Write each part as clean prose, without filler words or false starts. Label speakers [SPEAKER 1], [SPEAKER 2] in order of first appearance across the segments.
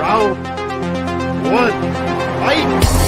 [SPEAKER 1] Round one, fight!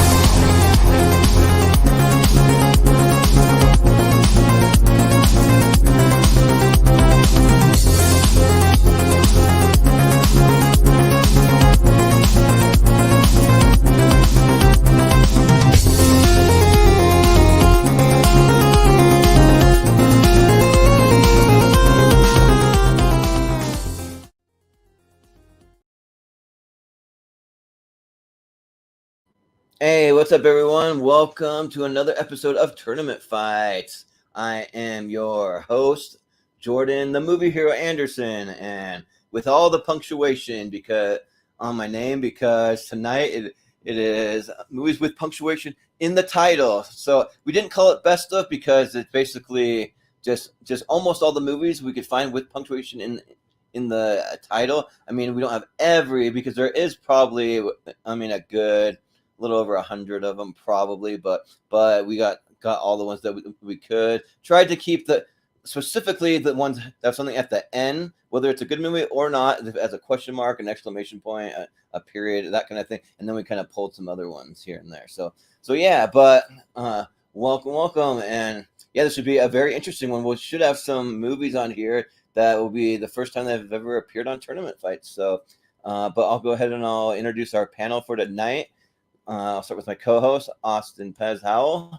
[SPEAKER 2] Hey, what's up, everyone? Welcome to another episode of Tournament Fights. I am your host, Jordan, the movie hero Anderson, and with all the punctuation because on my name, because tonight it is movies with punctuation in the title. So we didn't call it best of because it's basically just almost all the movies we could find with punctuation in the title. I mean, we don't have every because there is probably a good little over 100 of them probably, but we got all the ones that we could. Tried to keep specifically the ones that have something at the end, whether it's a good movie or not, as a question mark, an exclamation point, a period, that kind of thing. And then we kind of pulled some other ones here and there. So yeah, but welcome. And yeah, this should be a very interesting one. We should have some movies on here that will be the first time they've ever appeared on Tournament Fights. So, but I'll go ahead and I'll introduce our panel for tonight. I'll start with my co-host, Austin Pez Howell.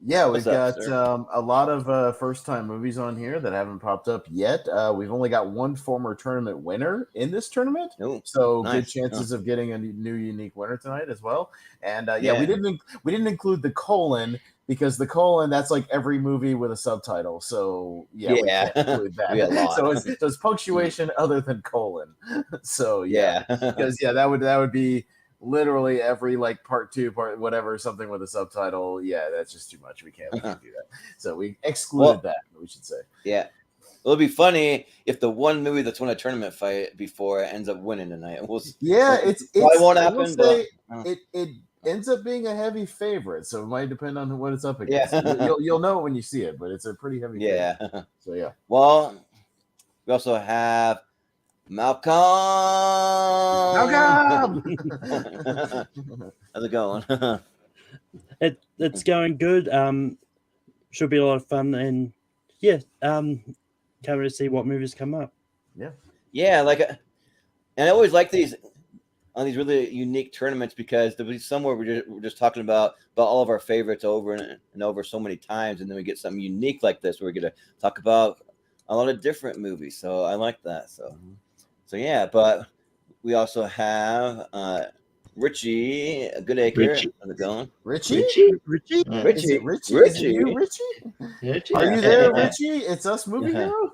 [SPEAKER 3] Yeah, we've got a lot of first-time movies on here that haven't popped up yet. We've only got one former tournament winner in this tournament, so nice. Good chances of getting a new unique winner tonight as well. And we didn't include the colon because the colon, that's like every movie with a subtitle. So we can't include that. So it's punctuation other than colon. So because that would be literally every like part 2, part whatever, something with a subtitle. Yeah, that's just too much. We can't do that. So we excluded that, we should say.
[SPEAKER 2] Yeah. It'll be funny if the one movie that's won a tournament fight before ends up winning tonight.
[SPEAKER 3] It won't happen. It ends up being a heavy favorite, so it might depend on what it's up against. You'll know it when you see it, but it's a pretty heavy favorite. So yeah.
[SPEAKER 2] Well, we also have Malcolm. How's it going?
[SPEAKER 4] It's going good. Should be a lot of fun, and can't really see what movies come up.
[SPEAKER 2] And I always like these on these really unique tournaments because there'll be somewhere we're just talking about all of our favorites over and over so many times, and then we get something unique like this where we're gonna talk about a lot of different movies. So I like that. So yeah, but we also have Richie, Goodacre. How's it going?
[SPEAKER 3] Richie.
[SPEAKER 4] Is it Richie?
[SPEAKER 3] You, Richie? Are you there, Richie? It's us, movie hero.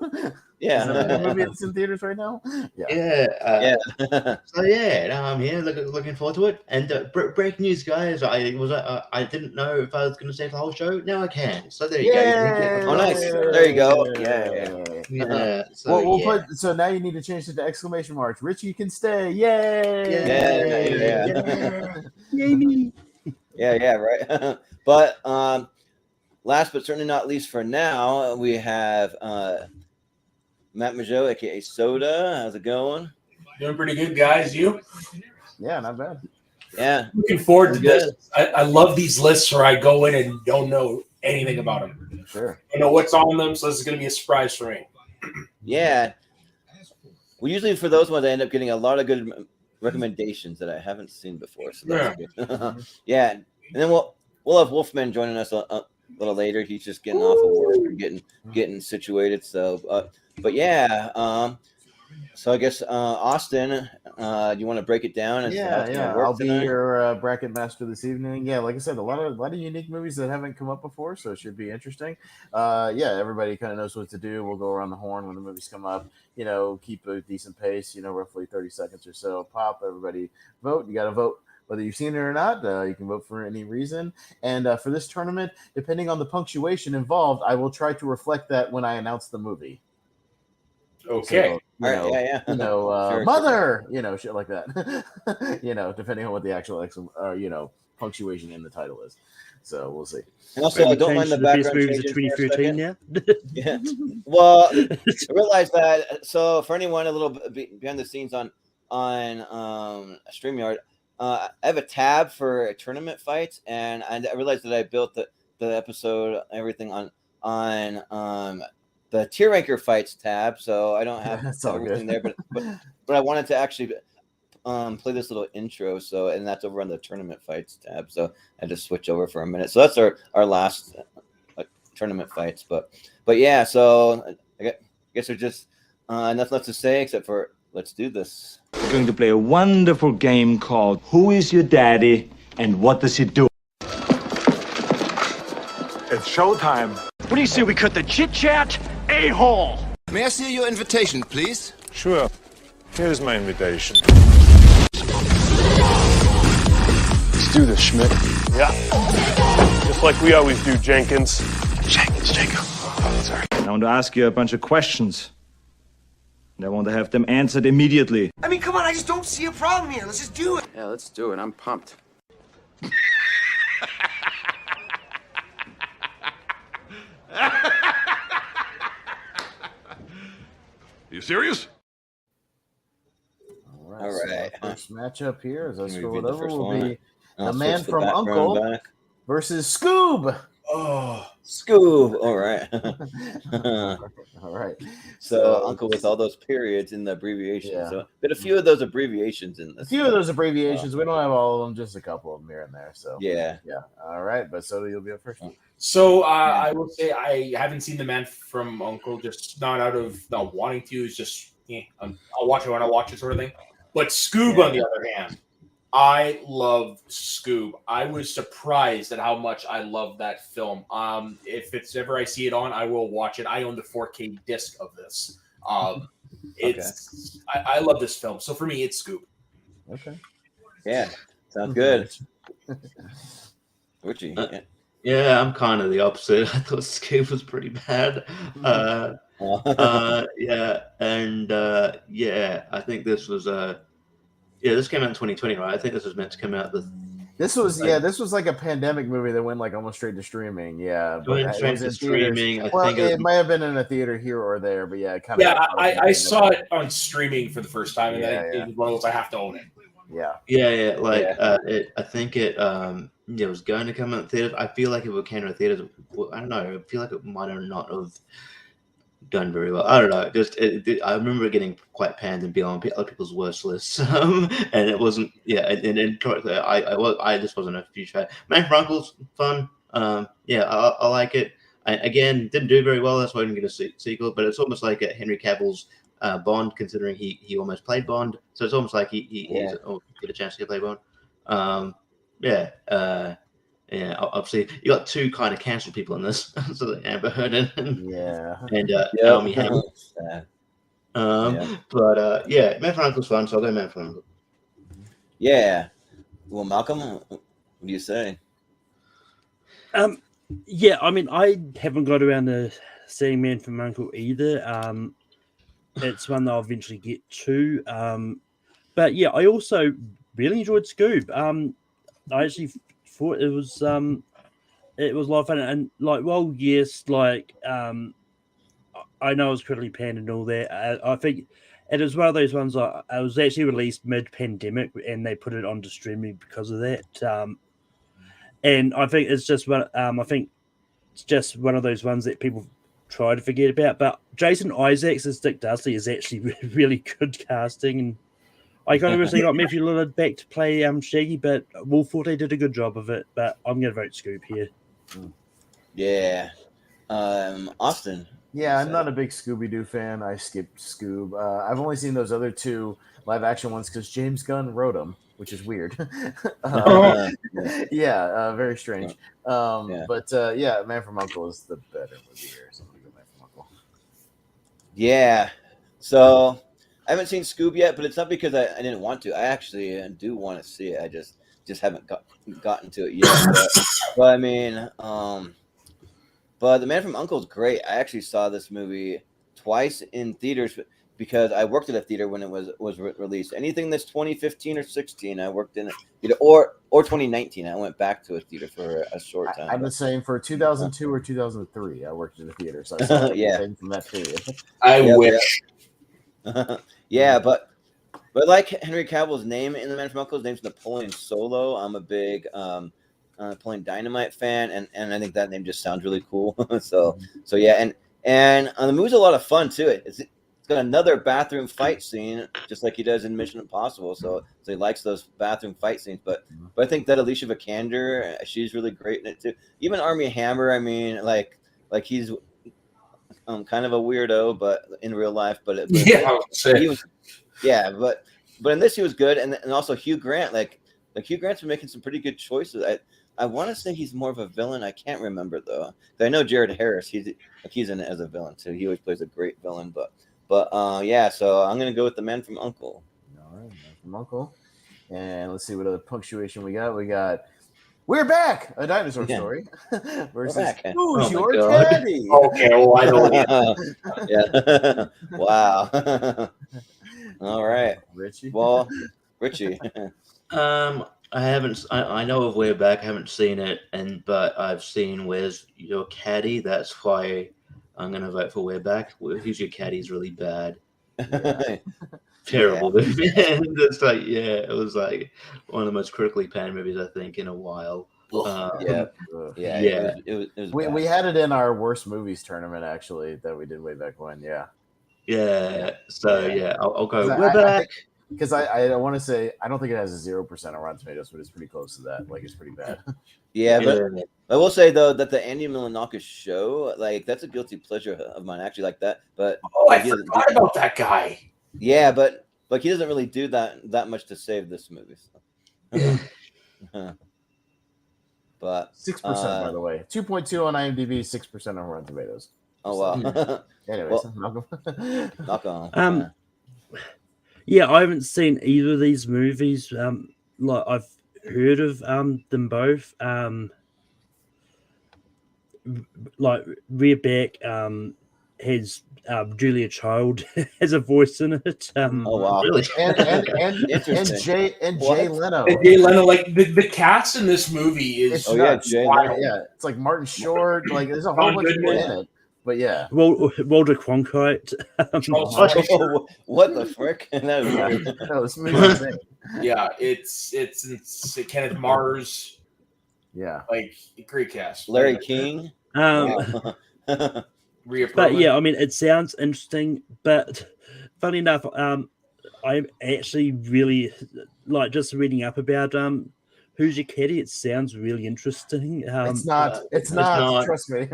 [SPEAKER 2] Yeah,
[SPEAKER 3] is that a movie that's in theaters right now.
[SPEAKER 5] Yeah. So I'm here, looking forward to it. And breaking news, guys! I didn't know if I was going to stay for the whole show. Now I can. So there you go.
[SPEAKER 2] Oh, nice. There you go. Yeah.
[SPEAKER 3] So now you need to change it to exclamation marks. Richie can stay. Yay!
[SPEAKER 4] Yay me!
[SPEAKER 2] Yeah. Right. But last but certainly not least for now, we have Matt Mageau, aka Soda. How's it going?
[SPEAKER 6] Doing pretty good, guys. You?
[SPEAKER 3] Yeah, not bad.
[SPEAKER 2] Yeah.
[SPEAKER 6] Looking forward to this. I love these lists where I go in and don't know anything about them.
[SPEAKER 3] Sure.
[SPEAKER 6] I don't know what's on them, so this is going to be a surprise for me.
[SPEAKER 2] Yeah. Well, usually for those ones, I end up getting a lot of good recommendations that I haven't seen before. So that's good. Yeah. And then we'll have Wolfman joining us a little later. He's just getting off of work and getting situated. So, but yeah. So I guess Austin, do you want to break it down?
[SPEAKER 3] I'll be your bracket master this evening. Yeah, like I said, a lot of unique movies that haven't come up before, so it should be interesting. Everybody kind of knows what to do. We'll go around the horn when the movies come up. Keep a decent pace. Roughly 30 seconds or so. Pop. Everybody vote. You got to vote. Whether you've seen it or not, you can vote for any reason. And for this tournament, depending on the punctuation involved, I will try to reflect that when I announce the movie.
[SPEAKER 6] Okay.
[SPEAKER 3] So, mother, shit like that. Depending on what the actual, punctuation in the title is. So we'll see.
[SPEAKER 2] And also, I don't mind the background changes.
[SPEAKER 4] 2013,
[SPEAKER 2] yeah. Well, I realized that. So for anyone a little bit behind the scenes on StreamYard, I have a tab for tournament fights, and I realized that I built the episode, everything on the tier ranker fights tab, so I don't have everything there. But I wanted to actually play this little intro, and that's over on the tournament fights tab. So I just switch over for a minute. So that's our last tournament fights. But yeah, so I guess there's just nothing left to say except for let's do this.
[SPEAKER 7] We're going to play a wonderful game called Who is Your Daddy and What Does He Do?
[SPEAKER 8] It's showtime.
[SPEAKER 9] What do you say we cut the chit-chat? A-hole!
[SPEAKER 10] May I see your invitation, please?
[SPEAKER 8] Sure. Here's my invitation.
[SPEAKER 9] Let's do this, Schmidt.
[SPEAKER 8] Yeah. Just like we always do, Jenkins.
[SPEAKER 9] Jacob. Oh, sorry.
[SPEAKER 7] I want to ask you a bunch of questions. And I want to have them answered immediately.
[SPEAKER 10] I mean, come on, I just don't see a problem here. Let's just do it.
[SPEAKER 9] Yeah, let's do it. I'm pumped.
[SPEAKER 8] You serious?
[SPEAKER 3] All right. So first matchup here, as I scroll it over, will be
[SPEAKER 2] the
[SPEAKER 3] man from Uncle versus Scoob.
[SPEAKER 2] Oh, Scoob. All right.
[SPEAKER 3] All right.
[SPEAKER 2] So Uncle with all those periods in the abbreviations. Yeah. So, but a few of those abbreviations in this.
[SPEAKER 3] A few of those abbreviations. We don't have all of them, just a couple of them here and there. So
[SPEAKER 2] yeah.
[SPEAKER 3] All right. But Soda, you'll be up first.
[SPEAKER 6] So I will say I haven't seen the man from Uncle, just not out of not wanting to. It's just I'll watch it when I watch it, sort of thing. But Scoob, on the other hand, I love Scoob. I was surprised at how much I love that film. If it's ever I see it on, I will watch it. I own the 4K disc of this. I love this film. So for me, it's Scoob.
[SPEAKER 3] Okay.
[SPEAKER 2] Yeah, sounds good. Richie.
[SPEAKER 5] Yeah, I'm kind of the opposite. I thought Scoob was pretty bad. I think this was this came out in 2020, right? I think this was meant to come out
[SPEAKER 3] This was like a pandemic movie that went like almost straight to streaming. Yeah,
[SPEAKER 5] but straight to streaming.
[SPEAKER 3] I think it might have been in a theater here or there, but yeah, kind of.
[SPEAKER 6] Yeah, I saw it on streaming for the first time, and it was one of those I have to own it.
[SPEAKER 5] I think it was going to come out in theaters. I feel like if it came to theaters, I don't know. I feel like it might not have done very well. I don't know. I remember it getting quite panned and being on other people's worst lists, and it wasn't. Yeah, I just wasn't a huge fan. Man from Uncle's fun. I like it. Again, didn't do very well. That's why I didn't get a sequel. But it's almost like Henry Cavill's Bond, considering he almost played Bond. So it's almost like he get a chance to play Bond. Obviously you got two kind of cancelled people in this, so the Amber Heard and Armie Hammer. Man from Uncle's fun, so I'll go Man from Uncle.
[SPEAKER 2] Yeah. Well, Malcolm, what do you say?
[SPEAKER 4] Yeah, I mean, I haven't got around to seeing Man from Uncle either. It's one that I'll eventually get to. But yeah, I also really enjoyed Scoob. I actually thought it was a lot of fun, and like, well, yes, like I know it was critically panned and all that. I think it is one of those ones that it was actually released mid-pandemic, and they put it onto streaming because of that. And I think it's just one. I think it's just one of those ones that people try to forget about. But Jason Isaacs as Dick Dudley is actually really good casting, and I kind of wish they got Matthew Lillard back to play Shaggy, but Will Forte did a good job of it. But I'm going to vote Scoob here.
[SPEAKER 2] Yeah. Austin.
[SPEAKER 3] Yeah, I'm not a big Scooby-Doo fan. I skipped Scoob. I've only seen those other two live-action ones because James Gunn wrote them, which is weird. Very strange. But Man from Uncle is the better movie here. So I'm going to go Man from Uncle.
[SPEAKER 2] Yeah. So I haven't seen Scoob yet, but it's not because I didn't want to. I actually do want to see it. I just haven't gotten to it yet. But I mean, but The Man from Uncle is great. I actually saw this movie twice in theaters because I worked at a theater when it was released. Anything that's 2015 or 16, I worked in it, or 2019. I went back to a theater for a short time.
[SPEAKER 3] I'm the same for 2002 or 2003. I worked at a theater, so I saw everything from that period.
[SPEAKER 6] I wish.
[SPEAKER 2] Yeah, but But like Henry Cavill's name in The Man from U.N.C.L.E., his name's Napoleon Solo. I'm a big Napoleon Dynamite fan, and I think that name just sounds really cool. so yeah, and the movie's a lot of fun too. It's got another bathroom fight scene, just like he does in Mission Impossible. So he likes those bathroom fight scenes. But I think that Alicia Vikander, she's really great in it too. Even Armie Hammer, I mean, like he's kind of a weirdo, but in real life, but in this he was good, and also Hugh Grant, like Hugh Grant's been making some pretty good choices. I want to say he's more of a villain. I can't remember though. I know Jared Harris. He's in it as a villain too. He always plays a great villain. But yeah. So I'm gonna go with The Man from U.N.C.L.E.
[SPEAKER 3] All right, Man from U.N.C.L.E. And let's see what other punctuation we got. We got We're Back, a dinosaur story versus Who's Your Caddy?
[SPEAKER 6] Okay, well I know.
[SPEAKER 2] Yeah. Wow. All right,
[SPEAKER 3] Richie.
[SPEAKER 2] Well, Richie.
[SPEAKER 5] I know of Way Back. I haven't seen it, but I've seen Where's Your Caddy. That's why I'm gonna vote for Way Back. Who's Your Caddy is really bad.
[SPEAKER 3] Yeah.
[SPEAKER 5] Terrible movie. It's like, it was like one of the most critically panned movies I think in a while.
[SPEAKER 2] It was
[SPEAKER 3] we had it in our worst movies tournament actually that we did way back when.
[SPEAKER 5] I'll go We're Back.
[SPEAKER 3] Because I want to say I don't think it has a 0% on Rotten Tomatoes, but it's pretty close to that. Like it's pretty bad.
[SPEAKER 2] But I will say though that the Andy Milonakis show, like that's a guilty pleasure of mine. I actually like that, but
[SPEAKER 6] I forgot about that guy.
[SPEAKER 2] Yeah, but he doesn't really do that much to save this movie. So. But
[SPEAKER 3] 6% by the way, 2.2 on IMDb, 6% on Rotten Tomatoes.
[SPEAKER 2] Oh wow.
[SPEAKER 3] Anyways,
[SPEAKER 2] knock on.
[SPEAKER 4] Yeah, I haven't seen either of these movies. Like I've heard of them both. Like We're Back has Julia Child has a voice in it.
[SPEAKER 2] Oh wow,
[SPEAKER 3] really? And Jay Leno.
[SPEAKER 6] And Jay Leno, like the cast in this movie is
[SPEAKER 3] Jay Leno. Yeah, it's like Martin Short. Like there's a whole bunch of people in it. But yeah,
[SPEAKER 4] Walter Cronkite.
[SPEAKER 2] What the frick? That
[SPEAKER 3] was amazing.
[SPEAKER 6] Yeah, it's Kenneth Mars.
[SPEAKER 3] Yeah,
[SPEAKER 6] like great cast.
[SPEAKER 2] Larry King.
[SPEAKER 4] But yeah, I mean, it sounds interesting. But funny enough, I'm actually really like just reading up about Who's Your Caddy. It sounds really interesting.
[SPEAKER 3] It's not. Trust me.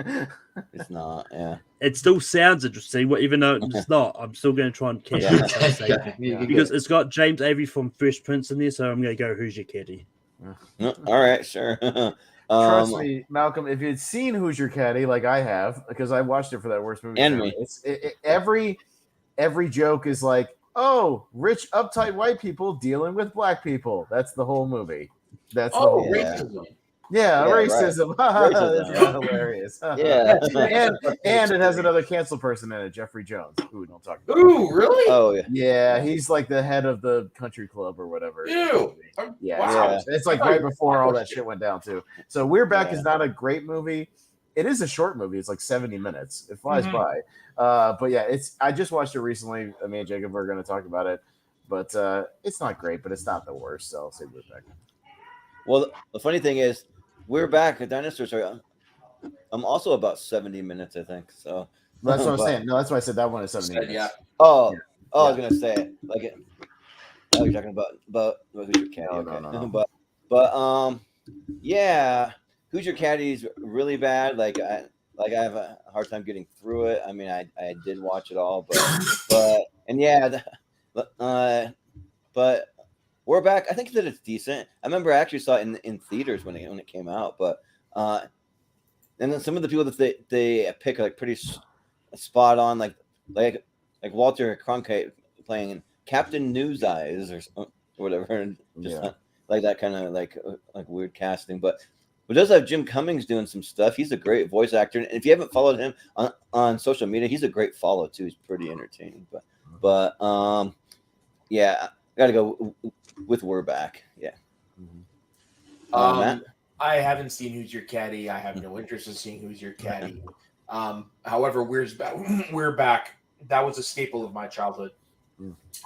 [SPEAKER 2] It's not. Yeah.
[SPEAKER 4] It still sounds interesting, even though it's not. I'm still going to try and catch it because it's got James Avery from Fresh Prince in there. So I'm going to go Who's Your Caddy.
[SPEAKER 2] All right, sure.
[SPEAKER 3] Trust me, Malcolm. If you'd seen Who's Your Caddy, like I have, because I watched it for that worst movie,
[SPEAKER 2] and me,
[SPEAKER 3] every joke is like, oh, rich, uptight white people dealing with black people. That's the whole movie. That's the whole
[SPEAKER 6] racism.
[SPEAKER 3] Yeah, racism. Right. That's hilarious. and it has another canceled person in it, Jeffrey Jones. Ooh, don't talk about.
[SPEAKER 6] Ooh, really?
[SPEAKER 2] Oh yeah.
[SPEAKER 3] Yeah, he's like the head of the country club or whatever.
[SPEAKER 6] Ew.
[SPEAKER 3] Yeah. It's like right before all that shit went down too. So We're Back is not a great movie. It is a short movie. It's like 70 minutes. It flies by. But yeah, I just watched it recently. Me and Jacob are going to talk about it, but it's not great, but it's not the worst. So I'll say We're Back.
[SPEAKER 2] Well, the funny thing is, We're Back. A dinosaur story. I'm also about 70 minutes, I think. So
[SPEAKER 3] that's what I'm saying. No, that's why I said that one is 70 minutes.
[SPEAKER 6] Yeah.
[SPEAKER 2] I was gonna say it. Like it. Oh, you're talking about Who's Your Caddy?
[SPEAKER 3] No.
[SPEAKER 2] But yeah, Who's Your Caddy is really bad. Like I have a hard time getting through it. I mean, I did watch it all, but We're Back. I think that it's decent. I remember I actually saw it in theaters when it came out, but and then some of the people that they pick are like pretty spot on, like Walter Cronkite playing Captain News Eyes or whatever, and just like that kind of like weird casting. But it does have Jim Cummings doing some stuff. He's a great voice actor, and if you haven't followed him on social media, he's a great follow too. He's pretty entertaining. But yeah, I gotta go with We're Back. Yeah. Matt?
[SPEAKER 6] I haven't seen Who's Your Caddy. I have no interest in seeing Who's Your Caddy. However, We're Back. That was a staple of my childhood.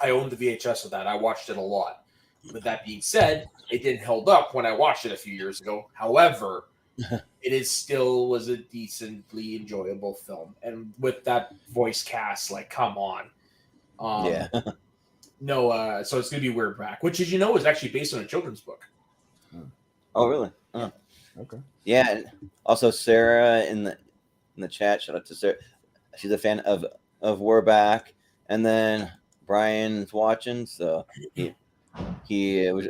[SPEAKER 6] I owned the VHS of that. I watched it a lot. With that being said, it didn't hold up when I watched it a few years ago. However, it still was a decently enjoyable film. And with that voice cast, like, come on. No, so it's going to be We're Back, which, as you know, is actually based on a children's book.
[SPEAKER 2] Oh, really?
[SPEAKER 3] Okay.
[SPEAKER 2] Yeah, and also Sarah in the chat. Shout out to Sarah. She's a fan of We're Back, and then Brian's watching, so he was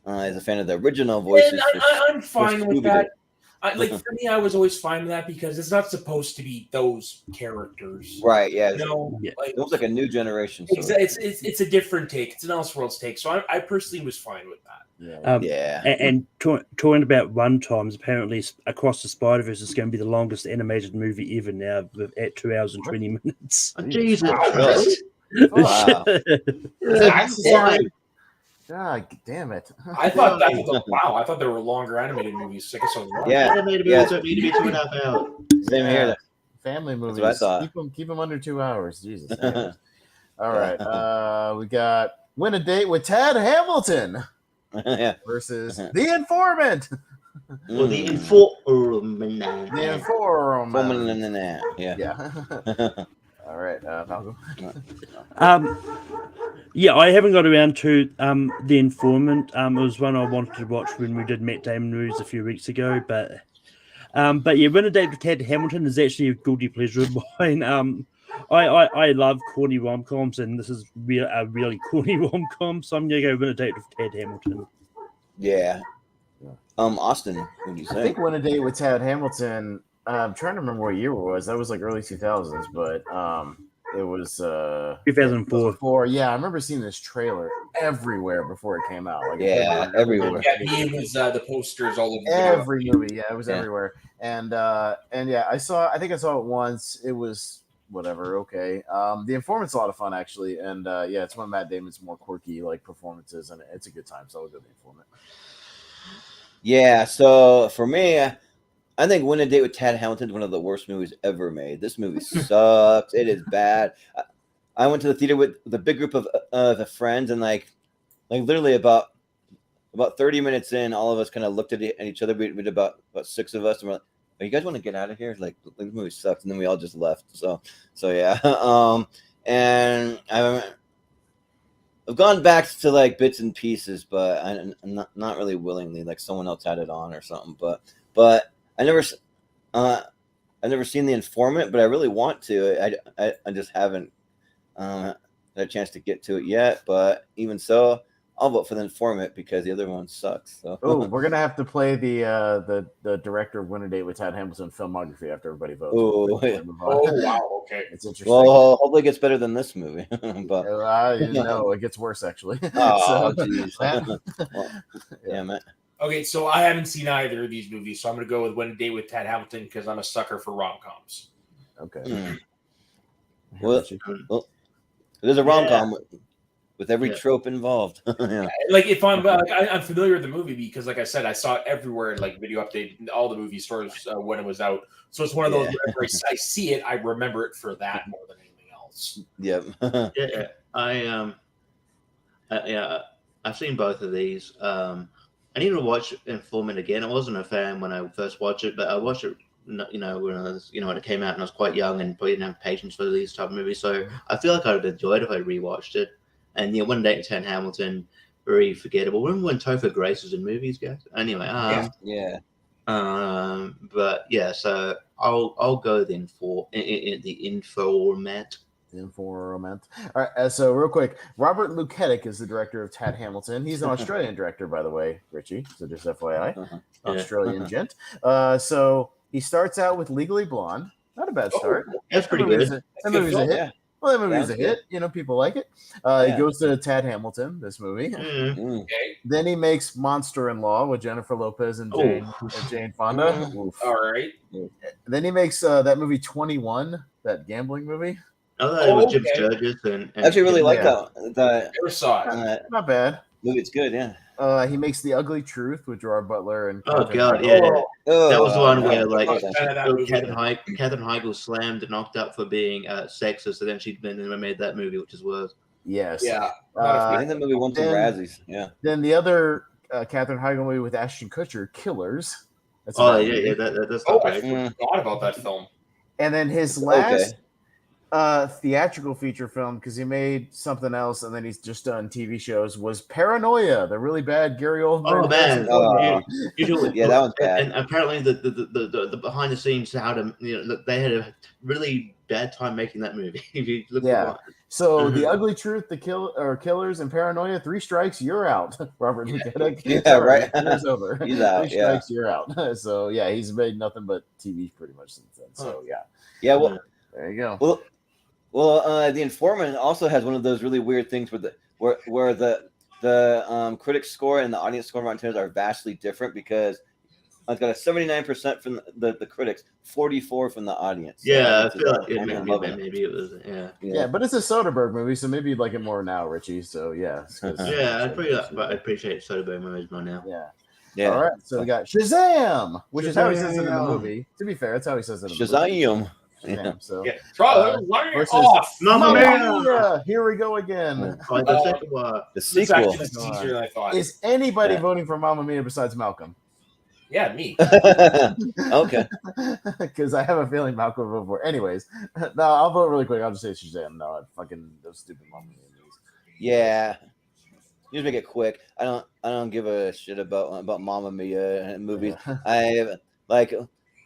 [SPEAKER 2] is a fan of the original voices.
[SPEAKER 6] And I'm fine with that. For me, I was always fine with that because it's not supposed to be those characters,
[SPEAKER 2] right? Yeah,
[SPEAKER 6] it
[SPEAKER 2] was like a new generation.
[SPEAKER 6] It's a different take. It's an Elseworlds take. So I personally was fine with that.
[SPEAKER 4] And talking about runtimes, apparently Across the Spider-Verse is going to be the longest animated movie ever now, at 2 hours and 20 minutes.
[SPEAKER 5] Jesus
[SPEAKER 2] Christ! Wow.
[SPEAKER 3] God damn it!
[SPEAKER 6] I thought I thought there were longer animated movies.
[SPEAKER 2] Animated
[SPEAKER 5] movies don't need to be 2.5 hours.
[SPEAKER 2] Same here.
[SPEAKER 3] Family movies.
[SPEAKER 2] That's what I thought.
[SPEAKER 3] Keep them under 2 hours. Jesus. All right. We got Win a Date with Tad Hamilton versus The Informant.
[SPEAKER 5] Well, The Informant.
[SPEAKER 3] The Informant.
[SPEAKER 2] Yeah.
[SPEAKER 3] All right, Malcolm.
[SPEAKER 4] I haven't got around to The Informant. It was one I wanted to watch when we did Matt Damon movies a few weeks ago, but yeah, Win a Date with Tad Hamilton is actually a guilty pleasure of mine. I love corny rom-coms, and this is a really corny rom-com, so I'm gonna go Win a Date with Tad Hamilton.
[SPEAKER 2] Yeah. Austin, what do you say?
[SPEAKER 3] I think Win a Date with Tad Hamilton. I'm trying to remember what year it was. That was like early 2000s, but it was
[SPEAKER 4] 2004.
[SPEAKER 3] Yeah, I remember seeing this trailer everywhere before it came out. Like
[SPEAKER 2] everywhere.
[SPEAKER 6] Yeah, it was the posters all over
[SPEAKER 3] every movie. Yeah, it was everywhere. And yeah, I think I saw it once. It was whatever. Okay. The Informant's a lot of fun actually, and yeah, it's one of Matt Damon's more quirky like performances, and it's a good time. So I'll go The Informant.
[SPEAKER 2] Yeah. So for me, I think Win a Date with Tad Hamilton is one of the worst movies ever made. This movie sucks. It is bad. I went to the theater with a big group of friends, and like literally about 30 minutes in, all of us kind of looked at each other. We did about 6 of us, and we're like, "Oh, you guys want to get out of here? Like the movie sucks." And then we all just left. So yeah. And I've gone back to like bits and pieces, but I'm not really willingly. Like someone else had it on or something, but. I've never seen The Informant, but I really want to. I just haven't had a chance to get to it yet. But even so, I'll vote for The Informant because the other one sucks. So.
[SPEAKER 3] Oh, we're gonna have to play the director of Win a Date with Tad Hamilton filmography after everybody votes.
[SPEAKER 2] Oh
[SPEAKER 6] wow, okay,
[SPEAKER 3] it's interesting.
[SPEAKER 2] Well, hopefully it gets better than this movie. But
[SPEAKER 3] no, it gets worse actually.
[SPEAKER 2] Oh, jeez. Yeah, man.
[SPEAKER 6] Okay, so I haven't seen either of these movies, so I'm going to go with Win a Date with Tad Hamilton because I'm a sucker for rom-coms.
[SPEAKER 3] Okay.
[SPEAKER 2] Well, there's a rom-com with every trope involved. Yeah.
[SPEAKER 6] Like if I'm familiar with the movie because, like I said, I saw it everywhere, like video update, all the movie stores when it was out. So it's one of those whenever I see it, I remember it for that more than anything else.
[SPEAKER 2] Yep.
[SPEAKER 5] I've seen both of these. I need to watch Informant again. I wasn't a fan when I first watched it, but I watched it, when it came out, and I was quite young and probably didn't have patience for these type of movies. So I feel like I would have enjoyed it if I rewatched it. And Win a Date with Tad Hamilton, very forgettable. Remember when Topher Grace was in movies, guys? Anyway,
[SPEAKER 2] yeah.
[SPEAKER 5] But yeah, so I'll go then for the Informant.
[SPEAKER 3] Informant. All right, so real quick, Robert Luketic is the director of Tad Hamilton. He's an Australian director, by the way, Richie. So just FYI, Australian gent. So he starts out with Legally Blonde. Not a bad start.
[SPEAKER 5] That's pretty good.
[SPEAKER 3] That movie's a hit. Yeah. Well, that movie's a hit. People like it. He goes to Tad Hamilton, this movie.
[SPEAKER 6] Okay.
[SPEAKER 3] Then he makes Monster-in-Law with Jennifer Lopez and Jane Fonda.
[SPEAKER 6] All right.
[SPEAKER 3] Then he makes that movie 21, that gambling movie.
[SPEAKER 5] With Jim Sturgis and
[SPEAKER 2] I actually really like that.
[SPEAKER 6] Never saw it.
[SPEAKER 3] Not bad.
[SPEAKER 2] Movie, it's good, yeah.
[SPEAKER 3] He makes The Ugly Truth with Gerard Butler and
[SPEAKER 5] that was the one where like Katherine Heigl slammed and knocked up for being sexist, and then she made that movie, which is worse.
[SPEAKER 3] Yes.
[SPEAKER 6] Yeah.
[SPEAKER 2] I think that movie won some Razzies. Yeah.
[SPEAKER 3] Then the other Katherine Heigl movie with Ashton Kutcher, Killers.
[SPEAKER 5] That's that's not
[SPEAKER 6] I forgot about that film.
[SPEAKER 3] And then his last theatrical feature film, because he made something else and then he's just done TV shows, was Paranoia, the really bad Gary Oldman.
[SPEAKER 5] Oh man,
[SPEAKER 2] yeah, that was bad.
[SPEAKER 5] And apparently the behind the scenes how to they had a really bad time making that movie. If you look at
[SPEAKER 3] so The Ugly Truth, Killers, and Paranoia, 3 strikes, you're out. Robert Luketic.
[SPEAKER 2] Yeah, right.
[SPEAKER 3] It's over.
[SPEAKER 2] He's out.
[SPEAKER 3] 3 strikes, you're out. So yeah, he's made nothing but TV pretty much since then. So
[SPEAKER 2] yeah. Well,
[SPEAKER 3] there you go.
[SPEAKER 2] Well, The Informant also has one of those really weird things where the critic score and the audience score on Rotten Tomatoes are vastly different because it's got a 79% from the critics, 44% from the audience. So
[SPEAKER 5] I feel like maybe it was
[SPEAKER 3] yeah, but it's a Soderbergh movie, so maybe you'd like it more now, Richie. So yeah,
[SPEAKER 5] I appreciate Soderbergh movies more now.
[SPEAKER 3] Yeah. All right, so we got Shazam, which is how he says it in the movie. To be fair, that's how he says it in the movie.
[SPEAKER 2] Shazam.
[SPEAKER 3] Yeah, so
[SPEAKER 6] off.
[SPEAKER 3] Mamma Mia! Here we go again.
[SPEAKER 2] The sequel.
[SPEAKER 6] Easier than I thought.
[SPEAKER 3] Is anybody voting for Mamma Mia besides Malcolm?
[SPEAKER 6] Yeah, me.
[SPEAKER 2] Okay.
[SPEAKER 3] Because I have a feeling Malcolm will vote for it. Anyways, no, I'll vote really quick. I'll just say Shazam. No, fucking those stupid Mamma Mia movies.
[SPEAKER 2] Yeah. You just make it quick. I don't give a shit about Mamma Mia movies. I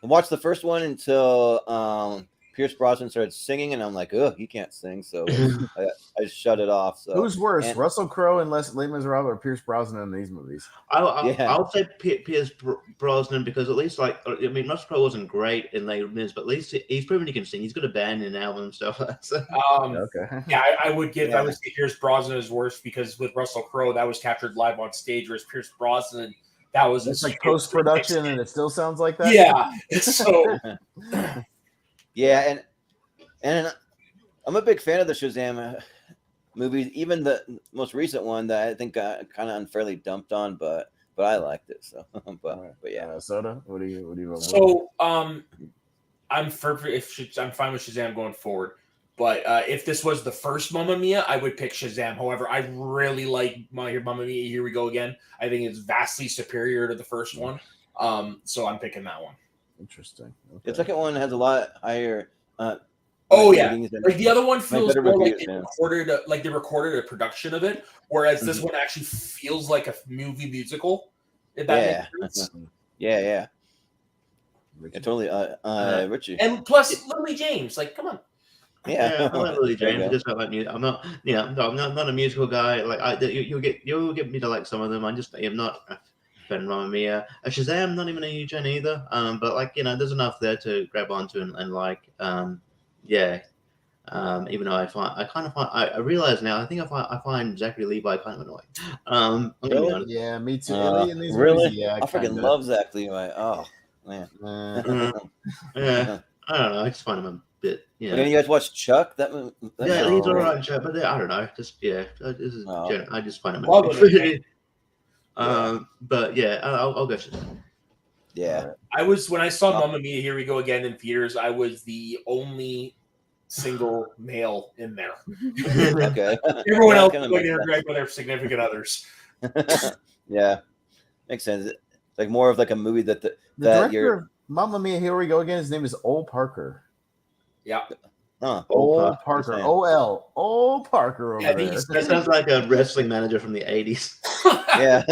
[SPEAKER 2] watched the first one until Pierce Brosnan started singing, and I'm like, oh, he can't sing, so I just shut it off. So
[SPEAKER 3] who's worse, Russell Crowe in Les Miserables or Pierce Brosnan in these movies?
[SPEAKER 5] I'll say Pierce Brosnan because at least Russell Crowe wasn't great in Les Mis, but at least he's proven he can sing. He's got a band and an album and stuff. So.
[SPEAKER 3] Okay.
[SPEAKER 6] Yeah, I would say Pierce Brosnan is worse because with Russell Crowe that was captured live on stage, whereas Pierce Brosnan. That was
[SPEAKER 3] it's like post production, and it still sounds like that.
[SPEAKER 6] Yeah, it's so.
[SPEAKER 2] Yeah, and I'm a big fan of the Shazam movies, even the most recent one that I think got kind of unfairly dumped on, but I liked it. So, but yeah,
[SPEAKER 3] Soda, what do you?
[SPEAKER 6] So, I'm fine with Shazam going forward. But if this was the first Mamma Mia, I would pick Shazam. However, I really like Mamma Mia, Here We Go Again. I think it's vastly superior to the first one. So I'm picking that one.
[SPEAKER 3] Interesting. Okay.
[SPEAKER 2] The second one has a lot higher.
[SPEAKER 6] Like the other one feels more like they recorded a production of it, whereas this one actually feels like a movie musical. If that makes sense.
[SPEAKER 2] Yeah, totally. Richie,
[SPEAKER 6] and plus Lily James. Like, come on.
[SPEAKER 2] Yeah,
[SPEAKER 5] I like Lily James. Just like music. I'm not a musical guy. Like you'll get me to like some of them. I'm not a fan of Mamma Mia. Shazam, not even a huge fan either. But there's enough there to grab onto and like. Even though I realize now, I think I find Zachary Levi kind of annoying.
[SPEAKER 3] Really? Yeah, me too.
[SPEAKER 2] Really?
[SPEAKER 3] Movies,
[SPEAKER 2] I freaking love Zach Levi. Oh man.
[SPEAKER 5] Yeah, I don't know. I just find him a bit.
[SPEAKER 2] But then you guys watch Chuck? That
[SPEAKER 5] he's alright, Chuck. But I don't know. Just I just find him. But yeah, I'll go.
[SPEAKER 2] Yeah,
[SPEAKER 6] when I saw Mamma Mia, Here We Go Again in theaters, I was the only single male in there.
[SPEAKER 2] Okay.
[SPEAKER 6] Everyone else was going to interact with their significant others.
[SPEAKER 2] Yeah, makes sense. It's like more of like a movie that
[SPEAKER 3] the director of Mamma Mia, Here We Go Again. His name is Ol Parker.
[SPEAKER 6] Yeah.
[SPEAKER 3] Ol Parker. Ol Parker over there.
[SPEAKER 5] That sounds like a wrestling manager from the 80s.
[SPEAKER 2] Yeah.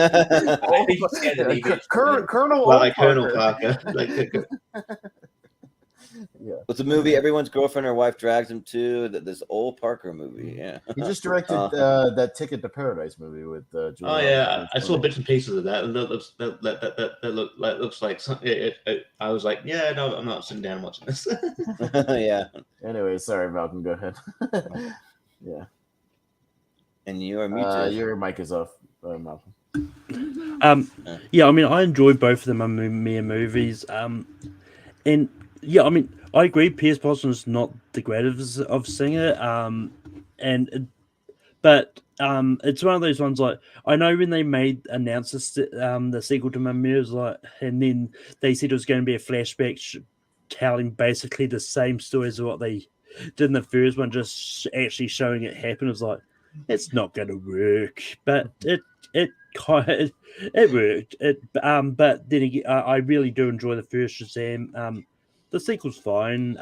[SPEAKER 3] Colonel
[SPEAKER 5] Parker.
[SPEAKER 3] Yeah.
[SPEAKER 2] It's a movie everyone's girlfriend or wife drags him to. This Ol Parker movie. Yeah.
[SPEAKER 3] He just directed that Ticket to Paradise movie with
[SPEAKER 5] Julia. I saw bits and pieces of that. That looks like something. I was like, yeah, no, I'm not sitting down watching this.
[SPEAKER 2] Yeah.
[SPEAKER 3] Anyway, sorry, Malcolm. Go ahead. Yeah.
[SPEAKER 2] And you are muted.
[SPEAKER 3] Your mic is off, Malcolm.
[SPEAKER 4] Yeah, I mean, I enjoyed both of the Mamma Mia movies. And yeah, I mean, I agree. Pierce Brosnan's not the greatest of singer. But it's one of those ones like I know when they announced the sequel to Mamma Mia, and then they said it was going to be a flashback telling basically the same story as what they did in the first one, just actually showing it happen. It was like, it's not going to work. But it worked. But then again, I really do enjoy the first Shazam. The sequel's fine.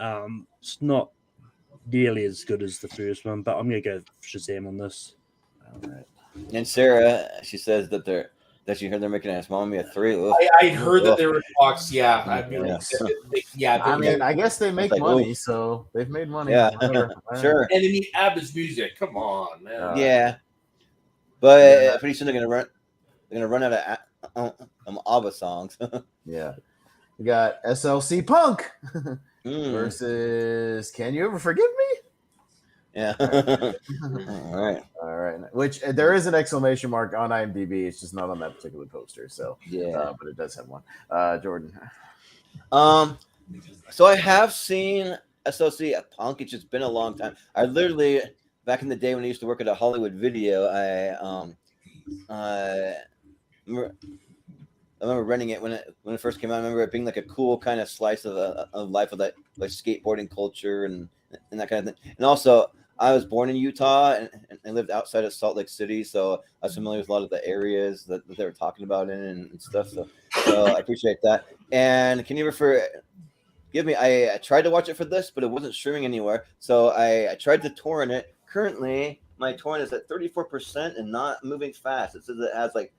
[SPEAKER 4] It's not nearly as good as the first one, but I'm going to go Shazam on this.
[SPEAKER 3] All right.
[SPEAKER 2] And Sarah, she says that she heard they're making a Mamma Mia 3.
[SPEAKER 6] I heard that there were talks. Yeah, I mean,
[SPEAKER 3] I guess they make money, so they've made money.
[SPEAKER 2] Yeah, sure.
[SPEAKER 6] And they need ABBA's music. Come on, man.
[SPEAKER 2] Yeah, but pretty soon they're gonna run out of ABBA songs.
[SPEAKER 3] Yeah, we got SLC Punk versus Can You Ever Forgive Me?
[SPEAKER 2] Yeah. All right.
[SPEAKER 3] Which there is an exclamation mark on IMDb. It's just not on that particular poster. So
[SPEAKER 2] yeah,
[SPEAKER 3] but it does have one. Jordan.
[SPEAKER 2] So I have seen SLC Punk. It's just been a long time. I literally back in the day when I used to work at a Hollywood Video, I remember renting it when it first came out. I remember it being like a cool kind of slice of life of that like skateboarding culture and that kind of thing. And also, I was born in Utah and lived outside of Salt Lake City, so I was familiar with a lot of the areas that they were talking about and stuff. So I appreciate that. And can you ever forgive me? I tried to watch it for this, but it wasn't streaming anywhere. So I tried to torrent it. Currently, my torrent is at 34% and not moving fast. It says it has like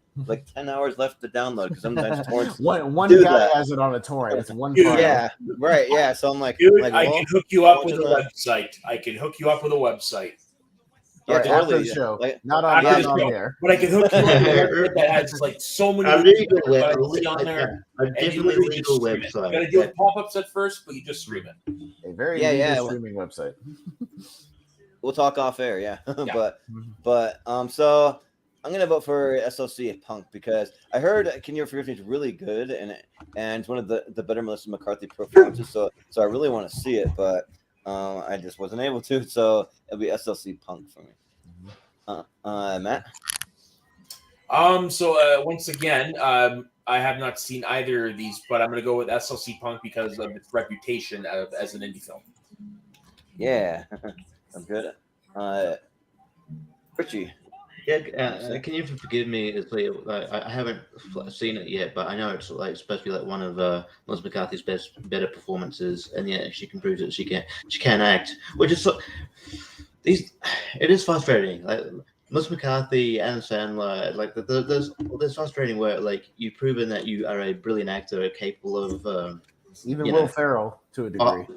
[SPEAKER 2] 10 hours left to download because sometimes torrents
[SPEAKER 3] one guy has it on a torrent. It's one file.
[SPEAKER 2] Yeah, right. Yeah, so I'm like,
[SPEAKER 6] dude, I can hook you up with a website.
[SPEAKER 3] Yeah, after the show, not on here.
[SPEAKER 6] But I can hook you up with a website that has like so many
[SPEAKER 5] on
[SPEAKER 6] there.
[SPEAKER 5] A definitely legal website.
[SPEAKER 6] You gotta deal with pop-ups at first, but you just stream it.
[SPEAKER 3] A very legal streaming website.
[SPEAKER 2] We'll talk off air, yeah. but so I'm gonna vote for SLC Punk because I heard Can You Ever Forgive Me is really good and it's one of the better Melissa McCarthy performances. So I really want to see it, but I just wasn't able to. So it'll be SLC Punk for me. Matt.
[SPEAKER 6] So once again, I have not seen either of these, but I'm gonna go with SLC Punk because of its reputation as an indie film.
[SPEAKER 2] Yeah, I'm good. Richie.
[SPEAKER 5] Yeah, Can You Forgive Me? I haven't seen it yet, but I know it's supposed to be like one of Melissa McCarthy's better performances, and yeah, she can prove that she can act, which is it is frustrating. Like Melissa McCarthy, Adam Sandler, like there's frustrating where like you've proven that you are a brilliant actor, capable of
[SPEAKER 3] even Will Ferrell to a degree.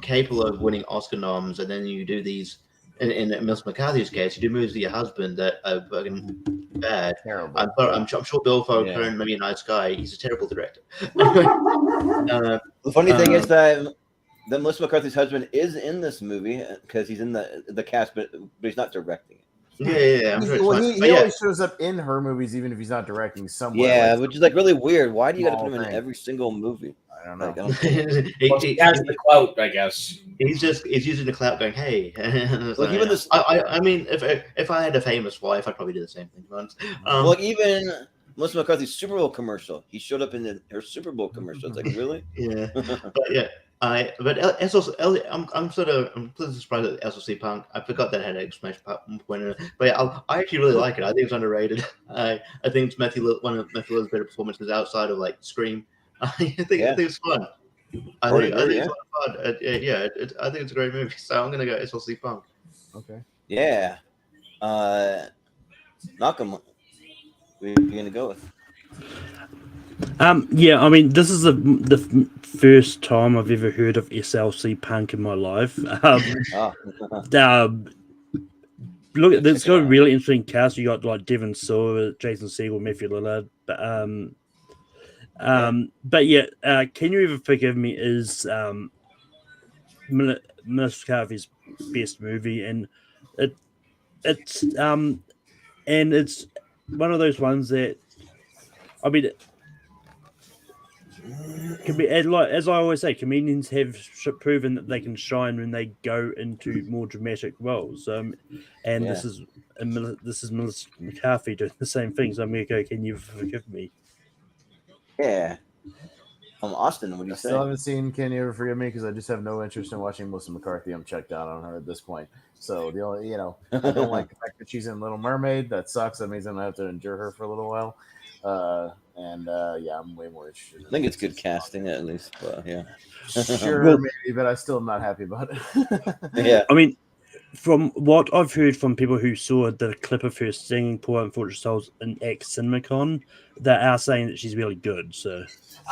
[SPEAKER 5] Capable of winning Oscar noms, and then you do these. In Melissa McCarthy's case, you do movies with your husband that are fucking bad.
[SPEAKER 3] Terrible.
[SPEAKER 5] I'm sure Bill Falcone, maybe a nice guy. He's a terrible director.
[SPEAKER 2] The funny thing is that Melissa McCarthy's husband is in this movie because he's in the cast, but he's not directing it.
[SPEAKER 5] Yeah. I'm sure
[SPEAKER 3] he always shows up in her movies, even if he's not directing somewhere.
[SPEAKER 2] Yeah, which is like really weird. Why do you got to put him in every single movie?
[SPEAKER 3] I don't know.
[SPEAKER 6] He has the clout, I guess.
[SPEAKER 5] He's using the clout, going, "Hey."
[SPEAKER 2] Like even this.
[SPEAKER 5] I mean, if I had a famous wife, I'd probably do the same thing once.
[SPEAKER 2] Like even Melissa McCarthy's Super Bowl commercial, he showed up in her Super Bowl commercial. It's like really?
[SPEAKER 5] Yeah, but yeah. I'm pleasantly surprised at SLC Punk. I forgot that it had an exclamation point in it. But yeah, I actually really like it. I think it's underrated. I think it's one of Matthew Lillard's better performances outside of like Scream. I think it's fun. I think it's a lot of fun. I think it's a great movie. So I'm gonna go SLC Punk.
[SPEAKER 3] Okay.
[SPEAKER 2] Yeah. Malcolm, what are you gonna go with?
[SPEAKER 4] Yeah, I mean, this is the first time I've ever heard of SLC Punk in my life. Look, it's got a really interesting cast. You got like Devon Sawa, Jason Segel, Matthew Lillard, but yeah, Can You Ever Forgive Me is Melissa McCarthy's best movie, and it's one of those ones that, I mean, as I always say, comedians have proven that they can shine when they go into more dramatic roles. This is Melissa McCarthy doing the same thing. So I'm gonna go. Can You Forgive Me?
[SPEAKER 2] Yeah. Austin, what do you say?
[SPEAKER 3] Still haven't seen Can You Ever Forgive Me because I just have no interest in watching Melissa McCarthy. I'm checked out on her at this point. So the only, I don't like the fact that she's in Little Mermaid. That sucks. That means I'm gonna have to endure her for a little while. I'm way more interested.
[SPEAKER 2] I think it's good casting at least, but yeah.
[SPEAKER 3] Sure, maybe, but I still am not happy about it.
[SPEAKER 2] Yeah,
[SPEAKER 4] I mean, from what I've heard from people who saw the clip of her singing "Poor Unfortunate Souls" in X CinemaCon, they are saying that she's really good. So,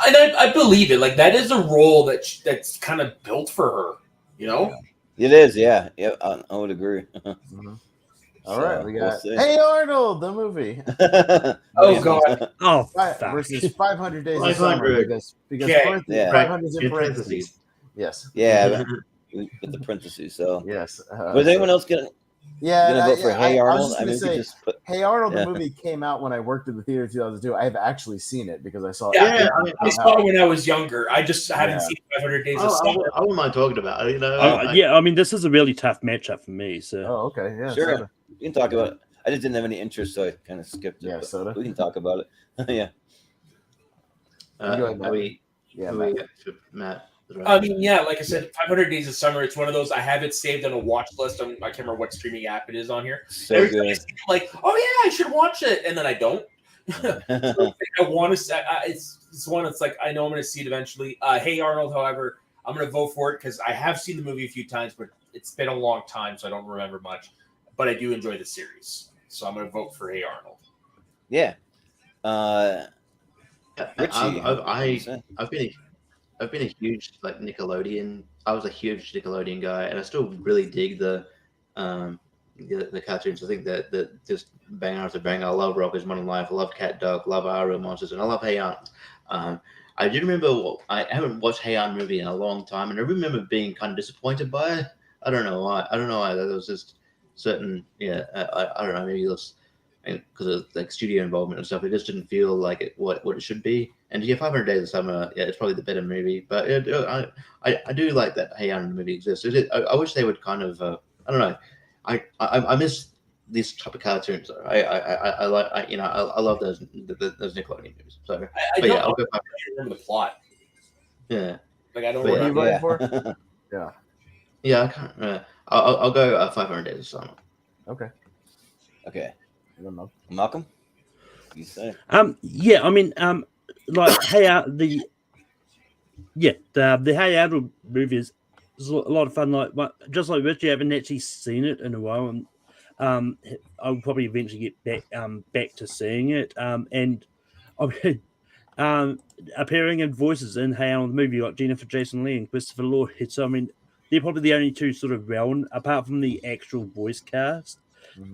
[SPEAKER 6] and I believe it. Like that is a role that's kind of built for her.
[SPEAKER 2] It is. Yeah, I would agree.
[SPEAKER 3] Mm-hmm. All right, we got Hey Arnold, the movie.
[SPEAKER 6] Oh God!
[SPEAKER 3] Versus 500 Days of
[SPEAKER 5] 500.
[SPEAKER 3] Summer because 500 is in parentheses. Yes.
[SPEAKER 2] Yeah, with the parentheses. So
[SPEAKER 3] yes.
[SPEAKER 2] Was anyone else gonna vote for Hey Arnold?
[SPEAKER 3] I was just say, Hey Arnold, the movie came out when I worked in the theater in 2002. I have actually seen it because I saw it.
[SPEAKER 6] I saw it when I was younger. I just haven't seen 500 Days of Summer.
[SPEAKER 5] I wouldn't mind talking about it.
[SPEAKER 4] I mean, this is a really tough matchup for me. So,
[SPEAKER 3] okay, yeah,
[SPEAKER 2] sure,
[SPEAKER 3] soda.
[SPEAKER 2] You can talk about it. I just didn't have any interest, so I kind of skipped it.
[SPEAKER 3] Yeah, soda.
[SPEAKER 2] We can talk about it. Yeah.
[SPEAKER 5] Matt.
[SPEAKER 6] I mean, yeah, like I said, 500 Days of Summer. It's one of those I have it saved on a watch list. I can't remember what streaming app it is on here.
[SPEAKER 2] So
[SPEAKER 6] every
[SPEAKER 2] good.
[SPEAKER 6] time I see it, like, oh yeah, I should watch it, and then I don't. I want to. It's one. It's like I know I'm going to see it eventually. Hey Arnold, however, I'm going to vote for it because I have seen the movie a few times, but it's been a long time, so I don't remember much. But I do enjoy the series, so I'm going to vote for Hey Arnold.
[SPEAKER 2] Yeah.
[SPEAKER 5] Richie, I've been a huge Nickelodeon. I was a huge Nickelodeon guy, and I still really dig the cartoons. I think that just bang after bang. I love Rockers Modern Life. I love Cat Dog. Love Our Real Monsters, and I love Hey Arnold. I do remember I haven't watched Hey Arnold movie in a long time, and I remember being kind of disappointed by it. I don't know why. There was just certain I don't know, maybe it was because of studio involvement and stuff. It just didn't feel like what it should be. And 500 Days of Summer, it's probably the better movie. But I do like that Hey Arnold movie exists. I wish they would kind of I don't know. I miss these type of cartoons. I love those Nickelodeon movies. So I'll go.
[SPEAKER 6] I remember the plot.
[SPEAKER 5] Yeah.
[SPEAKER 6] Like I don't.
[SPEAKER 3] What are you voting for? Yeah.
[SPEAKER 5] Yeah, I can't. I'll go 500 Days of Summer.
[SPEAKER 3] Okay.
[SPEAKER 2] I don't know. Malcolm, you say?
[SPEAKER 4] Yeah. I mean, like the Hey Arnold movie is a lot of fun. Like just like Richie, I haven't actually seen it in a while, and I'll probably eventually get back to seeing it. And I mean, appearing in voices in Hey Arnold the movie like Jennifer Jason Leigh and Christopher Lloyd. So I mean, they're probably the only two sort of apart from the actual voice cast.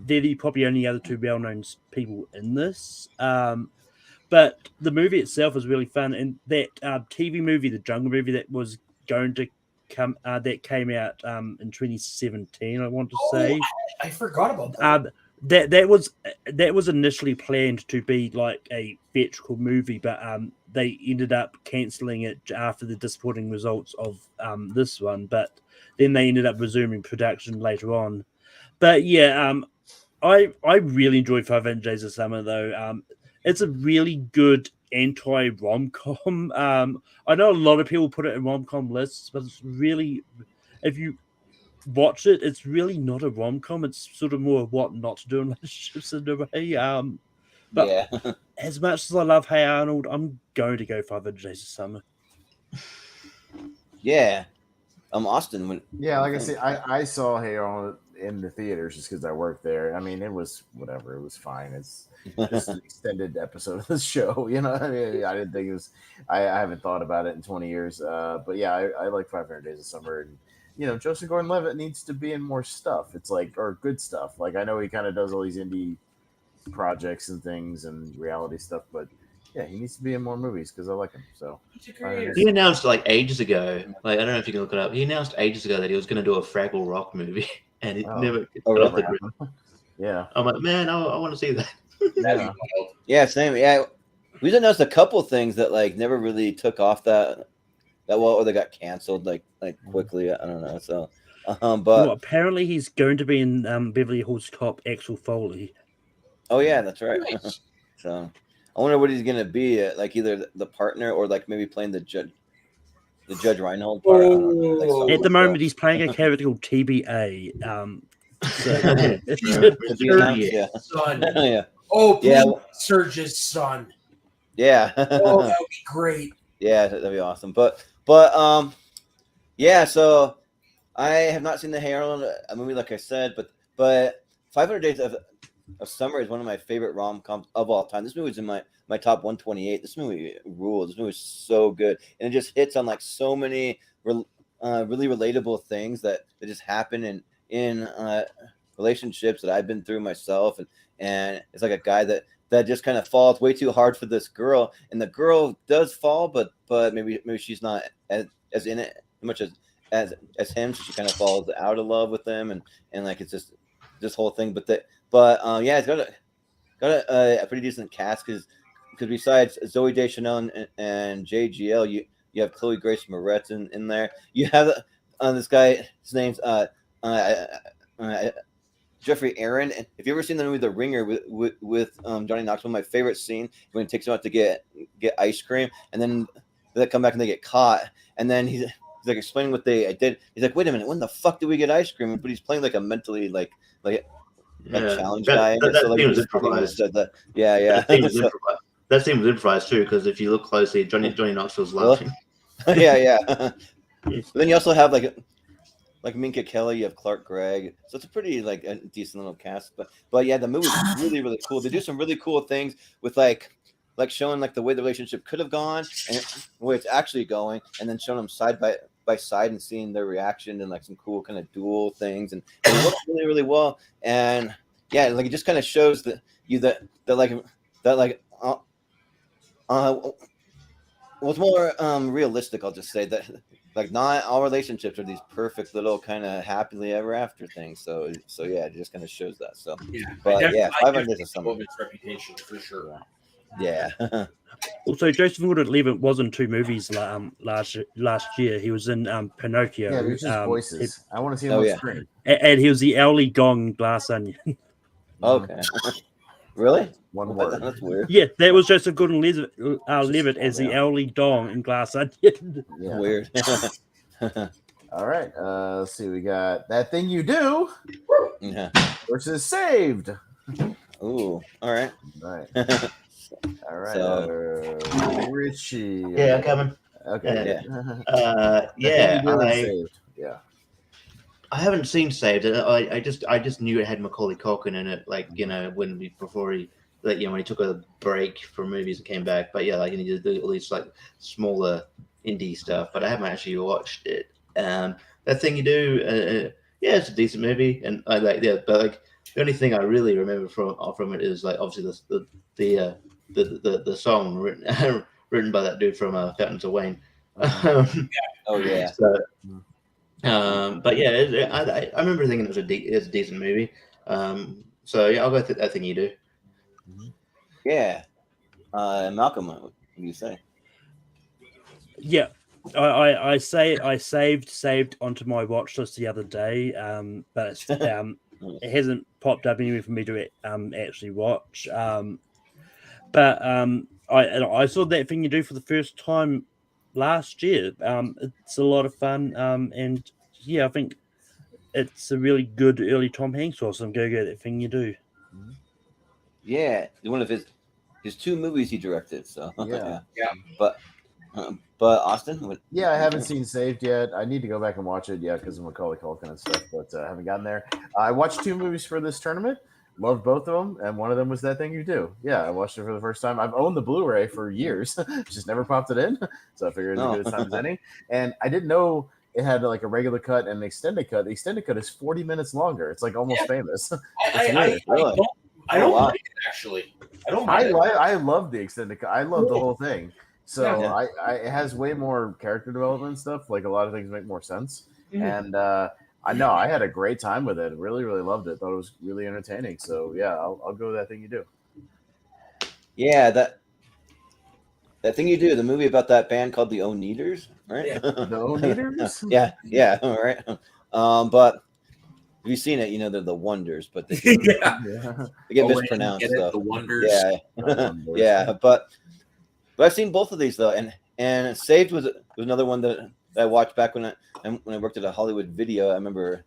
[SPEAKER 4] They're the probably only other two well-known people in this. But the movie itself is really fun, and that TV movie, the Jungle movie, that was going to come, that came out in 2017. I want to say.
[SPEAKER 6] I forgot about that.
[SPEAKER 4] That was initially planned to be like a theatrical movie, but they ended up cancelling it after the disappointing results of this one. But then they ended up resuming production later on. But yeah, I really enjoyed 500 Days of Summer though. It's a really good anti-rom-com. I know a lot of people put it in rom-com lists, but it's really, if you watch it, it's really not a rom-com. It's sort of more what not to do in relationships in a way. But
[SPEAKER 2] yeah.
[SPEAKER 4] As much as I love Hey Arnold, I'm going to go 500 Days of Summer.
[SPEAKER 2] Yeah. Austin.
[SPEAKER 3] Yeah, like I say, I saw Hey Arnold in the theaters just because I worked there. I mean, it was whatever. It was fine. It's just an extended episode of the show. You know, I mean, I didn't think it was. I haven't thought about it in 20 years. But yeah, I like 500 Days of Summer, and you know, Joseph Gordon-Levitt needs to be in more stuff. It's like, or good stuff. Like I know he kind of does all these indie projects and things and reality stuff, but yeah, he needs to be in more movies because I like him. So
[SPEAKER 5] he announced like ages ago. Like I don't know if you can look it up. He announced ages ago that he was going to do a Fraggle Rock movie, and it never got off the ground.
[SPEAKER 3] Yeah,
[SPEAKER 5] I'm like, man, I want to see that.
[SPEAKER 2] Yeah, same. Yeah, we announced a couple things that like never really took off that well, or they got canceled like quickly. I don't know. So, but
[SPEAKER 4] apparently he's going to be in Beverly Hills Cop Axel Foley.
[SPEAKER 2] Oh yeah, that's right.
[SPEAKER 6] Nice.
[SPEAKER 2] So, I wonder what he's gonna be, like either the partner or like maybe playing the Judge Reinhold part. I don't know, like, so
[SPEAKER 4] At the
[SPEAKER 2] cool
[SPEAKER 4] moment,
[SPEAKER 2] stuff.
[SPEAKER 4] he's playing a character called TBA. So
[SPEAKER 2] To be announced, yeah.
[SPEAKER 6] Son.
[SPEAKER 2] Yeah.
[SPEAKER 6] Oh, please,
[SPEAKER 2] Yeah.
[SPEAKER 6] Surge's son.
[SPEAKER 2] Yeah.
[SPEAKER 6] Oh, that would be great.
[SPEAKER 2] Yeah, that'd be awesome. But yeah. So I have not seen the Herald, a movie like I said, but 500 Days of Summer is one of my favorite rom-coms of all time. This movie is in my top 128. This movie rules. This movie is so good, and it just hits on like so many really relatable things that just happen in relationships that I've been through myself, and it's like a guy that just kind of falls way too hard for this girl, and the girl does fall, but maybe she's not as in it as much as him, so she kind of falls out of love with him, and like it's just this whole thing. But yeah, it's got a pretty decent cast because besides Zoe Deschanel and JGL, you have Chloe Grace Moretz in there. You have this guy. His name's Jeffrey Aaron. And if you ever seen the movie The Ringer with Johnny Knoxville, my favorite scene when he takes him out to get ice cream, and then they come back and they get caught, and then he's like explaining what they did. He's like, "Wait a minute, when the fuck did we get ice cream?" But he's playing like a mentally like challenge guy.
[SPEAKER 5] That scene was improvised.
[SPEAKER 2] Yeah.
[SPEAKER 5] That scene was improvised too, because if you look closely, Johnny Knoxville's laughing.
[SPEAKER 2] Yeah. Then you also have like Minka Kelly, you have Clark Gregg, so it's a pretty like a decent little cast. But yeah, the movie's really cool. They do some really cool things with like showing like the way the relationship could have gone and the way it's actually going, and then showing them side by side and seeing their reaction and like some cool kind of dual things, and it works really well. And yeah, like it just kind of shows that what's more realistic. I'll just say that like not all relationships are these perfect little kind of happily ever after things. So yeah, it just kind of shows that. So
[SPEAKER 6] yeah,
[SPEAKER 2] but yeah, 500 Days of
[SPEAKER 6] some
[SPEAKER 2] Summer.
[SPEAKER 6] of its reputation for sure.
[SPEAKER 2] Yeah.
[SPEAKER 4] Also, Joseph Gordon-Levitt was in 2 movies last year. He was in Pinocchio.
[SPEAKER 3] Yeah, it was just voices. I want to see him on screen.
[SPEAKER 4] And he was the Owly Gong Glass Onion.
[SPEAKER 2] Okay. Really?
[SPEAKER 3] One word.
[SPEAKER 2] That's weird.
[SPEAKER 4] Yeah, that was Joseph Gordon-Levitt as the Owly Dong in Glass Onion.
[SPEAKER 3] Yeah.
[SPEAKER 2] Weird.
[SPEAKER 3] All right. Let's see. We got That Thing You Do versus Saved.
[SPEAKER 2] Ooh. All right.
[SPEAKER 3] All right.
[SPEAKER 2] So,
[SPEAKER 3] Richie.
[SPEAKER 5] Yeah, Kevin.
[SPEAKER 3] Okay.
[SPEAKER 5] Saved.
[SPEAKER 3] Yeah.
[SPEAKER 5] I haven't seen Saved. I just knew it had Macaulay Culkin in it. Like before he when he took a break from movies and came back. But yeah, like he did all these like smaller indie stuff. But I haven't actually watched it. That Thing You Do. Yeah, it's a decent movie, and I like but like the only thing I really remember from it is like obviously the song written by that dude from Fountains of Wayne.
[SPEAKER 2] Oh yeah.
[SPEAKER 5] So, but yeah, I remember thinking it was a decent movie. So yeah, I'll go with That Thing You Do.
[SPEAKER 2] Yeah. Malcolm, what do you say?
[SPEAKER 4] Yeah. I saved onto my watch list the other day, but it hasn't popped up anywhere for me to actually watch. But I saw That Thing You Do for the first time last year. It's a lot of fun, and yeah, I think it's a really good early Tom Hanks or some go That Thing You Do.
[SPEAKER 2] Yeah, one of his 2 movies he directed. So
[SPEAKER 3] yeah.
[SPEAKER 2] But Austin?
[SPEAKER 3] Yeah, I haven't seen Saved yet. I need to go back and watch it, because of Macaulay Culkin and stuff, but I haven't gotten there. I watched 2 movies for this tournament. Loved both of them, and one of them was That Thing You Do. Yeah, I watched it for the first time. I've owned the Blu-ray for years, just never popped it in, so I figured it's as good a time as any. And I didn't know it had like a regular cut and an extended cut. The extended cut is 40 minutes longer. It's like almost famous.
[SPEAKER 6] I don't mind it, actually. I don't mind it.
[SPEAKER 3] I love the extended cut. I love the whole thing. So it has way more character development stuff. Like a lot of things make more sense. And I know I had a great time with it. Really, really loved it. Thought it was really entertaining. So yeah, I'll go with That Thing You Do.
[SPEAKER 2] Yeah, That Thing You Do, the movie about that band called the Oneaters, right?
[SPEAKER 3] The Oneaters?
[SPEAKER 2] yeah, all right. But if you've seen it, you know they're the Wonders, but they
[SPEAKER 6] Yeah.
[SPEAKER 2] they get
[SPEAKER 6] Oh, wait,
[SPEAKER 2] mispronounced.
[SPEAKER 6] get it?
[SPEAKER 2] So
[SPEAKER 6] The Wonders.
[SPEAKER 2] yeah, yeah. But I've seen both of these though, and Saved was another one that I watched back when I worked at a Hollywood Video. I remember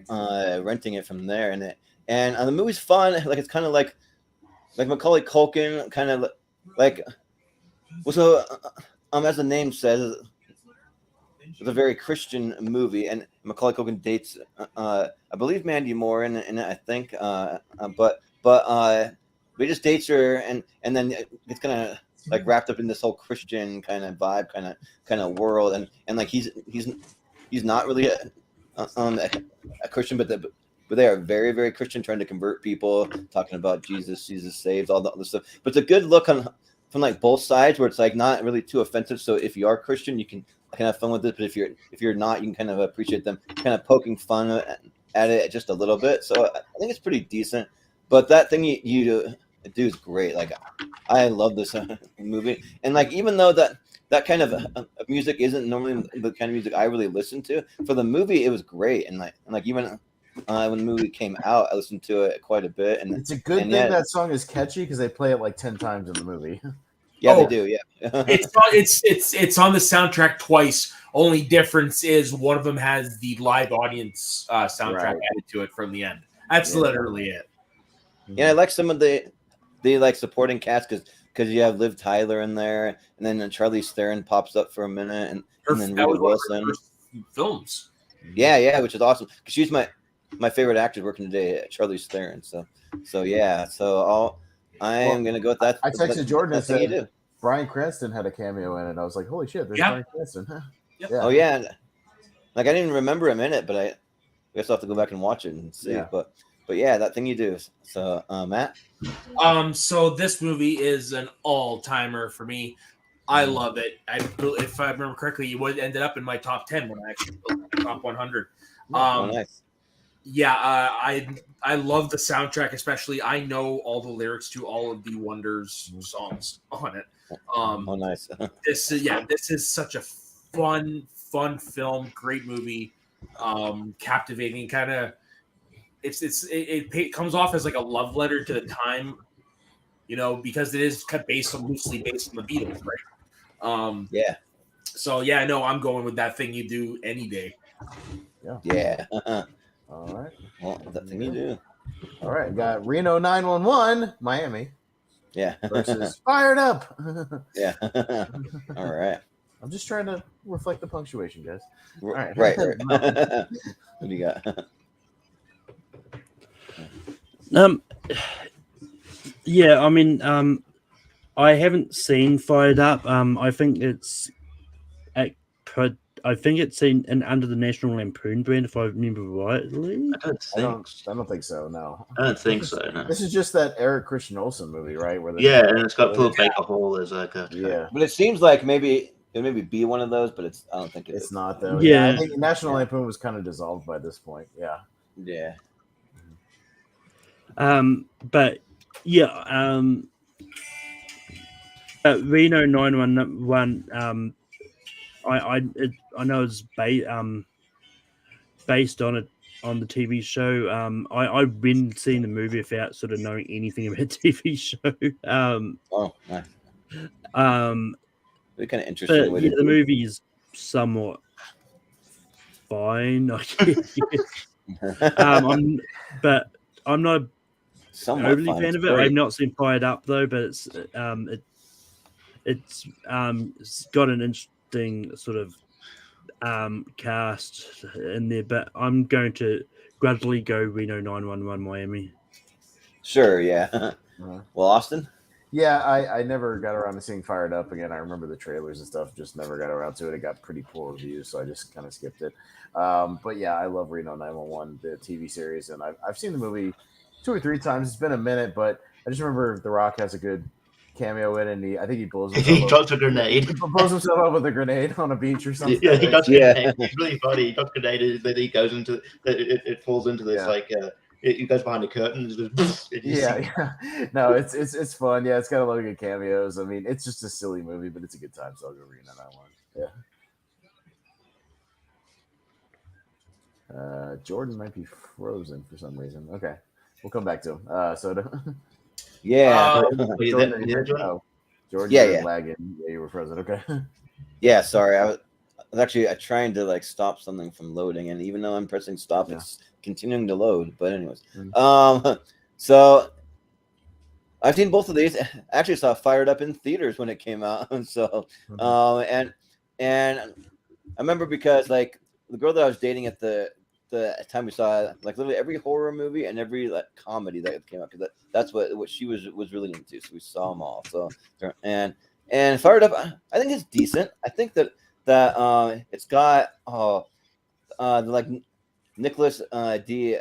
[SPEAKER 2] renting it from there, and the movie's fun. Like it's kind of like Macaulay Culkin, kind of like so. As the name says, it's a very Christian movie, and Macaulay Culkin dates, I believe, Mandy Moore, and I think, but he just dates her, and then it's kind of like wrapped up in this whole Christian kind of vibe, kind of world, and like he's not really a Christian, but they are very, very Christian, trying to convert people, talking about Jesus saves, all the other stuff. But it's a good look from like both sides, where it's like not really too offensive. So if you are Christian, you can have fun with it. But if you're not, you can kind of appreciate them kind of poking fun at it just a little bit. So I think it's pretty decent. But that thing you do is great. Like I love this movie, and like even though that kind of music isn't normally the kind of music I really listen to, for the movie it was great. And like even when the movie came out, I listened to it quite a bit. And
[SPEAKER 3] it's a good thing that song is catchy because they play it like 10 times in the movie.
[SPEAKER 2] Yeah, they do. Yeah,
[SPEAKER 6] it's on the soundtrack twice. Only difference is one of them has the live audience soundtrack added to it from the end. That's literally it.
[SPEAKER 2] Yeah, I like some of the like supporting cast because you have Liv Tyler in there, and then Charlize Theron pops up for a minute, and then Rita Wilson.
[SPEAKER 6] Films.
[SPEAKER 2] Yeah, which is awesome because she's my favorite actor working today, Charlize Theron. So yeah, so I am gonna go with that.
[SPEAKER 3] I texted Jordan and said Bryan Cranston had a cameo in it. I was like, holy shit, there's Bryan Cranston.
[SPEAKER 2] Yeah. Oh yeah, like I didn't even remember him in it, but I guess I'll have to go back and watch it and see. Yeah. But yeah, that thing you do. So Matt.
[SPEAKER 6] So this movie is an all-timer for me. I love it. If I remember correctly, it ended up in my top 10 when I actually built my top 100.
[SPEAKER 2] Nice.
[SPEAKER 6] Yeah, I love the soundtrack, especially. I know all the lyrics to all of the Wonders songs on it.
[SPEAKER 2] Nice.
[SPEAKER 6] This is such a fun film, great movie, captivating. Kind of, it comes off as like a love letter to the time, because it is loosely based on the Beatles, right?
[SPEAKER 2] Yeah.
[SPEAKER 6] So yeah, no, I'm going with that thing you do any day.
[SPEAKER 2] Yeah.
[SPEAKER 3] All right.
[SPEAKER 2] Well, that thing you do.
[SPEAKER 3] All right. Got Reno 911, Miami.
[SPEAKER 2] Yeah.
[SPEAKER 3] Versus Fired Up.
[SPEAKER 2] Yeah. All right.
[SPEAKER 3] I'm just trying to reflect the punctuation, guys. All right.
[SPEAKER 2] Right. What do you got?
[SPEAKER 4] Yeah, I mean, I haven't seen Fired Up. I think it's in under the National Lampoon brand, if I remember rightly.
[SPEAKER 3] I don't think so. No,
[SPEAKER 5] I don't think so. No.
[SPEAKER 3] This is just that Eric Christian Olsen movie, right? Where
[SPEAKER 5] and it's got Philip Baker Hall as like a
[SPEAKER 2] But it seems like maybe it be one of those, but I don't think
[SPEAKER 3] it's not though.
[SPEAKER 4] Yeah,
[SPEAKER 3] I think National Lampoon was kind of dissolved by this point. Yeah.
[SPEAKER 2] Yeah.
[SPEAKER 4] But yeah, Reno 911. I know it's based on the TV show. I've been seeing the movie without sort of knowing anything about the TV show.
[SPEAKER 2] Oh, nice. They're kind of interesting.
[SPEAKER 4] But, the movie is somewhat fine, I guess. I'm not overly fan of it. I've not seen Fired Up though, but it's got an interesting sort of cast in there. But I'm going to gradually go Reno 911 Miami.
[SPEAKER 2] Sure, yeah. Well, Austin.
[SPEAKER 3] Yeah, I never got around to seeing Fired Up again. I remember the trailers and stuff, just never got around to it. It got pretty poor reviews, so I just kind of skipped it. But yeah, I love Reno 911, the TV series, and I've seen the movie 2 or 3 times. It's been a minute, but I just remember The Rock has a good cameo in, and I think he blows himself
[SPEAKER 5] he drops a grenade.
[SPEAKER 3] He blows himself up with a grenade on a beach or something.
[SPEAKER 5] Yeah, he does. Yeah, it's really funny. He drops a grenade, then he goes into it falls into this it goes behind the curtain.
[SPEAKER 3] No, it's fun. Yeah, it's got a lot of good cameos. I mean, it's just a silly movie, but it's a good time. So I'll go Reno 911. Yeah. Jordan might be frozen for some reason. Okay, we'll come back to him. Soda.
[SPEAKER 2] Yeah.
[SPEAKER 3] Jordan, you're lagging. Yeah, you were frozen. Okay.
[SPEAKER 2] Yeah, sorry. I was actually trying to like stop something from loading, and even though I'm pressing stop, it's continuing to load. But anyways, so I've seen both of these. I actually saw Fired Up in theaters when it came out. So, and I remember because like the girl that I was dating at the time we saw like literally every horror movie and every like comedy that came out, because that's what she was really into. So we saw them all. So and Fired Up, I think it's decent. I think that it's got like Nicholas D.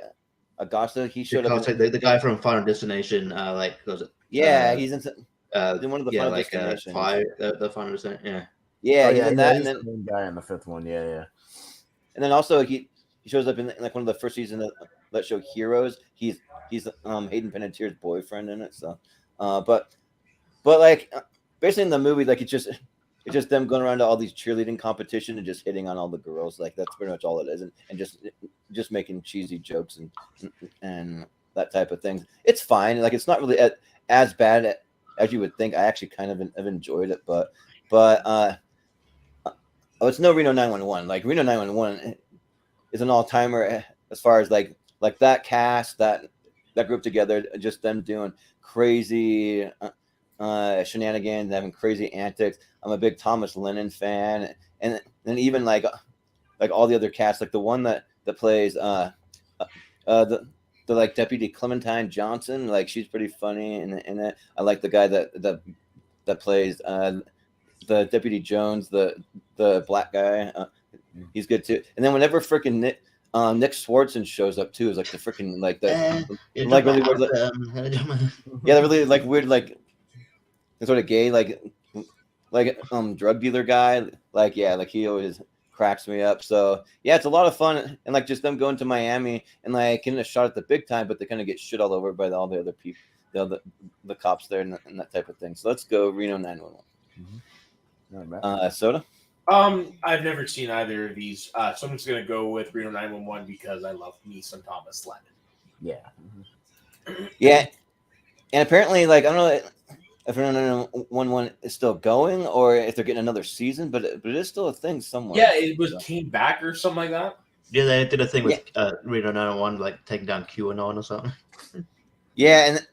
[SPEAKER 2] Augusta. He showed up.
[SPEAKER 5] The guy from Final Destination, was it?
[SPEAKER 2] Yeah, he's in one of the Final Destinations.
[SPEAKER 5] The Final Destination. Yeah.
[SPEAKER 2] Yeah, he's in that, and then
[SPEAKER 3] the main guy in the fifth one. Yeah.
[SPEAKER 2] And then also he shows up in like one of the first seasons of that show, Heroes. He's Hayden Panettiere's boyfriend in it. So, but like basically in the movie, like it's just them going around to all these cheerleading competition and just hitting on all the girls. Like that's pretty much all it is, and just making cheesy jokes and that type of thing. It's fine. Like it's not really as bad as you would think. I actually kind of have enjoyed it, but it's no Reno 911. Like Reno 911 is an all-timer as far as like that cast, that group together, just them doing crazy shenanigans, having crazy antics. I'm a big Thomas Lennon fan, and even like all the other cast, like the one that plays the like Deputy Clementine Johnson, like she's pretty funny in it. I like the guy that plays the Deputy Jones, the black guy. He's good too. And then whenever freaking Nick Swartzen shows up too, is like the freaking like the like really weird, the really like weird like sort of gay like drug dealer guy. Like like he always cracks me up. So yeah, it's a lot of fun, and like just them going to Miami and like getting a shot at the big time, but they kind of get shit all over by all the other people, the cops there and that type of thing. So let's go Reno 911. Soda.
[SPEAKER 6] I've never seen either of these, so I'm just gonna go with Reno 911 because I love me some Thomas Lennon.
[SPEAKER 3] Yeah.
[SPEAKER 2] Yeah, and apparently, like I don't know if Reno 911 is still going or if they're getting another season, but it is still a thing somewhere.
[SPEAKER 6] Yeah, it came back or something like that.
[SPEAKER 5] Yeah, they did a thing with Reno 911, like taking down QAnon or something.
[SPEAKER 2] Yeah, and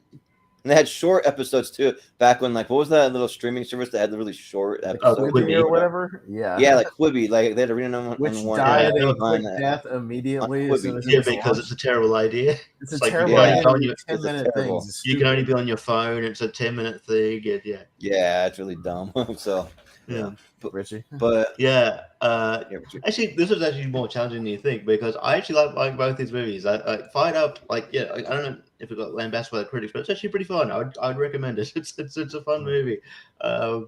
[SPEAKER 2] they had short episodes too. Back when, like, what was that little streaming service that had the really short episodes?
[SPEAKER 3] Quibi or whatever. Yeah,
[SPEAKER 2] like Quibi. Like they had a Reno 911,
[SPEAKER 3] which died a quick death immediately.
[SPEAKER 5] Because it's a terrible idea.
[SPEAKER 3] It's a terrible idea. 10-minute things.
[SPEAKER 5] You can only be on your phone. It's a 10-minute thing.
[SPEAKER 2] Yeah, it's really dumb. So
[SPEAKER 5] yeah.
[SPEAKER 3] Richie.
[SPEAKER 5] But actually, this was actually more challenging than you think, because I actually like both these movies. I Fired Up, I don't know if it got lambasted by the critics, but it's actually pretty fun. I'd recommend it. It's a fun movie. I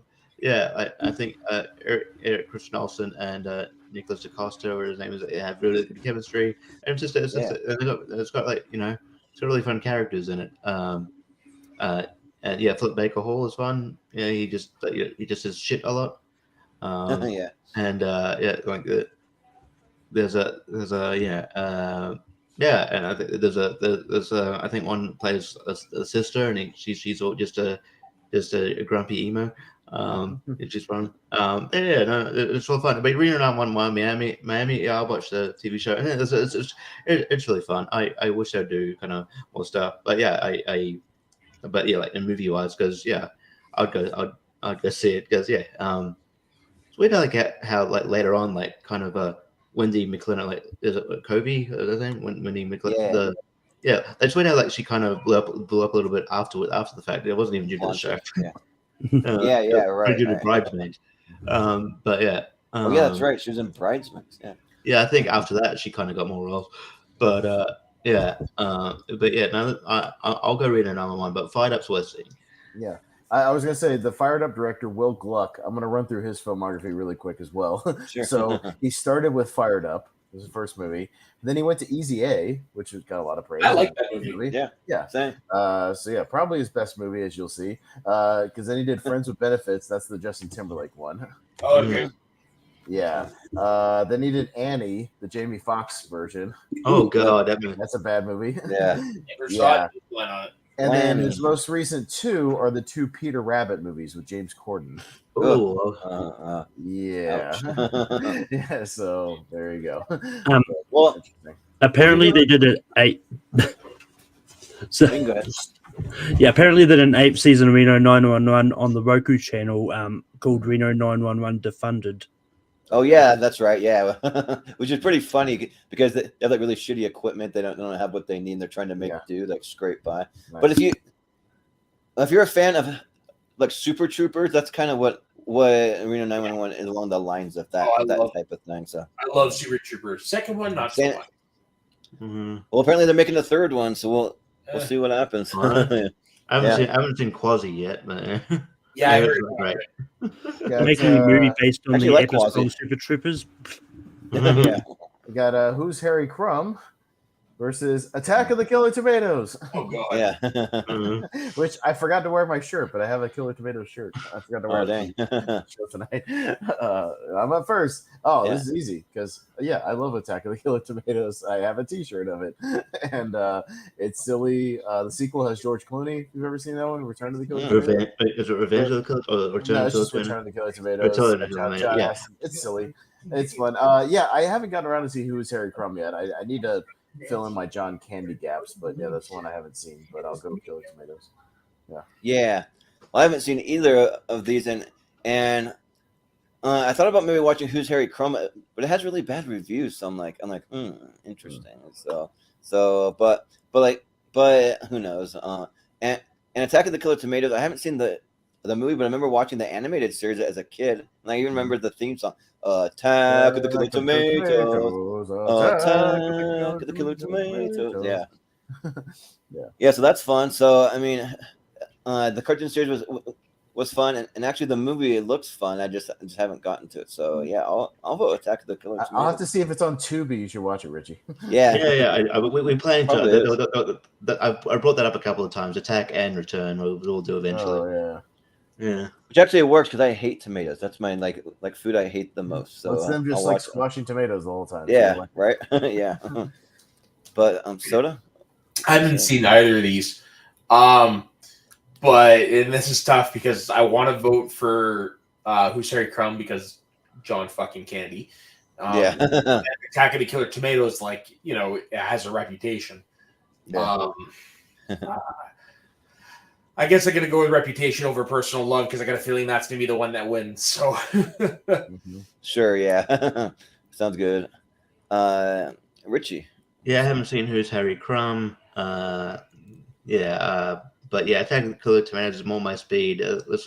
[SPEAKER 5] think Eric Christian Olsen and Nicholas DaCosta, or his name is, have really good chemistry, and it's got like it's got really fun characters in it. And Flip Baker Hall is fun. Yeah, he just says shit a lot. And like there's and I think there's I think one plays a sister, and she's all just a grumpy emo. It's just fun. It's all fun. But Reno 911 Miami. Yeah, I watched the TV show, and it's really fun. I wish I'd do kind of more stuff, but like in movie wise, because I'd go see it, because it's weird how like later on, like kind of Wendy McClendon, like is it Kobe? Wendy McClendon. It's weird how like she kind of blew up a little bit after the fact. It wasn't even due to the show.
[SPEAKER 2] Right.
[SPEAKER 5] Due to Bridesmaids.
[SPEAKER 2] That's right. She was in Bridesmaids.
[SPEAKER 5] I think after that she kind of got more roles, but I'll go read another one. But Fired Up's worth seeing.
[SPEAKER 3] Yeah. I was going to say the Fired Up director, Will Gluck, I'm going to run through his filmography really quick as well.
[SPEAKER 2] Sure.
[SPEAKER 3] So he started with Fired Up. It was his first movie. Then he went to Easy A, which got a lot of praise.
[SPEAKER 6] I like that movie.
[SPEAKER 3] Yeah.
[SPEAKER 2] Same.
[SPEAKER 3] Probably his best movie, as you'll see. Because then he did Friends with Benefits. That's the Justin Timberlake one.
[SPEAKER 6] Oh, okay.
[SPEAKER 3] Yeah. They needed Annie, the Jamie Foxx version.
[SPEAKER 5] Oh God,
[SPEAKER 3] that's a bad movie.
[SPEAKER 2] Yeah.
[SPEAKER 3] Yeah.
[SPEAKER 6] On it.
[SPEAKER 3] And then his most recent two are the two Peter Rabbit movies with James Corden.
[SPEAKER 5] Oh,
[SPEAKER 3] yeah. Yeah. So there you go.
[SPEAKER 2] Well,
[SPEAKER 4] apparently they did it 8. So,
[SPEAKER 2] go ahead.
[SPEAKER 4] yeah, apparently they did an 8th season of Reno 911 on the Roku channel called Reno 911 Defunded.
[SPEAKER 2] Oh yeah, that's right. Yeah, which is pretty funny because they have like really shitty equipment. They don't have what they need. And they're trying to make do like scrape by. Nice. But if you're a fan of like Super Troopers, that's kind of what Reno 911 is along the lines of that type of thing. So
[SPEAKER 6] I love Super Troopers. Second one, not so much.
[SPEAKER 5] Mm-hmm.
[SPEAKER 2] Well, apparently they're making a third one, so we'll see what happens.
[SPEAKER 5] I haven't seen Quasi yet, but
[SPEAKER 6] yeah, I heard
[SPEAKER 5] right.
[SPEAKER 4] Making a movie based on the episode of Super Troopers.
[SPEAKER 2] Yeah.
[SPEAKER 3] We got Who's Harry Crumb versus Attack of the Killer Tomatoes.
[SPEAKER 6] Oh God.
[SPEAKER 2] Yeah.
[SPEAKER 3] Which I forgot to wear my shirt, but I have a Killer Tomatoes shirt. I forgot to wear it show tonight. I'm up first. This is easy because I love Attack of the Killer Tomatoes. I have a T-shirt of it, and it's silly. The sequel has George Clooney. You've ever seen that one? Return of the Killer Tomatoes.
[SPEAKER 5] Is it Revenge of the Killer or Return of the
[SPEAKER 3] Killer Tomatoes? It's silly. It's fun. I haven't gotten around to see Who is Harry Crumb yet. I need to fill in my John Candy gaps, but that's one I haven't seen. But I'll go with Killer Tomatoes.
[SPEAKER 2] Yeah. Well, I haven't seen either of these, and I thought about maybe watching Who's Harry Crumb, but it has really bad reviews. So I'm like, interesting. But who knows? And Attack of the Killer Tomatoes, I haven't seen the movie, but I remember watching the animated series as a kid, and I even remember the theme song. Attack of the Killer Tomatoes. Attack of the Killer Tomatoes. Yeah. So that's fun. So I mean, the cartoon series was fun, and actually the movie, it looks fun. I just haven't gotten to it. So yeah, I'll vote Attack of the Killer Tomatoes.
[SPEAKER 3] I'll have to see if it's on Tubi. You should watch it, Richie.
[SPEAKER 2] Yeah.
[SPEAKER 5] We plan to. I brought that up a couple of times. Attack and Return. We'll do eventually.
[SPEAKER 3] Oh
[SPEAKER 2] yeah. Which actually works because I hate tomatoes. That's my like food I hate the most. So
[SPEAKER 3] it's them just like squashing tomatoes the whole time.
[SPEAKER 2] Yeah, so right. Yeah. But Soda,
[SPEAKER 6] I haven't seen either of these. But this is tough because I want to vote for Who's Harry Crumb because John fucking Candy. Attack of the Killer Tomatoes, it has a reputation.
[SPEAKER 2] Yeah.
[SPEAKER 6] I guess I'm going to go with reputation over personal love because I got a feeling that's going to be the one that wins. So,
[SPEAKER 2] Sure, yeah. Sounds good. Richie.
[SPEAKER 5] Yeah, I haven't seen Who's Harry Crumb. But Attack of the Killer Tomatoes is more my speed. This looks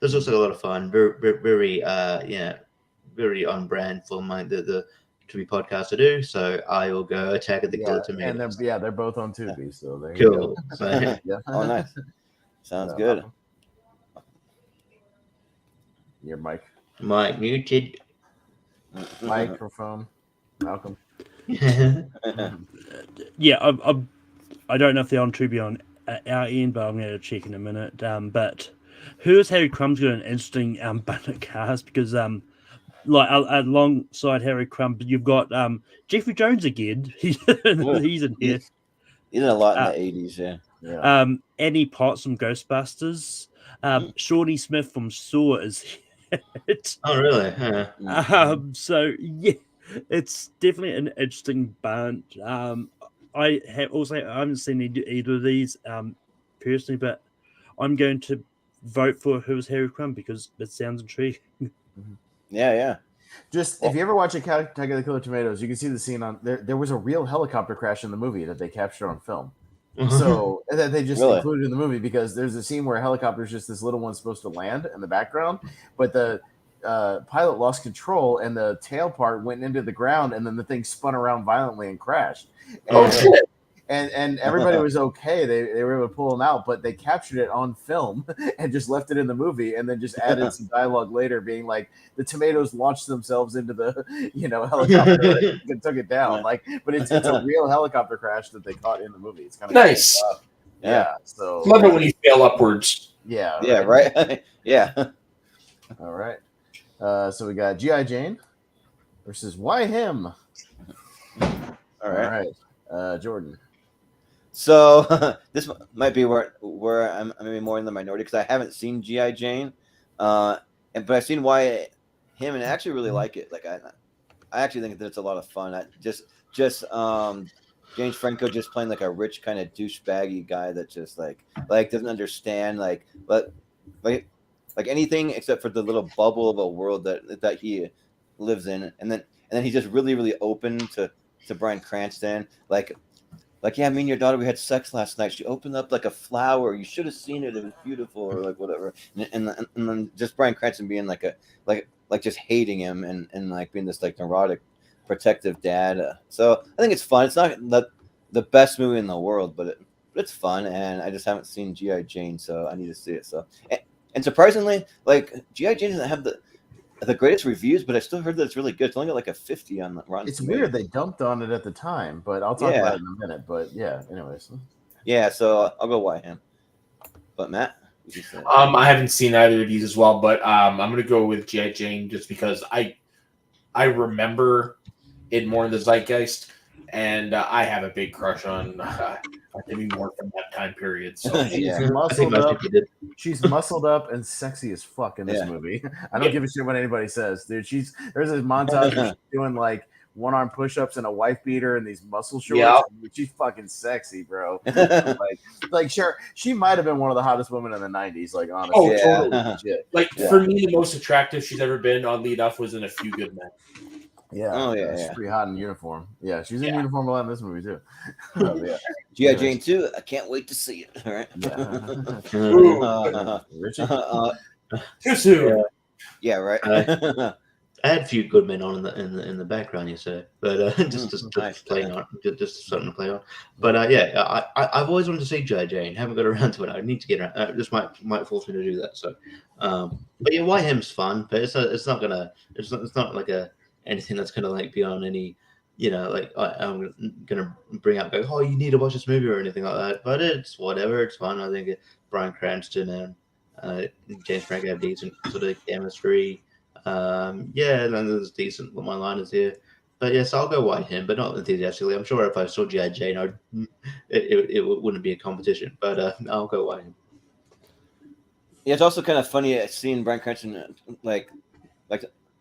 [SPEAKER 5] like a lot of fun. Very on brand for the Tubi podcast to do. So I will go Attack of the Killer Tomatoes.
[SPEAKER 3] And they're both on Tubi. So there you
[SPEAKER 5] go.
[SPEAKER 2] Oh, nice. Sounds good.
[SPEAKER 3] Your mic.
[SPEAKER 5] Mic muted.
[SPEAKER 3] Microphone. Malcolm.
[SPEAKER 4] Yeah, I don't know if they're on Tubi on our end, but I'm going to check in a minute. But Who's Harry Crumb's got an interesting bunch of cast because alongside Harry Crumb, you've got Jeffrey Jones again. He's in here.
[SPEAKER 2] He's in a lot in the 80s,
[SPEAKER 3] yeah.
[SPEAKER 4] Annie Potts from Ghostbusters. Shawnee Smith from Saw is here.
[SPEAKER 5] Oh, really? Yeah.
[SPEAKER 4] So yeah, it's definitely an interesting bunch. I haven't seen either of these personally, but I'm going to vote for Who's Harry Crumb because it sounds intriguing.
[SPEAKER 2] Yeah.
[SPEAKER 3] Just if you ever watch Attack of the Killer Tomatoes, you can see the scene on there. There was a real helicopter crash in the movie that they captured on film. So that they just included in the movie because there's a scene where a helicopter is just this little one supposed to land in the background, but the pilot lost control and the tail part went into the ground and then the thing spun around violently and crashed. And everybody was okay. They were able to pull them out, but they captured it on film and just left it in the movie and then just added some dialogue later being like the tomatoes launched themselves into the helicopter and took it down. But it's a real helicopter crash that they caught in the movie. It's kind of
[SPEAKER 6] nice.
[SPEAKER 3] Cool. Yeah. So
[SPEAKER 6] love it when you fail upwards.
[SPEAKER 3] Yeah.
[SPEAKER 2] Yeah, right. Yeah.
[SPEAKER 3] All right. So we got G.I. Jane versus Why Him?
[SPEAKER 2] All right.
[SPEAKER 3] Jordan.
[SPEAKER 2] So this might be where I'm maybe more in the minority because I haven't seen G.I. Jane, but I've seen Why Him and I actually really like it. Like I actually think that it's a lot of fun. Just James Franco just playing like a rich kind of douchebaggy guy that just like doesn't understand like anything except for the little bubble of a world that he lives in, and then he's just really open to Bryan Cranston like yeah, me and your daughter, we had sex last night. She opened up like a flower. You should have seen it. It was beautiful, or like whatever. And then just Bryan Cranston being like just hating him and like being this like neurotic, protective dad. So I think it's fun. It's not the best movie in the world, but it's fun. And I just haven't seen G.I. Jane, so I need to see it. So and surprisingly, like G.I. Jane doesn't have the greatest reviews, but I still heard that it's really good. It's only got like a 50 on the Rotten
[SPEAKER 3] It's
[SPEAKER 2] Tomatoes.
[SPEAKER 3] weird they dumped on it at the time, but I'll talk about it in a minute. But yeah, anyways.
[SPEAKER 2] Yeah, so I'll go Why Him. But Matt,
[SPEAKER 6] I haven't seen either of these as well, but I'm gonna go with G.I. Jane just because I remember it more in the zeitgeist, and I have a big crush on Demi Moore from that time period. So
[SPEAKER 3] she's muscled up and sexy as fuck in this movie. I don't give a shit what anybody says, dude. There's a montage where she's doing like one-arm push-ups and a wife beater and these muscle shorts.
[SPEAKER 6] Yeah.
[SPEAKER 3] She's fucking sexy, bro. like sure, she might have been one of the hottest women in the 90s. Like honestly,
[SPEAKER 6] totally. Like for me, the most attractive she's ever been, oddly enough, was in A Few Good Men.
[SPEAKER 3] Yeah. She's pretty hot in uniform. Yeah, she's in uniform a lot in this movie too.
[SPEAKER 2] G.I. Jane 2, I can't wait to see it. All right.
[SPEAKER 3] Richie?
[SPEAKER 6] Too soon.
[SPEAKER 2] Yeah, right.
[SPEAKER 5] I had a few good men on in the background, you say, but just playing on, just something to play on. But I've always wanted to see G.I. Jane. Haven't got around to it. I need to get around. This might force me to do that. So, but yeah, Why Him's fun, but it's not like anything that's gonna like be on any, like I'm gonna bring up oh, you need to watch this movie or anything like that. But it's whatever. It's fun. I think Bryan Cranston and James Franco have decent sort of chemistry. And there's decent one-liners here. But yes, I'll go Why Him, but not enthusiastically. I'm sure if I saw G.I. Jane, it wouldn't be a competition. But I'll go Why Him.
[SPEAKER 2] Yeah, it's also kind of funny seeing Bryan Cranston like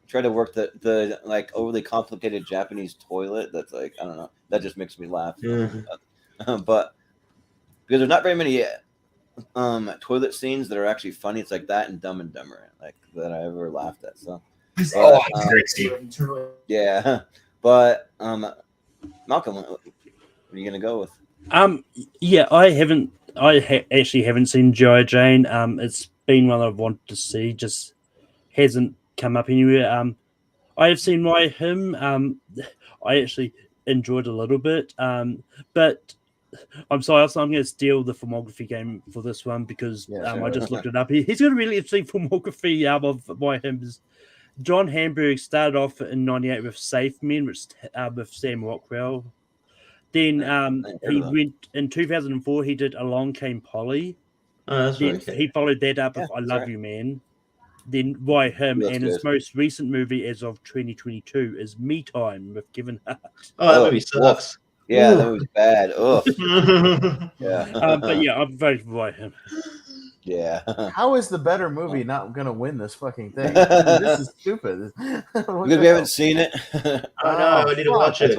[SPEAKER 2] try to work the like overly complicated Japanese toilet. That's like, I don't know. That just makes me laugh. But because there's not very many toilet scenes that are actually funny. It's like that and Dumb and Dumber, like that I ever laughed at. So
[SPEAKER 6] great scene.
[SPEAKER 2] Yeah, but Malcolm, what are you gonna go with?
[SPEAKER 4] I actually haven't seen G.I. Jane. It's been one I've wanted to see, just hasn't come up anywhere. I have seen Why Him. I actually enjoyed a little bit, but I'm sorry, I'm going to steal the filmography game for this one because I just looked it up. He's got a really interesting filmography of Why Him. John Hamburg started off in '98 with Safe Men, which with Sam Rockwell. Then he went in 2004. He did Along Came Polly. Then he followed that up with I Love You, Man. Then Why Him, and his most recent movie as of 2022 is Me Time with Kevin Hart.
[SPEAKER 5] Oh, that movie sucks.
[SPEAKER 2] Yeah, that was bad. Oh,
[SPEAKER 4] but yeah, I'm voting for Why Him.
[SPEAKER 2] Yeah.
[SPEAKER 3] How is the better movie not going to win this fucking thing? This is stupid.
[SPEAKER 2] Because we haven't seen it.
[SPEAKER 5] Oh no, I need to watch it.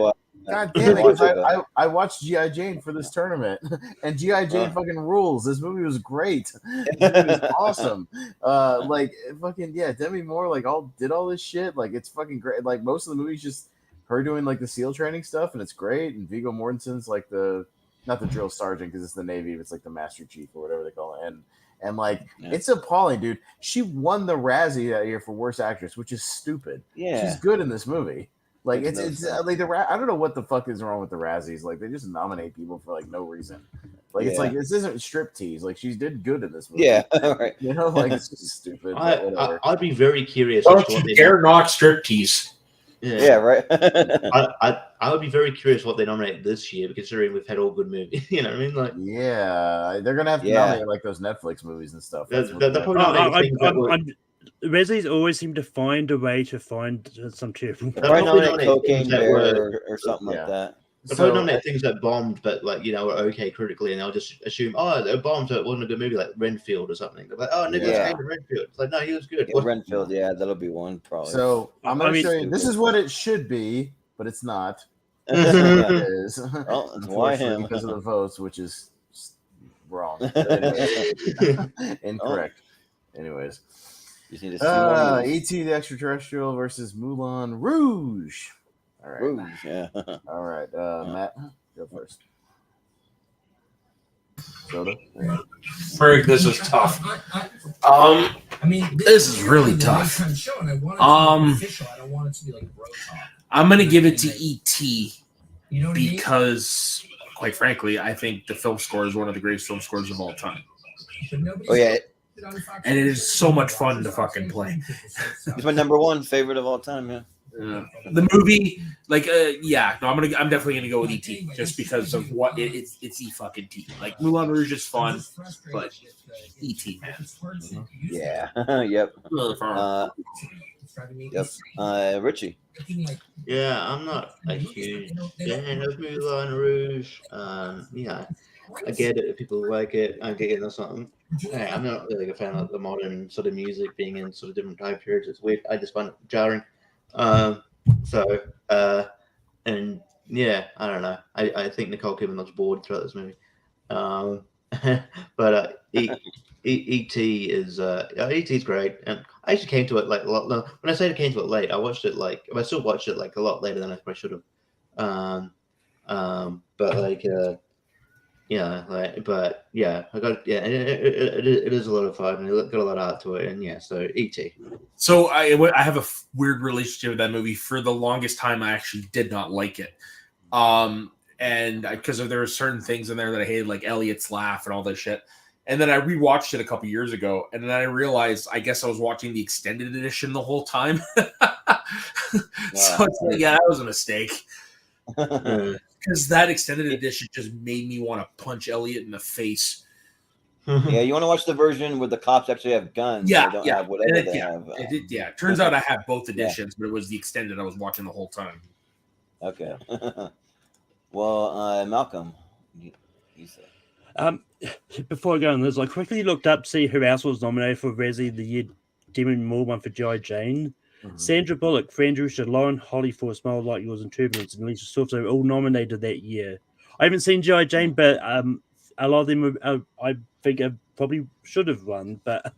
[SPEAKER 3] God damn it! Because I watched G.I. Jane for this tournament, and G.I. Jane fucking rules. This movie was great. This movie was awesome. Demi Moore did all this shit. Like it's fucking great. Like most of the movie's just her doing like the SEAL training stuff, and it's great. And Viggo Mortensen's like not the drill sergeant because it's the Navy, it's like the Master Chief or whatever they call it. And it's appalling, dude. She won the Razzie that year for Worst Actress, which is stupid. Yeah, she's good in this movie. Like it's like I don't know what the fuck is wrong with the Razzies. Like they just nominate people for like no reason. Like it's like this isn't striptease. Like she did good in this movie.
[SPEAKER 2] Yeah, right.
[SPEAKER 3] You know, like it's just stupid.
[SPEAKER 5] I'd be very curious.
[SPEAKER 6] Don't you dare knock striptease.
[SPEAKER 2] Yeah, right.
[SPEAKER 5] I would be very curious what they nominate this year, considering we've had all good movies. You know what I mean? Like,
[SPEAKER 3] yeah, they're gonna have to nominate like those Netflix movies and stuff.
[SPEAKER 5] They're probably nominating things
[SPEAKER 4] Reslie's always seem to find a way to find some terrible.
[SPEAKER 2] Probably nominate Cocaine Bear or something like that.
[SPEAKER 5] So, nominate things that bombed, but like were okay critically, and they'll just assume, oh, they bombed, so it wasn't a good movie, like Renfield or something. They're like, oh, Nicholas Cage in Renfield. It's like, no, he was good.
[SPEAKER 2] Yeah, Renfield, that'll be one probably.
[SPEAKER 3] So I'm going to show you. This is what it should be, but it's not. It is.
[SPEAKER 2] Well, why him?
[SPEAKER 3] Because of the votes, which is wrong. Anyway, incorrect. Anyways,
[SPEAKER 2] you need to see
[SPEAKER 3] E.T. the Extraterrestrial versus Moulin Rouge. All right.
[SPEAKER 2] Rouge, yeah.
[SPEAKER 3] All right, Matt, go first. Soda.
[SPEAKER 6] Ferg, this is tough. This is really tough. I'm gonna give it to E.T. because, quite frankly, I think the film score is one of the greatest film scores of all time.
[SPEAKER 2] Oh yeah,
[SPEAKER 6] and it is so much fun to fucking play.
[SPEAKER 2] It's my number one favorite of all time. Yeah.
[SPEAKER 6] The movie, I'm definitely gonna go with E.T. just because of what it's E fucking T. Like Moulin Rouge is fun, but E.T. man.
[SPEAKER 2] Yeah. Yep. Richie.
[SPEAKER 5] Yeah, I'm not a huge fan of Moulin Rouge. I get it if people like it. I get it or something. I'm not really a fan of the modern sort of music being in sort of different time periods. It's weird. I just find it jarring. I don't know. I think Nicole Kidman looks bored throughout this movie. But E.T. is E.T.'s great, and I actually came to it like a lot. When I say I came to it late, I watched it I still watched it like a lot later than I probably should have. It is a lot of fun, and it got a lot of art to it, and so E.T.
[SPEAKER 6] So I have a weird relationship with that movie. For the longest time, I actually did not like it, and because there were certain things in there that I hated, like Elliot's laugh and all this shit. And then I rewatched it a couple years ago, and then I realized I guess I was watching the extended edition the whole time. So it's like, that was a mistake. Because that extended edition just made me want to punch Elliot in the face.
[SPEAKER 2] Yeah, you want to watch the version where the cops actually have guns.
[SPEAKER 6] Yeah,
[SPEAKER 2] they don't have whatever they have.
[SPEAKER 6] It turns out I have both editions, but it was the extended I was watching the whole time.
[SPEAKER 2] Okay. Well, Malcolm, you said.
[SPEAKER 4] Before I go on this, I quickly looked up to see who else was nominated for Razzie the year Demi Moore won for G.I. Jane. Mm-hmm. Sandra Bullock, Fran Drescher, Lauren Holly for Smile Like Yours and Turbulence, and Lisa Swift were all nominated that year. I haven't seen G.I. Jane, but a lot of them I think I probably should have won. But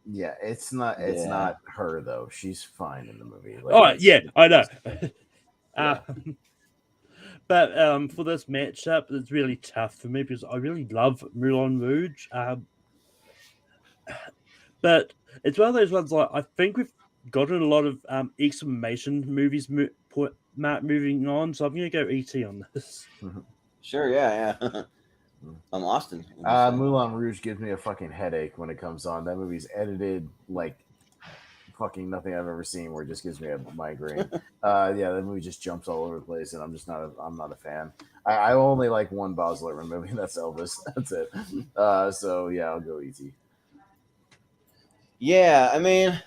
[SPEAKER 3] yeah, it's not her though. She's fine in the movie.
[SPEAKER 4] I know. But for this matchup, it's really tough for me because I really love Moulin Rouge. But it's one of those ones like I think we've gotten a lot of exclamation movies moving on, so I'm going to go E.T. on this.
[SPEAKER 2] Sure, yeah. I'm Austin.
[SPEAKER 3] Moulin Rouge gives me a fucking headache when it comes on. That movie's edited like fucking nothing I've ever seen, where it just gives me a migraine. That movie just jumps all over the place, and I'm not a fan. I only like one Baz Luhrmann movie, and that's Elvis. That's it. I'll go E.T.
[SPEAKER 2] Yeah, I mean,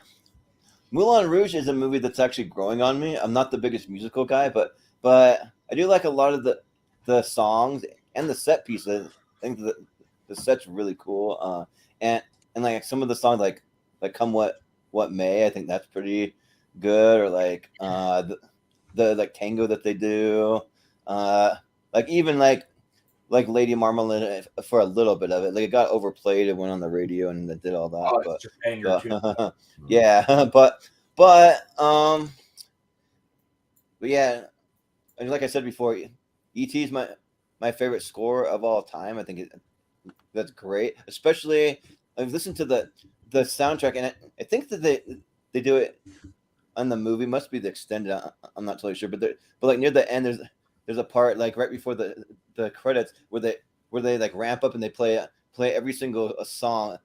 [SPEAKER 2] Moulin Rouge is a movie that's actually growing on me. I'm not the biggest musical guy, but I do like a lot of the songs and the set pieces. I think the set's really cool. And like some of the songs like Come What May, I think that's pretty good. Or like the like tango that they do. Like even like Lady Marmalade for a little bit of it. Like it got overplayed. It went on the radio and it did all that. Yeah, but yeah, and like I said before, E.T. is my favorite score of all time. I think that's great, especially I've listened to the soundtrack, and I think that they do it on the movie. Must be the extended. I'm not totally sure, but like near the end, there's a part like right before the credits where they like ramp up and they play every single song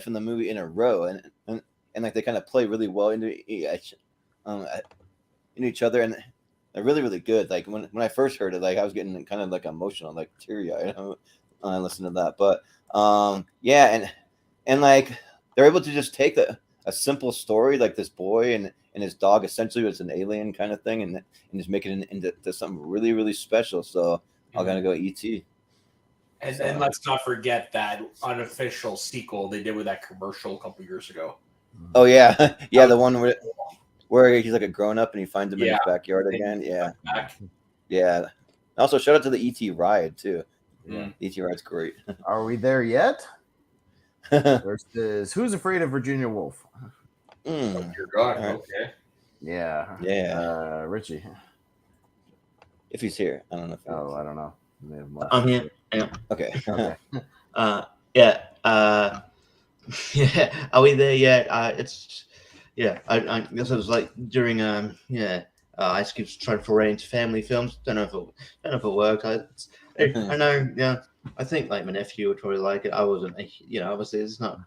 [SPEAKER 2] from the movie in a row, and like they kind of play really well into each other, and they're really, really good. Like when I first heard it, like I was getting kind of like emotional, like teary-eyed when I listened to that. But and like they're able to just take a simple story, like this boy and his dog essentially was an alien kind of thing, and just making it into something really, really special. So I'm gonna go E.T.
[SPEAKER 6] And let's not forget that unofficial sequel they did with that commercial a couple years ago.
[SPEAKER 2] Oh yeah, yeah, the one where he's like a grown up and he finds him in his backyard again. Yeah, yeah. Also, shout out to the E.T. ride too.
[SPEAKER 6] Yeah,
[SPEAKER 2] E.T. ride's great.
[SPEAKER 3] Are we there yet? Versus Who's Afraid of Virginia Woolf?
[SPEAKER 6] Oh dear God.
[SPEAKER 2] Right.
[SPEAKER 6] Okay.
[SPEAKER 3] Yeah.
[SPEAKER 2] Yeah.
[SPEAKER 3] Richie.
[SPEAKER 2] If he's here, I don't know.
[SPEAKER 3] I don't know.
[SPEAKER 5] I'm here. Yeah.
[SPEAKER 2] Okay.
[SPEAKER 3] Okay.
[SPEAKER 5] Yeah. Yeah. Are we there yet? It's yeah. I guess it was like during Ice Cube's trying to foray into family films. Don't know if it worked. I know. Yeah. I think like my nephew would probably like it. I wasn't. Obviously it's not.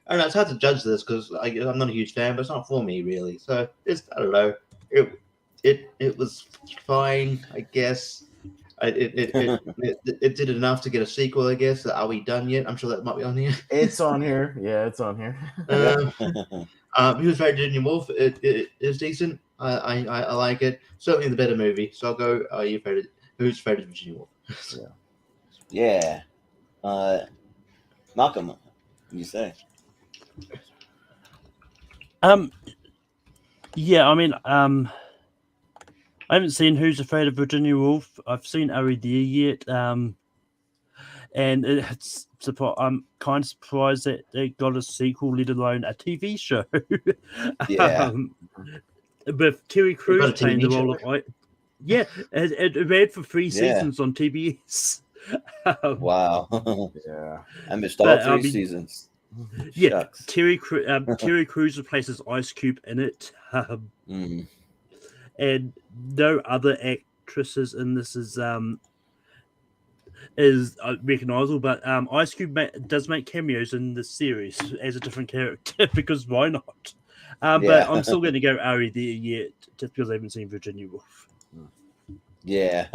[SPEAKER 5] I don't know. It's hard to judge this because I'm not a huge fan, but it's not for me really. So I don't know. It was fine, I guess. It did enough to get a sequel, I guess. Are we done yet? I'm sure that might be on here.
[SPEAKER 3] It's on here. Yeah, it's on here.
[SPEAKER 5] Who's Afraid of Virginia Woolf? It is decent. I like it. Certainly the better movie. So I'll go. Who's Afraid of Virginia Woolf?
[SPEAKER 2] Yeah. Malcolm, what do you say?
[SPEAKER 4] Yeah, I mean, I haven't seen Who's Afraid of Virginia Woolf. I've seen Are We There Yet? And I'm kind of surprised that they got a sequel, let alone a TV show.
[SPEAKER 2] Yeah.
[SPEAKER 4] With Terry Crews playing the role
[SPEAKER 5] show?
[SPEAKER 4] of it ran for 3 seasons on TBS.
[SPEAKER 2] Wow.
[SPEAKER 3] Yeah.
[SPEAKER 2] I missed all 3 seasons.
[SPEAKER 4] Yeah,
[SPEAKER 2] Shucks.
[SPEAKER 4] Terry Crews replaces Ice Cube in it. And no other actresses in this is recognizable, but Ice Cube does make cameos in this series as a different character because why not? But I'm still going to go Are There Yet just because I haven't seen Virginia Woolf.
[SPEAKER 2] Yeah.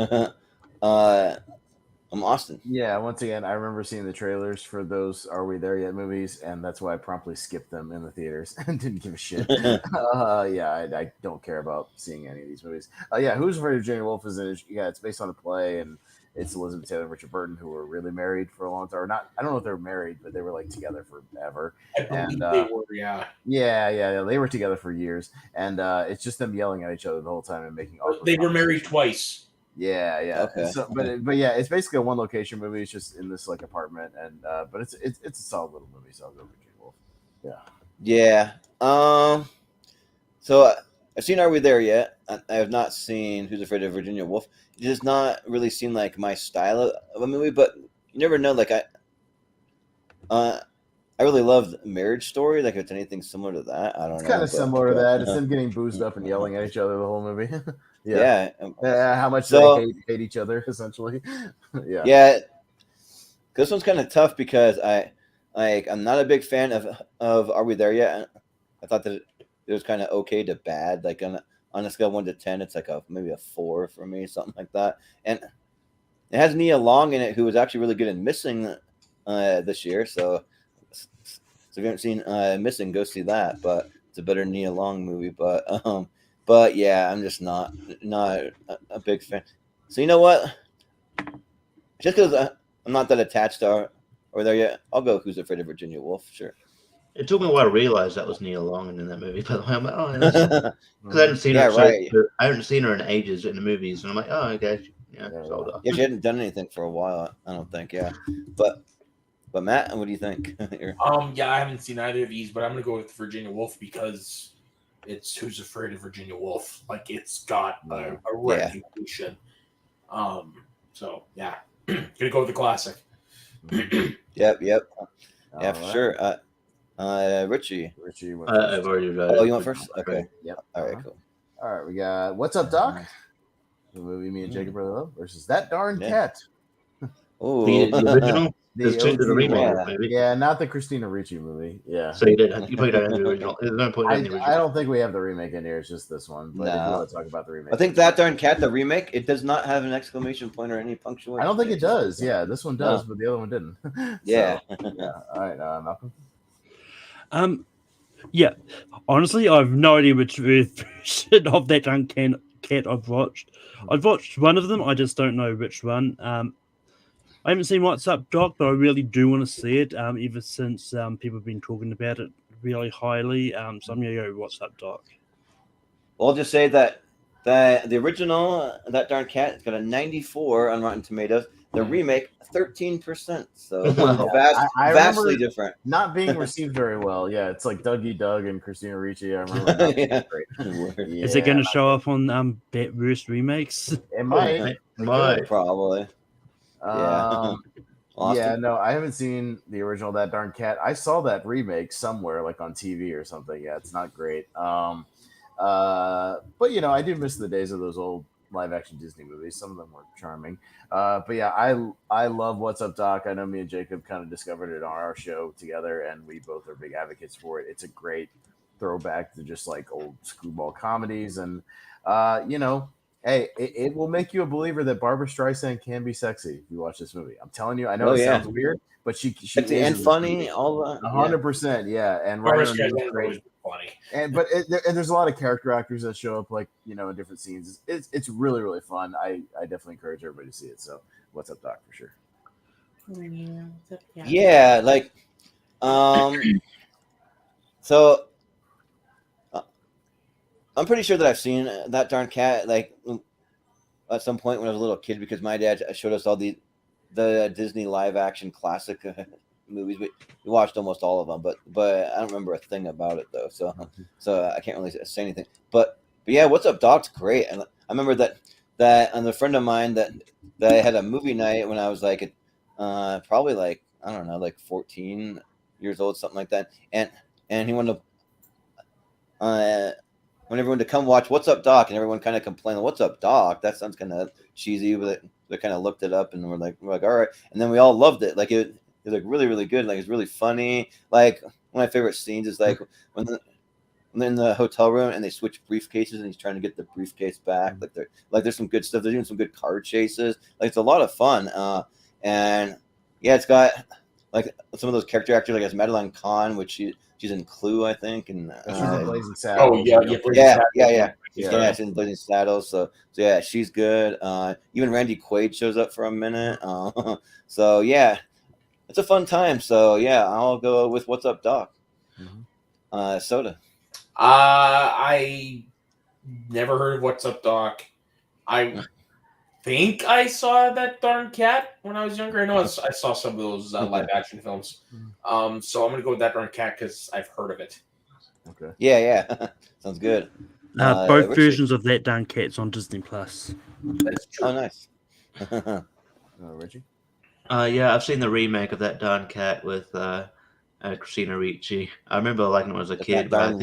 [SPEAKER 2] I'm Austin.
[SPEAKER 3] Yeah, once again, I remember seeing the trailers for those Are We There Yet movies, and that's why I promptly skipped them in the theaters and didn't give a shit. I don't care about seeing any of these movies. Who's Afraid of Virginia Woolf it's based on a play, and it's Elizabeth Taylor and Richard Burton, who were really married for a long time. Or not, I don't know if they were married, but they were like together forever.
[SPEAKER 6] I believe they were, yeah.
[SPEAKER 3] Yeah, they were together for years, and it's just them yelling at each other the whole time and making awkward
[SPEAKER 6] They were married twice.
[SPEAKER 3] Yeah.
[SPEAKER 2] Okay.
[SPEAKER 3] So, but yeah, it's basically a one location movie. It's just in this like apartment, and but it's a solid little movie. So I'll go Virginia Woolf.
[SPEAKER 2] Yeah. So I've seen Are We There Yet? I have not seen Who's Afraid of Virginia Woolf. It does not really seem like my style of a movie, but you never know. Like I really love Marriage Story. Like if it's anything similar to that, I don't know.
[SPEAKER 3] It's kind of similar to that. It's them getting boozed up and yelling at each other the whole movie.
[SPEAKER 2] Yeah.
[SPEAKER 3] How much they hate each other, essentially.
[SPEAKER 2] Yeah. This one's kind of tough because I'm not a big fan of Are We There Yet? I thought that it was kind of okay to bad. Like on a scale of 1 to 10, it's like maybe a 4 for me, something like that. And it has Nia Long in it, who was actually really good in Missing this year. So if you haven't seen Missing, go see that. But it's a better Nia Long movie. But yeah, I'm just not a big fan. So you know what? Just because I'm not that attached to Are We There Yet, I'll go Who's Afraid of Virginia Woolf. Sure.
[SPEAKER 5] It took me a while to realize that was Nia Long in that movie. By the way, I'm like, because I hadn't seen her.
[SPEAKER 2] Right.
[SPEAKER 5] I haven't seen her in ages in the movies, and I'm like, oh, okay, yeah.
[SPEAKER 2] She hadn't done anything for a while, I don't think. Yeah, but Matt, what do you think?
[SPEAKER 6] I haven't seen either of these, but I'm gonna go with Virginia Woolf because it's Who's Afraid of Virginia Woolf. Like it's got a reputation. So yeah, gonna go with the classic.
[SPEAKER 2] Yep. Yeah, for sure. Richie.
[SPEAKER 5] I've already read it.
[SPEAKER 2] Oh, you went first? Okay.
[SPEAKER 3] Yep.
[SPEAKER 2] All right, cool.
[SPEAKER 3] All right, we got What's Up, Doc? The movie me and Jacob really love versus That Darn Cat.
[SPEAKER 2] Oh,
[SPEAKER 5] the original. There's the remake, maybe.
[SPEAKER 3] Yeah, not the Christina Ricci movie. Yeah.
[SPEAKER 5] So you probably don't have the original. There's no point in the original.
[SPEAKER 3] I don't think we have the remake in here. It's just this one. But if you want to talk about the remake,
[SPEAKER 2] I think That Darn Cat, the remake, it does not have an exclamation point or any punctuation.
[SPEAKER 3] I don't think it does. Yeah, this one does, but the other one didn't.
[SPEAKER 2] Yeah.
[SPEAKER 3] All right, Malcolm.
[SPEAKER 4] Yeah, honestly, I have no idea which version of that Darn Cat I've watched. I've watched one of them. I just don't know which one. I haven't seen What's Up, Doc, but I really do want to see it. Ever since people have been talking about it really highly. So I'm gonna go What's Up, Doc.
[SPEAKER 2] Well, I'll just say that the original That Darn Cat got a 94 on Rotten Tomatoes. The remake 13%. So vastly different.
[SPEAKER 3] Not being received very well. Yeah, it's like Dougie Doug and Christina Ricci. I remember not being great. Yeah,
[SPEAKER 4] is it going to show up on worst remakes?
[SPEAKER 3] It might.
[SPEAKER 2] Probably. Yeah.
[SPEAKER 3] Yeah, no, I haven't seen the original That Darn Cat. I saw that remake somewhere, like on TV or something. Yeah, it's not great. But I do miss the days of those old live action Disney movies. Some of them were charming. But yeah, I love What's Up, Doc. I know me and Jacob kind of discovered it on our show together, and we both are big advocates for it. It's a great throwback to just like old screwball comedies, and hey, it will make you a believer that Barbra Streisand can be sexy if you watch this movie. I'm telling you, I know sounds weird, but she
[SPEAKER 2] and funny, all that.
[SPEAKER 3] 100%, yeah. And
[SPEAKER 6] Barbra Streisand is funny.
[SPEAKER 3] And there's a lot of character actors that show up, like in different scenes. It's really, really fun. I definitely encourage everybody to see it. So, What's Up, Doc, for sure.
[SPEAKER 2] Yeah, like, so. I'm pretty sure that I've seen That Darn Cat like at some point when I was a little kid, because my dad showed us all the Disney live action classic movies. We watched almost all of them, but I don't remember a thing about it though. So I can't really say anything. But yeah, What's Up, Doc's great. And I remember that and a friend of mine that had a movie night when I was like probably like, I don't know, like 14 years old, something like that. And he wanted to when everyone to come watch What's Up, Doc, and everyone kind of complained, What's Up, Doc? That sounds kind of cheesy, but they kind of looked it up and we're like, all right. And then we all loved it. Like it was like really, really good. Like it's really funny. Like one of my favorite scenes is like when they're in the hotel room and they switch briefcases and he's trying to get the briefcase back. Like there's some good stuff. They're doing some good car chases. Like it's a lot of fun. And yeah, it's got like some of those character actors, like it's Madeline Kahn, which she's in Clue, I think, and
[SPEAKER 3] Blazing Saddles.
[SPEAKER 2] Yeah, it's in Blazing Saddles. So yeah, she's good. Even Randy Quaid shows up for a minute. So yeah, it's a fun time. So yeah, I'll go with What's Up, Doc. Soda.
[SPEAKER 6] I never heard of What's Up, Doc. I think I saw That Darn Cat when I was younger. I know I saw some of those live action films. So I'm gonna go with That Darn Cat because I've heard of it.
[SPEAKER 3] Okay.
[SPEAKER 2] Yeah. Sounds good.
[SPEAKER 4] Both
[SPEAKER 2] Richie.
[SPEAKER 4] versions of That Darn Cat's on Disney Plus.
[SPEAKER 6] That's true.
[SPEAKER 2] Oh, nice.
[SPEAKER 3] Richie.
[SPEAKER 5] Yeah, I've seen the remake of That Darn Cat with Christina Ricci. I remember liking it when I was a kid, but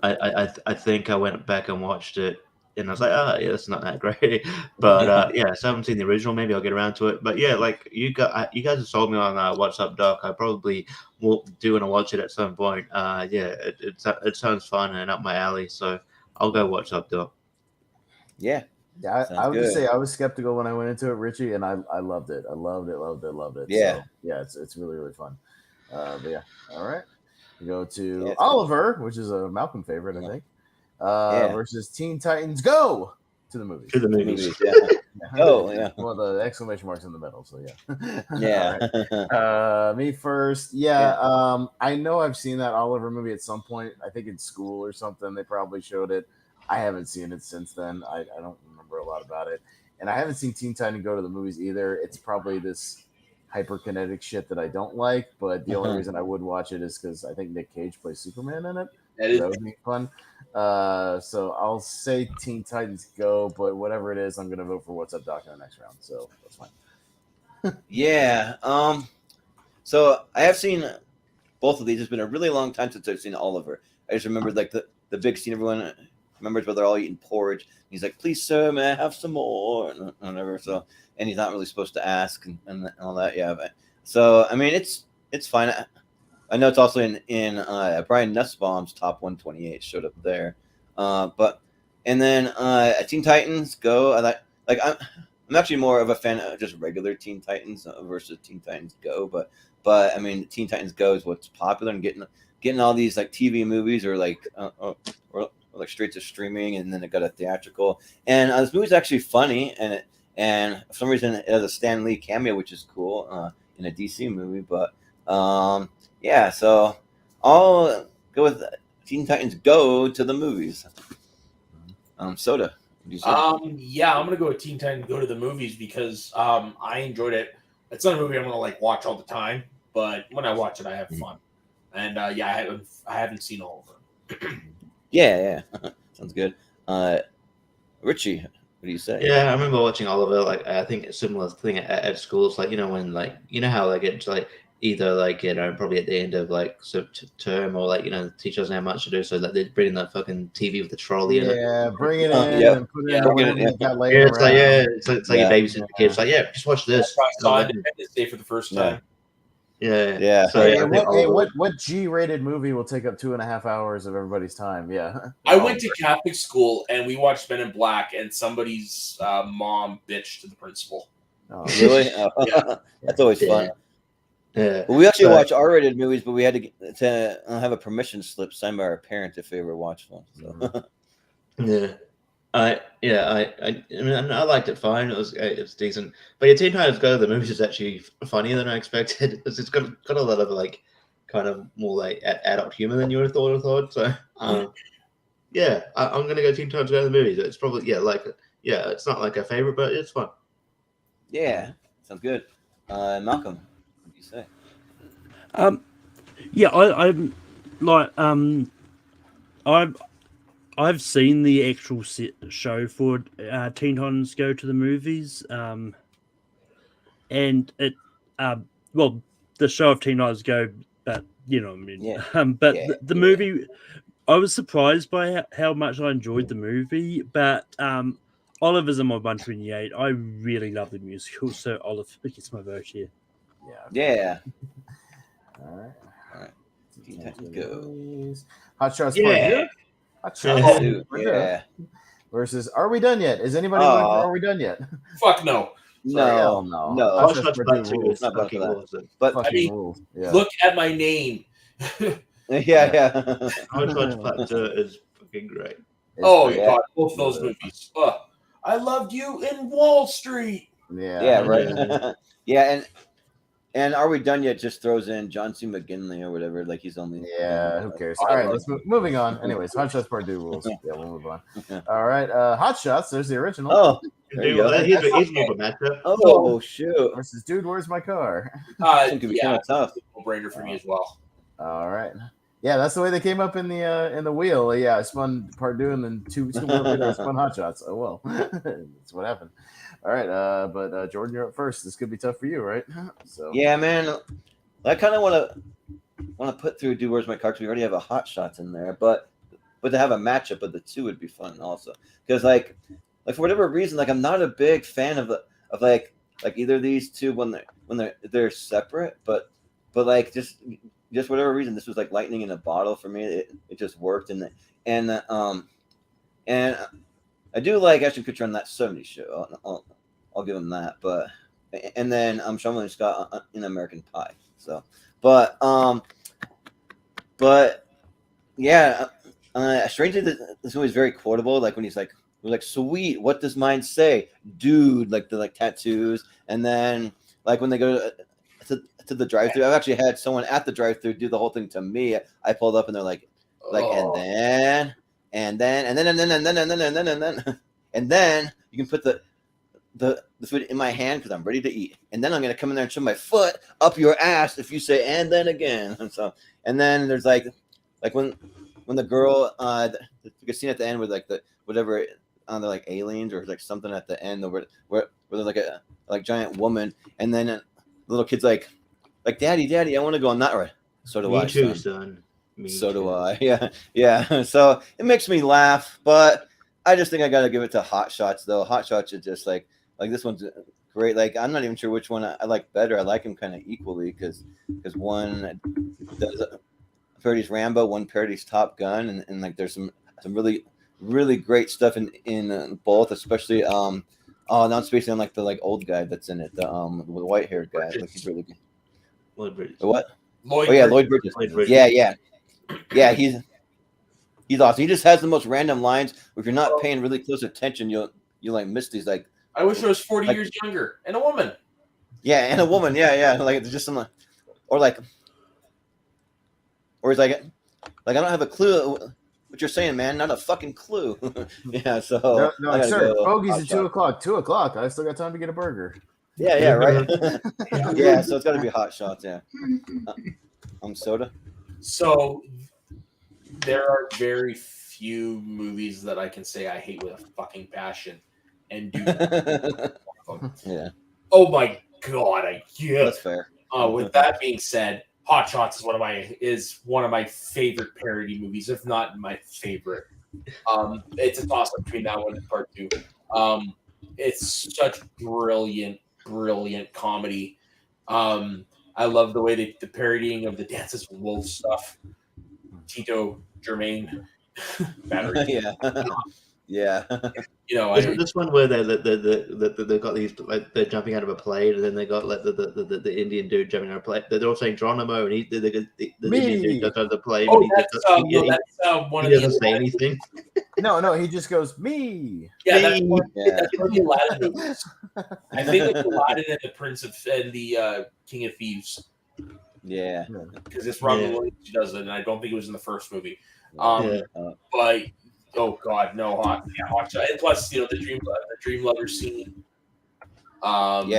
[SPEAKER 5] I think I went back and watched it. And I was like, yeah, it's not that great. But yeah, so I haven't seen the original. Maybe I'll get around to it. But yeah, like you guys have sold me on What's Up, Doc. I probably will do want to watch it at some point. Yeah, it sounds fun and up my alley. So I'll go What's Up, Doc.
[SPEAKER 2] Yeah.
[SPEAKER 3] Yeah, I would just say I was skeptical when I went into it, Richie, and I loved it. I loved it.
[SPEAKER 2] Yeah.
[SPEAKER 3] So, yeah, it's really, really fun. But yeah, all right. We go to Oliver, which is a Malcolm favorite, I think. Versus Teen Titans Go to the movies.
[SPEAKER 2] Yeah. Oh, yeah.
[SPEAKER 3] Well, the exclamation mark's in the middle, so yeah.
[SPEAKER 2] Yeah.
[SPEAKER 3] Right. Me first. Yeah. I know I've seen that Oliver movie at some point. I think in school or something. They probably showed it. I haven't seen it since then. I don't remember a lot about it. And I haven't seen Teen Titans Go to the movies either. It's probably this hyperkinetic shit that I don't like, but the only reason I would watch it is because I think Nick Cage plays Superman in it. That would be fun. So I'll say Teen Titans Go, but whatever it is, I'm going to vote for What's Up, Doc in the next round. So that's fine.
[SPEAKER 2] Yeah. So I have seen both of these. It's been a really long time since I've seen Oliver. I just remember like the big scene everyone remembers where they're all eating porridge. He's like, "Please, sir, may I have some more?" and whatever. So, and he's not really supposed to ask and all that. Yeah. So I mean, it's fine. I know it's also in Brian Nussbaum's top 128 showed up there. But and then Teen Titans Go. I'm actually more of a fan of just regular Teen Titans versus Teen Titans Go. But I mean, Teen Titans Go is what's popular and getting all these like TV movies or like straight to streaming, and then it got a theatrical. And this movie's actually funny, and for some reason it has a Stan Lee cameo, which is cool in a DC movie. But yeah, so I'll go with Teen Titans Go to the movies. Soda.
[SPEAKER 6] Yeah, I'm gonna go with Teen Titans Go to the movies because I enjoyed it. It's not a movie I'm gonna like watch all the time, but when I watch it, I have fun. And yeah, I haven't seen all of them.
[SPEAKER 2] Yeah. Sounds good. Richie, what do you say?
[SPEAKER 5] Yeah, I remember watching all of it. Like, I think a similar thing at schools, like, when, like, how, like, it's, like, either, like, probably at the end of, like, term or, like, the teacher doesn't have much to do, so, like, they bring in that fucking TV with the trolley in it.
[SPEAKER 3] Yeah, bring it in and put it in.
[SPEAKER 5] It's like you babysit the kids. Like, yeah, just watch this.
[SPEAKER 6] I saw Independence Day for the first time.
[SPEAKER 5] Yeah. So,
[SPEAKER 3] what G-rated movie will take up 2.5 hours of everybody's time? Yeah.
[SPEAKER 6] I went to Catholic school and we watched Men in Black, and somebody's mom bitched to the principal.
[SPEAKER 2] Oh, really? That's always fun.
[SPEAKER 5] Yeah.
[SPEAKER 2] Well, we actually watch R-rated movies, but we had to have a permission slip signed by our parent if we ever watched one. So.
[SPEAKER 5] Yeah. I mean, I liked it fine. It's decent, but yeah, Teen Titans Go the movie is actually funnier than I expected. It's got a lot of like kind of more like adult humor than you would have thought. So yeah, I'm gonna go Teen Titans Go to the movies. It's probably it's not like a favorite, but it's fun.
[SPEAKER 2] Yeah, sounds good. Malcolm, what do you say?
[SPEAKER 4] Yeah, I'm like I've seen the actual show for Teen Titans Go to the movies, and it, the show of Teen Titans Go, but you know what I mean.
[SPEAKER 2] Yeah.
[SPEAKER 4] The movie, I was surprised by how much I enjoyed the movie, but Oliver's in my 128. I really love the musical, so Oliver gets my vote here.
[SPEAKER 2] Yeah.
[SPEAKER 3] All right.
[SPEAKER 2] Teen Titans Go.
[SPEAKER 3] Hot Shots.
[SPEAKER 2] Yeah.
[SPEAKER 3] Versus Are We Done Yet? Is anybody looking for Are We Done Yet?
[SPEAKER 6] Fuck no.
[SPEAKER 2] No.
[SPEAKER 6] But I mean, look at my name.
[SPEAKER 2] Yeah.
[SPEAKER 5] Hodgepodge Part 2 is fucking great.
[SPEAKER 6] God, both those movies. I loved you in Wall Street.
[SPEAKER 2] Yeah, right. Yeah, and Are We Done Yet just throws in John C. McGinley or whatever. Like he's only.
[SPEAKER 3] Yeah, who cares? All right, let's moving on. Anyways, Hot Shots Part 2 rules. Yeah, we'll move on. All right, Hot Shots. There's the original.
[SPEAKER 2] Oh, there you go.
[SPEAKER 5] He's more of a matchup.
[SPEAKER 2] Oh, shoot.
[SPEAKER 3] Versus Dude, Where's My Car?
[SPEAKER 2] It could be kind of tough.
[SPEAKER 6] No-brainer for me as well.
[SPEAKER 3] All right. Yeah, that's the way they came up in the wheel. Yeah, I spun Part 2 and then two more later I spun Hot Shots. Oh well, that's what happened. All right, but Jordan, you're up first. This could be tough for you, right? So
[SPEAKER 2] yeah, man. I kind of want to put through "Do Where's My Car" because we already have a Hot Shots in there, but to have a matchup of the two would be fun also. Because like for whatever reason, like I'm not a big fan of like either of these two when they're separate, but like just whatever reason, this was like lightning in a bottle for me. It just worked, and I do like Ashton Kutcher on that 70s show. I'll give him that. But and then Sean William Scott in American Pie. So, but yeah, strangely, this movie is very quotable. Like when he's like, "We're like, sweet. What does mine say, dude?" Like the tattoos, and then like when they go to the drive-thru, I've actually had someone at the drive-thru do the whole thing to me. I pulled up and they're like, and then you can put the food in my hand because I'm ready to eat, and then I'm gonna come in there and shove my foot up your ass if you say and then again. And then there's like when the girl the scene at the end with like the whatever they're like aliens or like something at the end where there's like a giant woman, and then the little kid's like daddy, I want to go on that ride. So do I,
[SPEAKER 5] too, son.
[SPEAKER 2] So do I. Yeah. So it makes me laugh, but I just think I gotta give it to Hot Shots though. Hot Shots is just like this one's great. Like I'm not even sure which one I like better. I like them kind of equally because one does parodies Rambo, one parodies Top Gun, and like there's some really really great stuff in both, especially now I'm spacing on like the old guy that's in it, the white haired guy. Like he's really good.
[SPEAKER 5] Lloyd Bridges.
[SPEAKER 2] The what?
[SPEAKER 6] Lloyd
[SPEAKER 2] Lloyd Bridges.
[SPEAKER 5] Lloyd Bridges.
[SPEAKER 2] Yeah. Yeah, he's awesome. He just has the most random lines. If you're not paying really close attention, you'll like miss these. Like,
[SPEAKER 6] I wish I was 40 years younger and a woman.
[SPEAKER 2] Yeah, and a woman. Yeah. Like it's just some, or he's like I don't have a clue what you're saying, man. Not a fucking clue. Yeah. So
[SPEAKER 3] no, sir. Bogey's at 2:00. 2:00. I still got time to get a burger.
[SPEAKER 2] Yeah. Right. Yeah. So it's got to be Hot Shots. Yeah. Soda.
[SPEAKER 6] So there are very few movies that I can say I hate with a fucking passion, and do.
[SPEAKER 2] Yeah.
[SPEAKER 6] Oh my god!
[SPEAKER 2] That's fair.
[SPEAKER 6] With that being said, Hot Shots is one of my favorite parody movies, if not my favorite. It's a toss up between that one and Part 2. It's such brilliant comedy. I love the way the parodying of the Dances with Wolves stuff. Tito, Jermaine, battery.
[SPEAKER 2] Yeah.
[SPEAKER 5] This one where they've got these, like, they're jumping out of a plane, and then they got like the Indian dude jumping out of a plane. They're all saying Geronimo, and the Indian dude jumps out of the plane.
[SPEAKER 6] Oh,
[SPEAKER 5] that's
[SPEAKER 6] one
[SPEAKER 5] he
[SPEAKER 6] of the
[SPEAKER 5] doesn't say anything.
[SPEAKER 3] No, he just goes me.
[SPEAKER 6] Yeah, that's one of the Aladdin movies. I think it's Aladdin and the Prince of and the King of Thieves.
[SPEAKER 2] Yeah,
[SPEAKER 6] because it's Robin Williams who does it, and I don't think it was in the first movie. But oh god, no, Hot Shot. And plus, the dream lover scene. And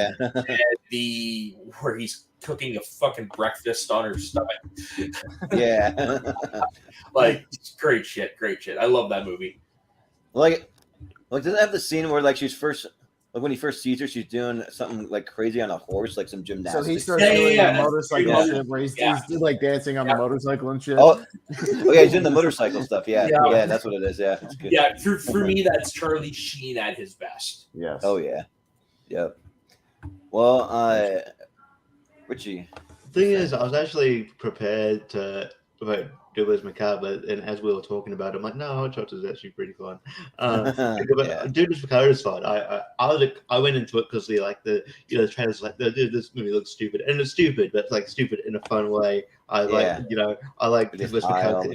[SPEAKER 6] where he's cooking a fucking breakfast on her stomach.
[SPEAKER 2] Yeah.
[SPEAKER 6] Like, great shit. I love that movie.
[SPEAKER 2] Like does it have the scene where like she's first, like when he first sees her, she's doing something like crazy on a horse, like some gymnastics.
[SPEAKER 3] So he starts doing the motorcycle shit where he's like dancing on the motorcycle and shit.
[SPEAKER 2] Oh yeah, he's doing the motorcycle stuff. Yeah, that's what it is. Yeah, it's good.
[SPEAKER 6] Yeah, for me, that's Charlie Sheen at his best.
[SPEAKER 3] Yes.
[SPEAKER 2] Oh yeah. Yep. Well, Richie.
[SPEAKER 5] The thing is, I was actually prepared to do as Macabre, and as we were talking about it, I'm like, no, Hot Shots is actually pretty fun. Dude as Macabre is fun. I went into it because the trailers like, this movie looks stupid, and it's stupid, but like stupid in a fun way. I like Dude as Macabre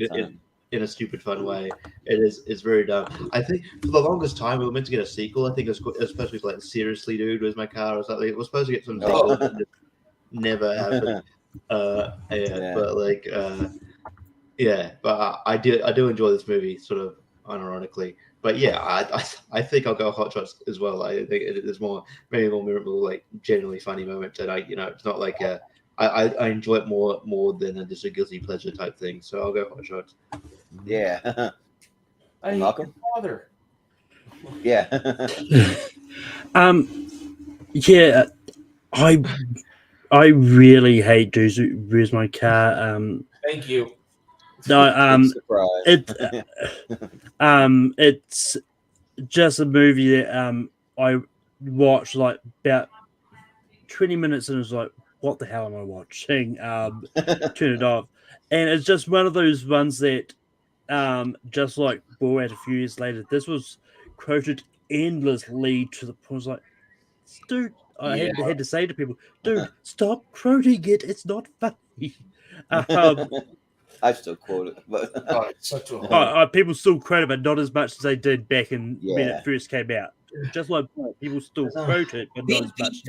[SPEAKER 5] in a stupid fun way. It's very dumb. I think for the longest time we were meant to get a sequel. I think it was supposed to be like Seriously Dude was Macabre or something. It was supposed to get some sequel, but it never happened. But like. But I do enjoy this movie, sort of unironically. But yeah, I think I'll go Hot Shots as well. I think there's maybe more memorable, like genuinely funny moments, and it's not like I enjoy it more than just a guilty pleasure type thing. So I'll go Hot Shots.
[SPEAKER 2] Yeah.
[SPEAKER 6] Malcolm? Father.
[SPEAKER 2] Yeah.
[SPEAKER 4] Yeah. I really hate Where's My Car.
[SPEAKER 6] Thank you.
[SPEAKER 4] No, it's just a movie that I watched like about 20 minutes and was like, what the hell am I watching? Turn it off. And it's just one of those ones that just like Borat a few years later, this was quoted endlessly to the point I was like, dude, I had to say to people, dude, stop quoting it. It's not funny.
[SPEAKER 2] I still quote it, but
[SPEAKER 6] it's such a
[SPEAKER 4] people still quote it, but not as much as they did back when it first came out. Just like people still quote it, but not as much.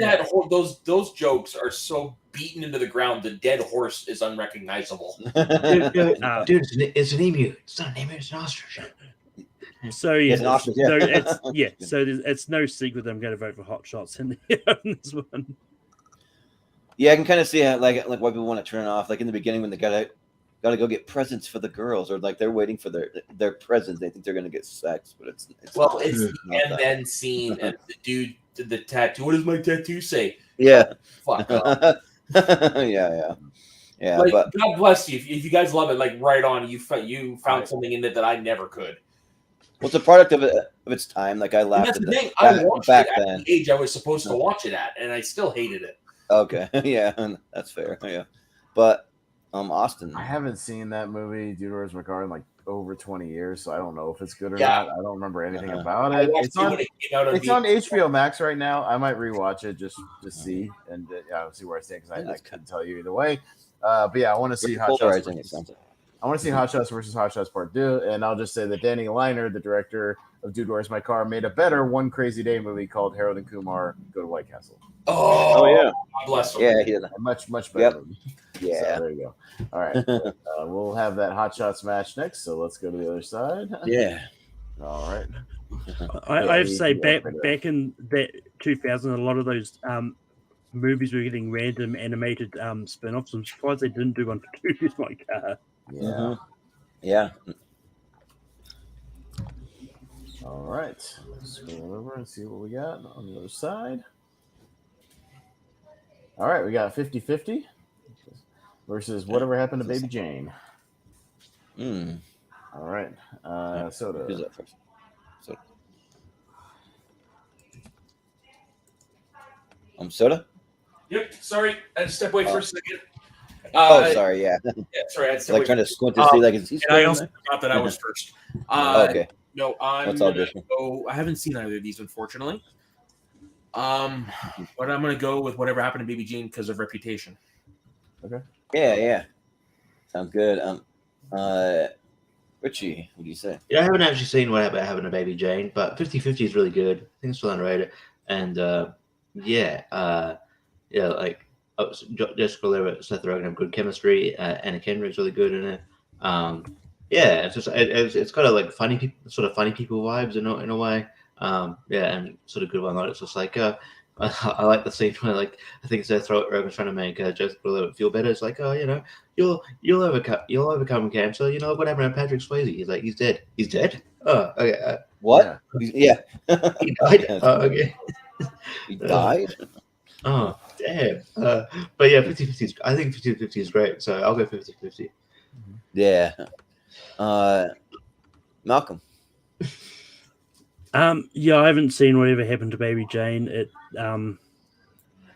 [SPEAKER 6] Those jokes are so beaten into the ground. The dead horse is unrecognizable.
[SPEAKER 5] Dude, it's an emu. It's not an emu. It's an ostrich.
[SPEAKER 4] So it's no secret that I'm going to vote for Hot Shots in this one.
[SPEAKER 2] Yeah, I can kind of see how, like why people want to turn it off. Like in the beginning when they gotta go get presents for the girls, or like they're waiting for their presents. They think they're gonna get sex, but it's
[SPEAKER 6] the and then scene and the dude did the tattoo. What does my tattoo say?
[SPEAKER 2] Yeah.
[SPEAKER 6] Fuck up.
[SPEAKER 2] Yeah.
[SPEAKER 6] Like,
[SPEAKER 2] but
[SPEAKER 6] God bless you. If you guys love it, like right on. You found something in it that I never could.
[SPEAKER 2] Well, it's a product of its time. Like I laughed at
[SPEAKER 6] the thing. I watched it at the age I was supposed to watch it at, and I still hated it.
[SPEAKER 2] Okay, yeah, that's fair. Yeah, but Austin,
[SPEAKER 3] I haven't seen that movie, Dude Where's My Car, in like over 20 years, so I don't know if it's good or not. I don't remember anything about it. It's on HBO Max right now. I might rewatch it just to see and I'll see where I stand because I couldn't tell you either way. But yeah, I want to see Hot Shots. I want to see Hot Shots versus Hot Shots Part 2, and I'll just say that Danny Liner, the director of Dude, Where's My Car, made a better One Crazy Day movie called Harold and Kumar Go to White Castle.
[SPEAKER 2] Oh yeah,
[SPEAKER 6] God bless him.
[SPEAKER 2] yeah,
[SPEAKER 3] much better movie.
[SPEAKER 2] Yeah.
[SPEAKER 3] So there you go. All right, we'll have that Hot Shots match next. So let's go to the other side.
[SPEAKER 2] Yeah.
[SPEAKER 3] All right.
[SPEAKER 4] I have to say, back in that 2000, a lot of those movies were getting random animated spin-offs. I'm surprised they didn't do one for Dude, My Car.
[SPEAKER 3] Yeah.
[SPEAKER 2] Mm-hmm. Yeah.
[SPEAKER 3] All right. Let's go over and see what we got on the other side. All right, we got 50-50 versus Whatever Happened to Baby Jane. All right. Soda.
[SPEAKER 2] Who's up first? Soda. Soda?
[SPEAKER 6] Yep. Sorry, I had to step away for a second.
[SPEAKER 2] Sorry. Yeah.
[SPEAKER 6] Sorry, I had to step
[SPEAKER 2] Like
[SPEAKER 6] away
[SPEAKER 2] trying to squint to see, like, is he?
[SPEAKER 6] And I also thought that I was first.
[SPEAKER 2] Okay.
[SPEAKER 6] No, I'm
[SPEAKER 2] That's all
[SPEAKER 6] gonna
[SPEAKER 2] good.
[SPEAKER 6] go. I haven't seen either of these, unfortunately. But I'm gonna go with Whatever Happened to Baby Jane because of reputation.
[SPEAKER 3] Okay.
[SPEAKER 2] Yeah. Sounds good. Richie, what do you say?
[SPEAKER 5] Yeah, I haven't actually seen What Happened to Baby Jane, but 50-50 is really good. I think it's still underrated. And like Jessica Rabbit, Seth Rogen have good chemistry. Anna Kendrick's really good in it. It's just it's got a like funny people vibes in a way. And sort of good one. It's just like I like the scene where like I think Seth Rogen's trying to make Jessica Rabbit feel better. It's like, you'll overcome cancer. You know what happened to Patrick Swayze? He's like, he's dead. He's dead. Oh, okay.
[SPEAKER 2] What?
[SPEAKER 5] Yeah. He died. Oh, okay.
[SPEAKER 2] He died?
[SPEAKER 5] Oh, damn. But yeah, 50-50 I think 50-50 is great. So I'll go 50-50.
[SPEAKER 2] Yeah. Malcolm.
[SPEAKER 4] I haven't seen Whatever Happened to Baby Jane.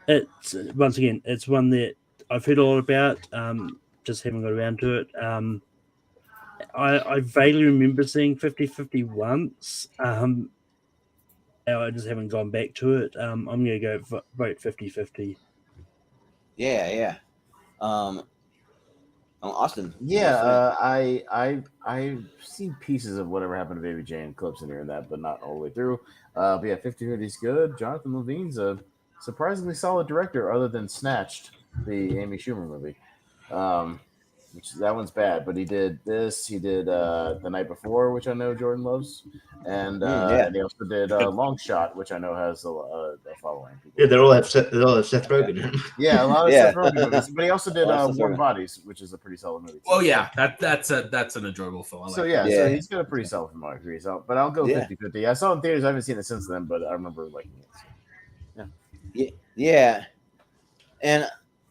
[SPEAKER 4] It's once again, it's one that I've heard a lot about. Just haven't got around to it. I vaguely remember seeing 50-50 once. I just haven't gone back to it. I'm gonna go vote 50-50.
[SPEAKER 2] Yeah. Austin.
[SPEAKER 3] Yeah, I've seen pieces of Whatever Happened to Baby Jane, clips in here and that, but not all the way through. But yeah, 50-50 is good. Jonathan Levine's a surprisingly solid director, other than Snatched, the Amy Schumer movie. Which that one's bad, but he did this. He did The Night Before, which I know Jordan loves, and he also did Long Shot, which I know has a following.
[SPEAKER 5] Yeah, they all have Seth Rogen.
[SPEAKER 3] Yeah, a lot of Seth Rogen movies, but he also did Warm Bodies, which is a pretty solid movie.
[SPEAKER 6] Oh yeah, that's an enjoyable film.
[SPEAKER 3] So he's got a pretty solid filmography. So, but I'll go 50-50. I saw it in theaters. I haven't seen it since then, but I remember liking it. So.
[SPEAKER 2] Yeah, and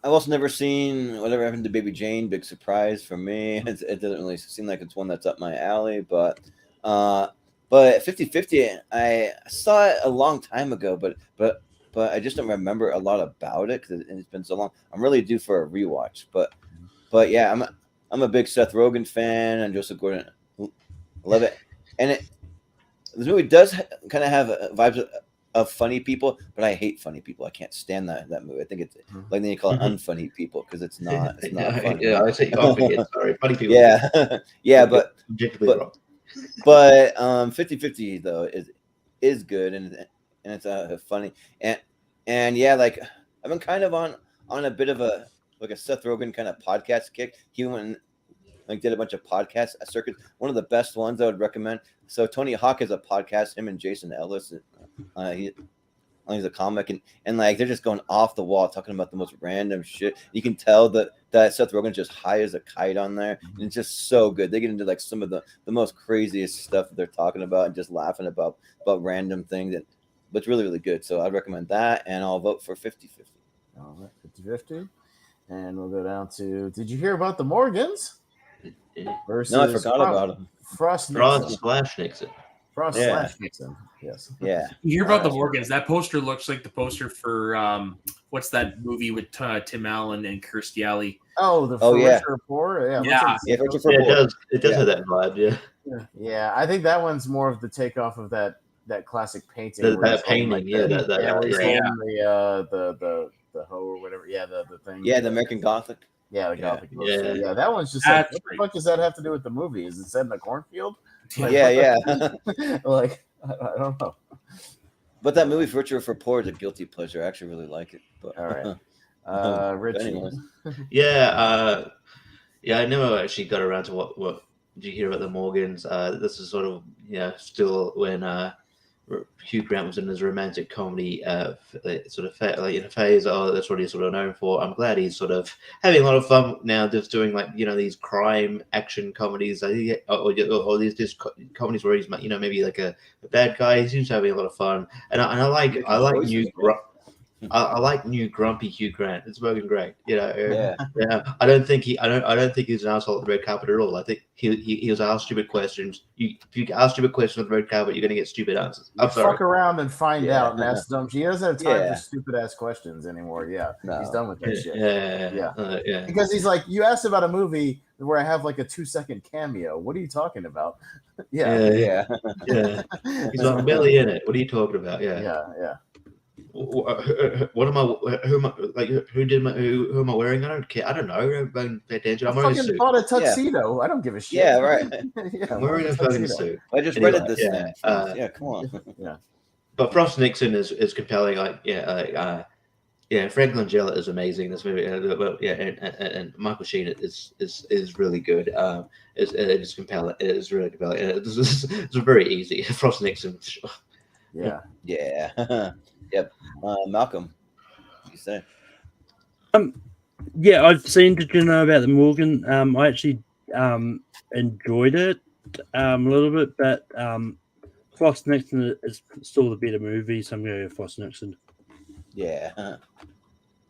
[SPEAKER 2] I've also never seen Whatever Happened to Baby Jane. Big surprise for me. It doesn't really seem like it's one that's up my alley, but 50-50, I saw it a long time ago, but I just don't remember a lot about it because it's been so long. I'm really due for a rewatch, but yeah, I'm a big Seth Rogen fan and Joseph Gordon. Love it, and this movie does kind of have vibes of funny people, but I hate funny people. I can't stand that movie. I think it's like then you call it unfunny people because it's not funny.
[SPEAKER 5] Yeah, I say sorry, funny people.
[SPEAKER 2] Yeah, but
[SPEAKER 5] objectively wrong.
[SPEAKER 2] But 50-50 though is good and it's funny and yeah, like I've been kind of on a bit of a Seth Rogen kind of podcast kick. He went and did a bunch of podcast circuits. One of the best ones I would recommend. So Tony Hawk has a podcast. Him and Jason Ellis. He's a comic and like they're just going off the wall talking about the most random shit. You can tell that Seth Rogen's just high as a kite on there, and it's just so good. They get into like some of the most craziest stuff that they're talking about and just laughing about random things. But it's really, really good. So I'd recommend that, and I'll vote for 50-50.
[SPEAKER 3] All right, 50-50. And we'll go down to, did you hear about the Morgans? Versus
[SPEAKER 2] No, I forgot about them.
[SPEAKER 3] Frost
[SPEAKER 5] slash Nixon.
[SPEAKER 3] Frost slash Nixon. Yes.
[SPEAKER 2] Yeah.
[SPEAKER 6] You hear about the Morgans? That poster looks like the poster for what's that movie with Tim Allen and Kirstie Alley?
[SPEAKER 3] Oh, Rich or Poor?
[SPEAKER 6] Yeah.
[SPEAKER 5] It does have that vibe.
[SPEAKER 3] Yeah. I think that one's more of the takeoff of that classic painting.
[SPEAKER 5] That painting,
[SPEAKER 3] the hoe or whatever. Yeah, the thing.
[SPEAKER 2] Yeah, the American Gothic.
[SPEAKER 3] Yeah, the Gothic. Yeah, that one's just like, what the fuck does that have to do with the movie? Is it set in a cornfield? Like,
[SPEAKER 2] yeah.
[SPEAKER 3] Like, I don't know.
[SPEAKER 2] But that movie, Virtue for Poor, is a guilty pleasure. I actually really like it. But,
[SPEAKER 3] all right. Richie.
[SPEAKER 5] Yeah, I never actually got around to what did you hear about the Morgans? This is sort of still when Hugh Grant was in his romantic comedy sort of phase. That's what he's sort of known for. I'm glad he's sort of having a lot of fun now, just doing like these crime action comedies, or these just comedies where he's maybe like a bad guy. He seems to be having a lot of fun, and I like new grumpy Hugh Grant. It's working great.
[SPEAKER 2] Yeah.
[SPEAKER 5] I don't think he's an asshole at the red carpet at all. I think he was asked stupid questions. If you ask stupid questions on the red carpet, you're going to get stupid answers. I'm sorry.
[SPEAKER 3] Fuck around and find out and ask dumb. He doesn't have time for stupid ass questions anymore. Yeah, no. He's done with that shit. Yeah. Because he's like, you asked about a movie where I have like a 2-second cameo. What are you talking about?
[SPEAKER 5] Yeah. He's like barely in it. What are you talking about?
[SPEAKER 3] Yeah.
[SPEAKER 5] What am I? Who am I? Like who am I wearing? I don't care. I don't know. I don't pay attention. I'm wearing a suit.
[SPEAKER 3] Bought a tuxedo. I don't give a shit.
[SPEAKER 2] Yeah, right.
[SPEAKER 5] I'm wearing a fucking suit.
[SPEAKER 2] I just read this thing. Come on.
[SPEAKER 3] Yeah.
[SPEAKER 5] But Frost Nixon is compelling. Frank Langella is amazing. This movie, and Michael Sheen is really good. It's compelling. It is really compelling. It's very easy. Frost Nixon.
[SPEAKER 3] Yeah.
[SPEAKER 2] Yep. Malcolm, what do you say?
[SPEAKER 4] Yeah, I've seen. Did you know about the Morgan? I actually enjoyed it a little bit, but Frost Nixon is still the better movie, so I'm going to go Frost Nixon.
[SPEAKER 2] Yeah.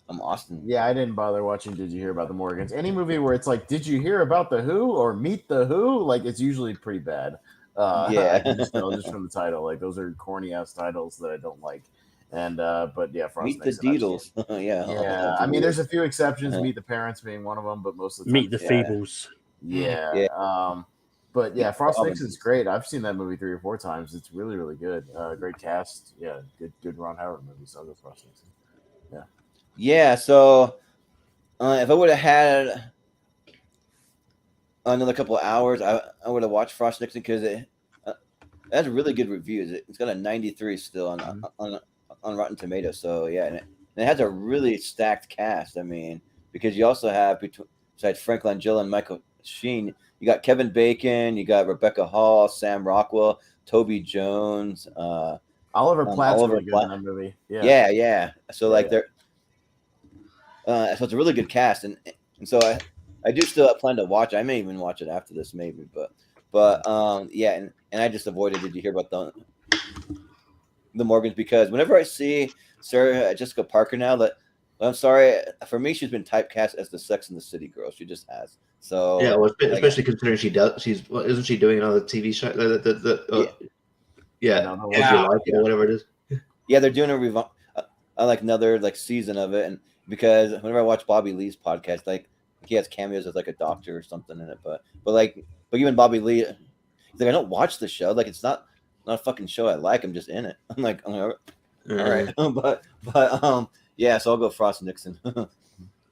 [SPEAKER 2] I'm Austin.
[SPEAKER 3] Yeah, I didn't bother watching Did You Hear About the Morgans? Any movie where it's like, did you hear about the Who or Meet the Who? Like, it's usually pretty bad. I can just know just from the title. Like, those are corny ass titles that I don't like. And but yeah, Frost
[SPEAKER 2] Meet the Deedles.
[SPEAKER 3] Yeah. I mean, there's a few exceptions. Meet the Parents being one of them, but most of the time,
[SPEAKER 4] Meet the Feebles.
[SPEAKER 3] Yeah. But yeah, Frost Nixon's great. I've seen that movie 3 or 4 times. It's really, really good. Great cast. Yeah, good Ron Howard movie. So I'll go Frost Nixon.
[SPEAKER 2] Yeah. So if I would have had another couple of hours, I would have watched Frost Nixon because it has really good reviews. It's got a 93 still on Rotten Tomatoes. So yeah, and it has a really stacked cast. I mean, because you also have besides Frank Langella and Michael Sheen, you got Kevin Bacon, you got Rebecca Hall, Sam Rockwell, Toby Jones,
[SPEAKER 3] Oliver Platt's really good in that movie.
[SPEAKER 2] Yeah. So they're so it's a really good cast, and so I do still plan to watch. I may even watch it after this, maybe, but and I just avoided. Did you hear about the Morgans? Because whenever I see Sarah Jessica Parker now, I'm sorry, for me, she's been typecast as the Sex and the City girl. She just has. So
[SPEAKER 5] yeah, well, especially considering isn't she doing another TV show? Or whatever it is.
[SPEAKER 2] Yeah, they're doing another season of it, and because whenever I watch Bobby Lee's podcast, like he has cameos as like a doctor or something in it, but even Bobby Lee, he's like, I don't watch the show, like it's not a fucking show I like. I'm just in it. I'm like, all right, but yeah, so I'll go Frost Nixon.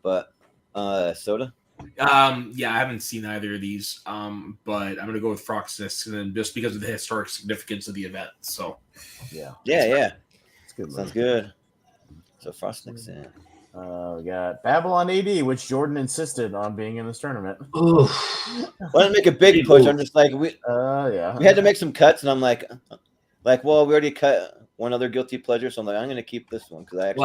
[SPEAKER 2] But Soda.
[SPEAKER 6] I haven't seen either of these, but I'm gonna go with Frost Nixon just because of the historic significance of the event. So
[SPEAKER 2] yeah, it's good. Sounds good. So Frost Nixon.
[SPEAKER 3] We got Babylon AD, which Jordan insisted on being in this tournament.
[SPEAKER 2] Well, I didn't make a big push. I'm just like we had to make some cuts, and I'm like, well, we already cut one other guilty pleasure, so I'm like, I'm going to keep this one because I actually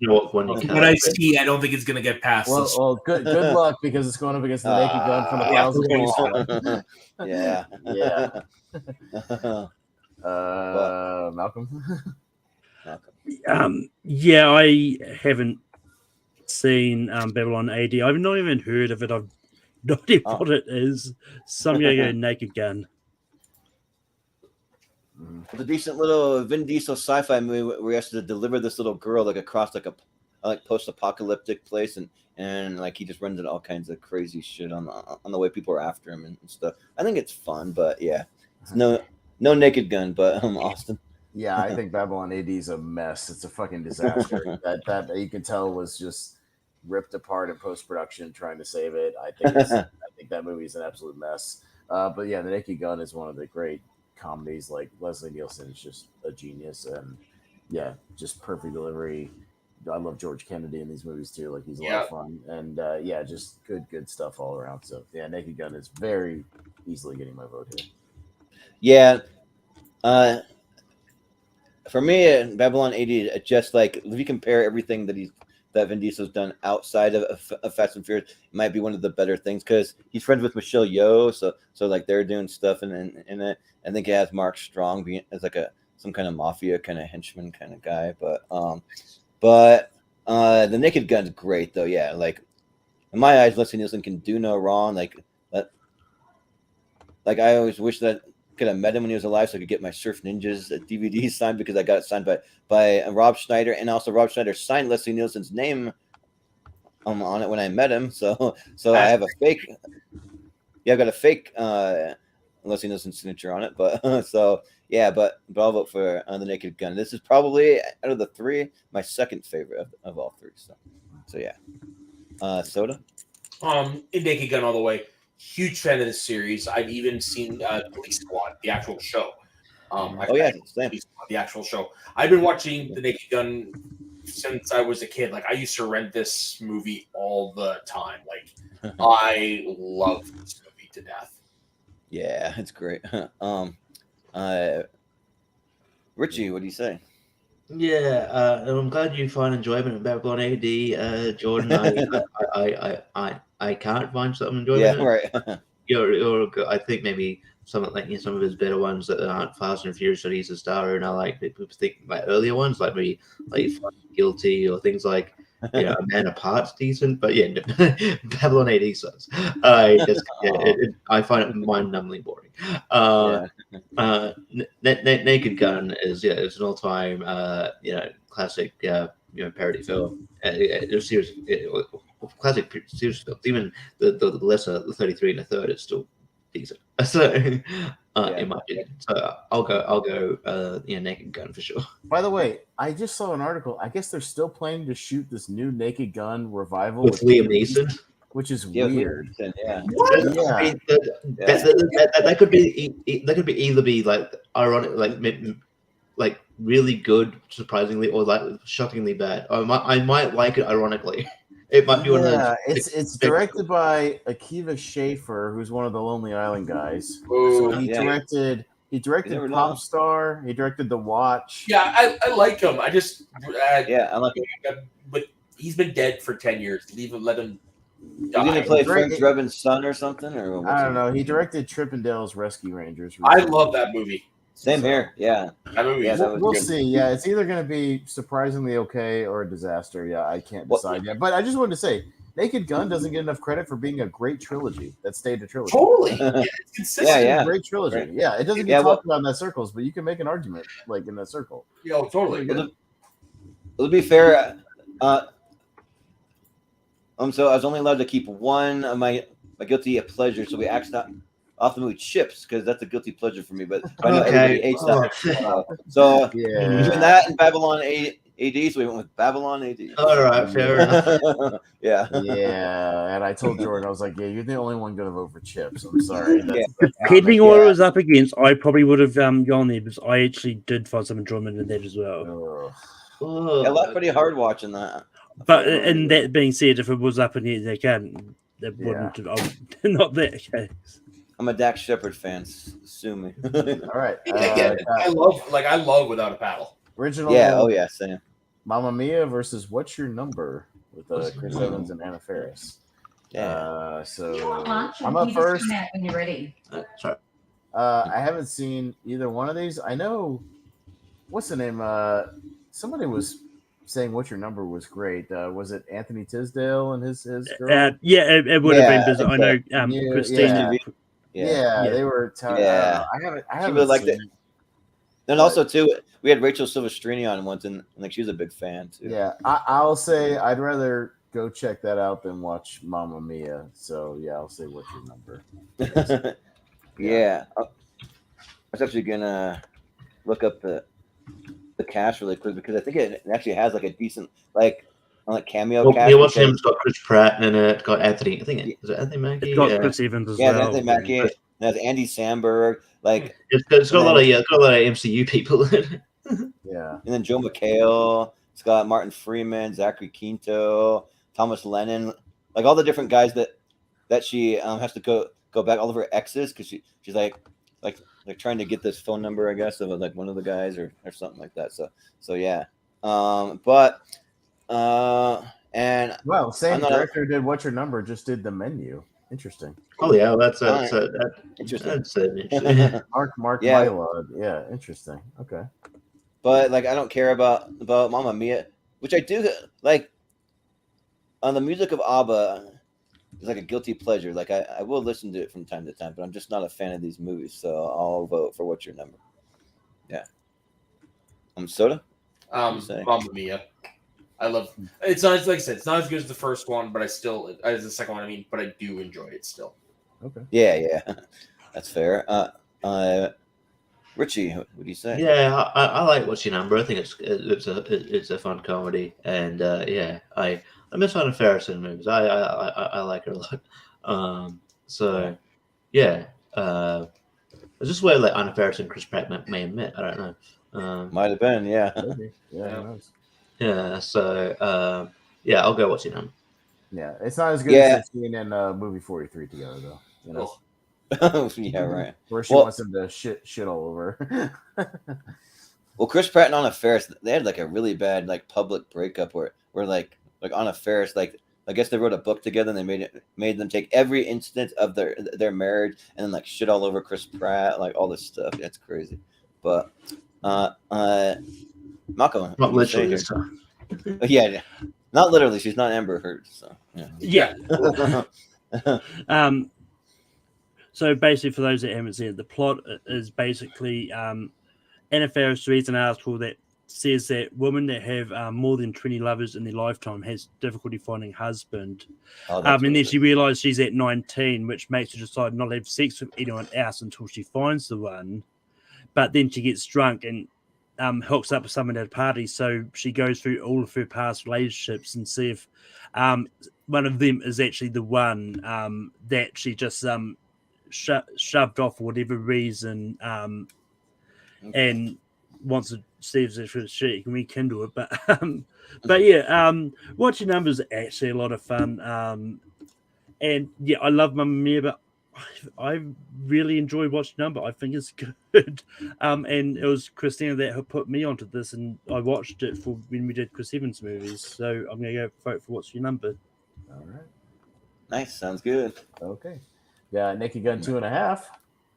[SPEAKER 6] what I see, I don't think it's going to get past.
[SPEAKER 3] Well, good luck because it's going up against the naked gun from the Malcolm.
[SPEAKER 4] I haven't seen Babylon AD. I've not even heard of it. I've not idea what it is. Some go Naked Gun.
[SPEAKER 2] It's a decent little Vin Diesel sci-fi movie where he has to deliver this little girl across a post-apocalyptic place, and like he just runs into all kinds of crazy shit on the way people are after him and stuff. I think it's fun, but yeah, it's no Naked Gun, but Austin.
[SPEAKER 3] Yeah, I think Babylon AD is a mess. It's a fucking disaster. that you can tell was just ripped apart in post production trying to save it. I think that movie is an absolute mess. But yeah, The Naked Gun is one of the great comedies. Like Leslie Nielsen is just a genius, and yeah, just perfect delivery. I love George Kennedy in these movies too. Like he's a lot of fun, and yeah, just good stuff all around. So yeah, Naked Gun is very easily getting my vote here.
[SPEAKER 2] Yeah, for me, Babylon AD, just like if you compare everything that Vin Diesel's done outside of Fast and Furious, it might be one of the better things because he's friends with Michelle Yeoh, so like they're doing stuff in it. I think it has Mark Strong being as like some kind of mafia kind of henchman kind of guy, but The Naked Gun's great though. Yeah, like in my eyes, Leslie Nielsen can do no wrong. Like I always wish that could have met him when he was alive, so I could get my Surf Ninjas DVD signed because I got it signed by Rob Schneider, and also Rob Schneider signed Leslie Nielsen's name on it when I met him. So I have a fake. Yeah, I've got a fake Leslie Nielsen signature on it, but so. Yeah, but I'll vote for The Naked Gun. This is probably out of the three my second favorite of all three. So yeah. Soda.
[SPEAKER 6] Naked Gun all the way. Huge fan of this series. I've even seen Police Squad, the actual show.
[SPEAKER 2] Same.
[SPEAKER 6] The actual show. I've been watching The Naked Gun since I was a kid. Like I used to rent this movie all the time. Like I love this movie to death.
[SPEAKER 2] Yeah, it's great. Richie, what do you say?
[SPEAKER 5] Yeah, I'm glad you find enjoyment in Babylon AD, Jordan. I can't find some enjoyment.
[SPEAKER 2] Yeah, right.
[SPEAKER 5] You're I think maybe some of his better ones that aren't Fast and Furious that he's a star in. I like people think like earlier ones, like maybe like Guilty or things like A Man Apart's decent, but yeah, Babylon AD sucks. I find it mind-numbingly boring. Naked Gun is it's an all-time classic parody film. Classic series films. Even the lesser, the 33 and a third, is still decent. So in my opinion, so I'll go Naked Gun for sure.
[SPEAKER 3] By the way, I just saw an article. I guess they're still planning to shoot this new Naked Gun revival
[SPEAKER 5] with Liam Neeson,
[SPEAKER 3] which is weird.
[SPEAKER 2] Yeah.
[SPEAKER 5] That could be either like ironic, like really good, surprisingly, or like shockingly bad. I might like it ironically. It might be one of those.
[SPEAKER 3] It's directed by Akiva Schaffer, who's one of the Lonely Island guys. So he directed Pop Star. He directed The Watch.
[SPEAKER 6] Yeah, I like him. I just
[SPEAKER 2] I like him.
[SPEAKER 6] But he's been dead for 10 years. Let him.
[SPEAKER 2] He's gonna play Frank Drebin's son or something, or
[SPEAKER 3] I don't know. He directed Chippendale's Rescue Rangers.
[SPEAKER 6] I love that movie.
[SPEAKER 2] Same here. Yeah.
[SPEAKER 6] That movie.
[SPEAKER 3] We'll see. Yeah, it's either going to be surprisingly okay or a disaster. Yeah, I can't decide yet. But I just wanted to say, Naked Gun doesn't get enough credit for being a great trilogy. That stayed a trilogy.
[SPEAKER 6] Totally. It's consistent.
[SPEAKER 3] Yeah. Great trilogy. Right. Yeah, it doesn't get talked about in that circles, but you can make an argument like in that circle.
[SPEAKER 6] Yeah, totally.
[SPEAKER 2] It'll be fair. So I was only allowed to keep one of my guilty pleasure. So we axed off the movie Chips because that's a guilty pleasure for me. But I know everybody hates that. So between that and Babylon AD, so we went with Babylon AD.
[SPEAKER 5] All right, fair enough.
[SPEAKER 2] Yeah.
[SPEAKER 3] And I told Jordan, I was like, "Yeah, you're the only one going to vote for Chips." I'm sorry.
[SPEAKER 4] Depending on what it was up against, I probably would have gone there because I actually did find some enjoyment in that as well.
[SPEAKER 2] I left pretty hard watching that.
[SPEAKER 4] But and that being said, if it was up in here, that wouldn't have, not that case.
[SPEAKER 2] I'm a Dax Shepard fan. Sue me.
[SPEAKER 3] All right.
[SPEAKER 6] I love Without a Paddle.
[SPEAKER 3] Original.
[SPEAKER 2] Yeah. Oh yeah. Same.
[SPEAKER 3] Mamma Mia versus What's Your Number with Chris Evans and Anna Faris.
[SPEAKER 2] Yeah.
[SPEAKER 3] So I'm up first.
[SPEAKER 11] When you're ready.
[SPEAKER 5] Sorry.
[SPEAKER 3] I haven't seen either one of these. I know. What's the name? Somebody was saying What's Your Number was great. Was it Anthony Tisdale and his girl?
[SPEAKER 4] It would have been. I know Christina.
[SPEAKER 3] Yeah, they were. I haven't
[SPEAKER 2] really liked
[SPEAKER 3] it.
[SPEAKER 2] And also too, we had Rachel Silvestrini on once, and like she was a big fan too.
[SPEAKER 3] Yeah, I'll say I'd rather go check that out than watch Mamma Mia. So yeah, I'll say What's Your Number.
[SPEAKER 2] Yeah, I was actually gonna look up the cast really quick because I think it actually has like a decent like like cameo
[SPEAKER 5] Well,
[SPEAKER 2] cast.
[SPEAKER 5] yeah, what's him? It's got Chris Pratt in it. It's got Anthony. I think is it Anthony Mackie?
[SPEAKER 4] It's got Chris Evans as well.
[SPEAKER 2] Anthony Mackie. It has Andy Samberg. Like
[SPEAKER 5] it's got a lot of MCU people in it.
[SPEAKER 3] Yeah.
[SPEAKER 2] And then Joe McHale. It's got Martin Freeman, Zachary Quinto, Thomas Lennon. Like all the different guys that she has to go back, all of her exes, because she's like they're trying to get this phone number, I guess, of like one of the guys or something like that. So yeah. And
[SPEAKER 3] well, same director did What's Your Number, just did The Menu. Interesting.
[SPEAKER 5] Oh yeah, that's
[SPEAKER 2] interesting.
[SPEAKER 5] That's interesting.
[SPEAKER 3] Mark Mylod. Yeah, interesting. Okay.
[SPEAKER 2] But like, I don't care about Mamma Mia, which I do like. On the music of ABBA, it's like a guilty pleasure. Like I will listen to it from time to time, but I'm just not a fan of these movies. So I'll vote for What's Your Number. Yeah. Soda.
[SPEAKER 6] Mamma Mia. I love. It's not, like I said, it's not as good as the first one, but as the second one. I mean, but I do enjoy it still.
[SPEAKER 3] Okay.
[SPEAKER 2] Yeah, that's fair. Richie, what do you say?
[SPEAKER 5] Yeah, I like What's Your Number. I think it's a fun comedy, and I miss Anna Faris in movies. I like her a lot. So yeah, it's just where like Anna Faris and Chris Pratt may have met. I don't know.
[SPEAKER 2] Might have been, yeah.
[SPEAKER 5] Yeah. So I'll go What's Your Number.
[SPEAKER 3] Yeah, it's not as good as the scene in movie 43 together, though. You know.
[SPEAKER 2] Yeah, right.
[SPEAKER 3] Where she wants him to shit all over.
[SPEAKER 2] Well, Chris Pratt and Anna Faris, they had like a really bad like public breakup where like Anna Faris, like I guess they wrote a book together and they made them take every instance of their marriage and then like shit all over Chris Pratt, like all this stuff. That's crazy. But Malcolm,
[SPEAKER 5] not literally this time.
[SPEAKER 2] Yeah, not literally. She's not Amber Heard, so
[SPEAKER 4] yeah. So basically, for those that haven't seen it, the plot is basically Anna Faris reads an article that says that women that have more than 20 lovers in their lifetime has difficulty finding a husband. And then she realizes she's at 19, which makes her decide not to have sex with anyone else until she finds the one. But then she gets drunk and hooks up with someone at a party. So she goes through all of her past relationships and see if one of them is actually the one that she just shoved off for whatever reason and wants to see if she can rekindle it. But yeah, What's Your Number is actually a lot of fun. And yeah, I love Mamma Mia, but I really enjoy What's Your Number. I think it's good. And it was Christina that put me onto this, and I watched it for when we did Chris Evans movies. So I'm going to go vote for What's Your Number.
[SPEAKER 3] All right.
[SPEAKER 2] Nice. Sounds good.
[SPEAKER 3] Okay. Yeah, Naked Gun 2.5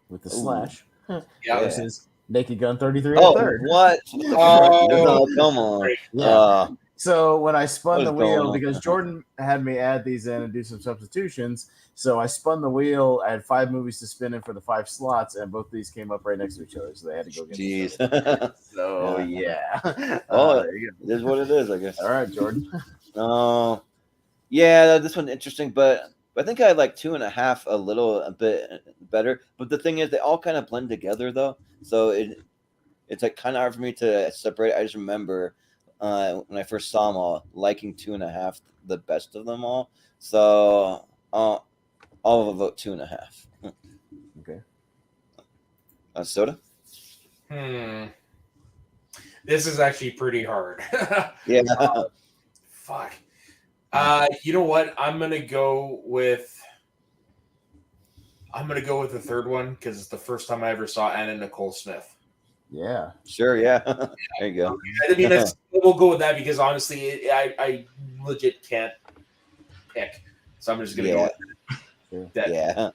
[SPEAKER 3] with the slash.
[SPEAKER 6] Yeah.
[SPEAKER 3] Versus Naked Gun 33
[SPEAKER 2] Oh,
[SPEAKER 3] and a third.
[SPEAKER 2] what? Oh, come on.
[SPEAKER 3] Yeah. So when I spun the wheel, because Jordan had me add these in and do some substitutions, so I spun the wheel. I had 5 movies to spin in for the 5 slots, and both of these came up right next to each other, so they had to go get each other. So yeah.
[SPEAKER 2] It is what it is, I guess.
[SPEAKER 3] All right, Jordan.
[SPEAKER 2] Yeah, this one's interesting, but I think I like 2.5 a bit better. But the thing is, they all kind of blend together, though. So it's like kind of hard for me to separate. I just remember when I first saw them all, liking 2.5 the best of them all. So I'll vote 2.5.
[SPEAKER 3] Okay.
[SPEAKER 2] Soda?
[SPEAKER 6] This is actually pretty hard.
[SPEAKER 2] Yeah.
[SPEAKER 6] Fuck. You know what? I'm gonna go with the third one because it's the first time I ever saw Anna Nicole Smith.
[SPEAKER 3] Yeah.
[SPEAKER 2] Sure. Yeah. There you go.
[SPEAKER 6] I mean, we'll go with that because honestly, I legit can't pick, so I'm just gonna go with that.
[SPEAKER 2] Yeah.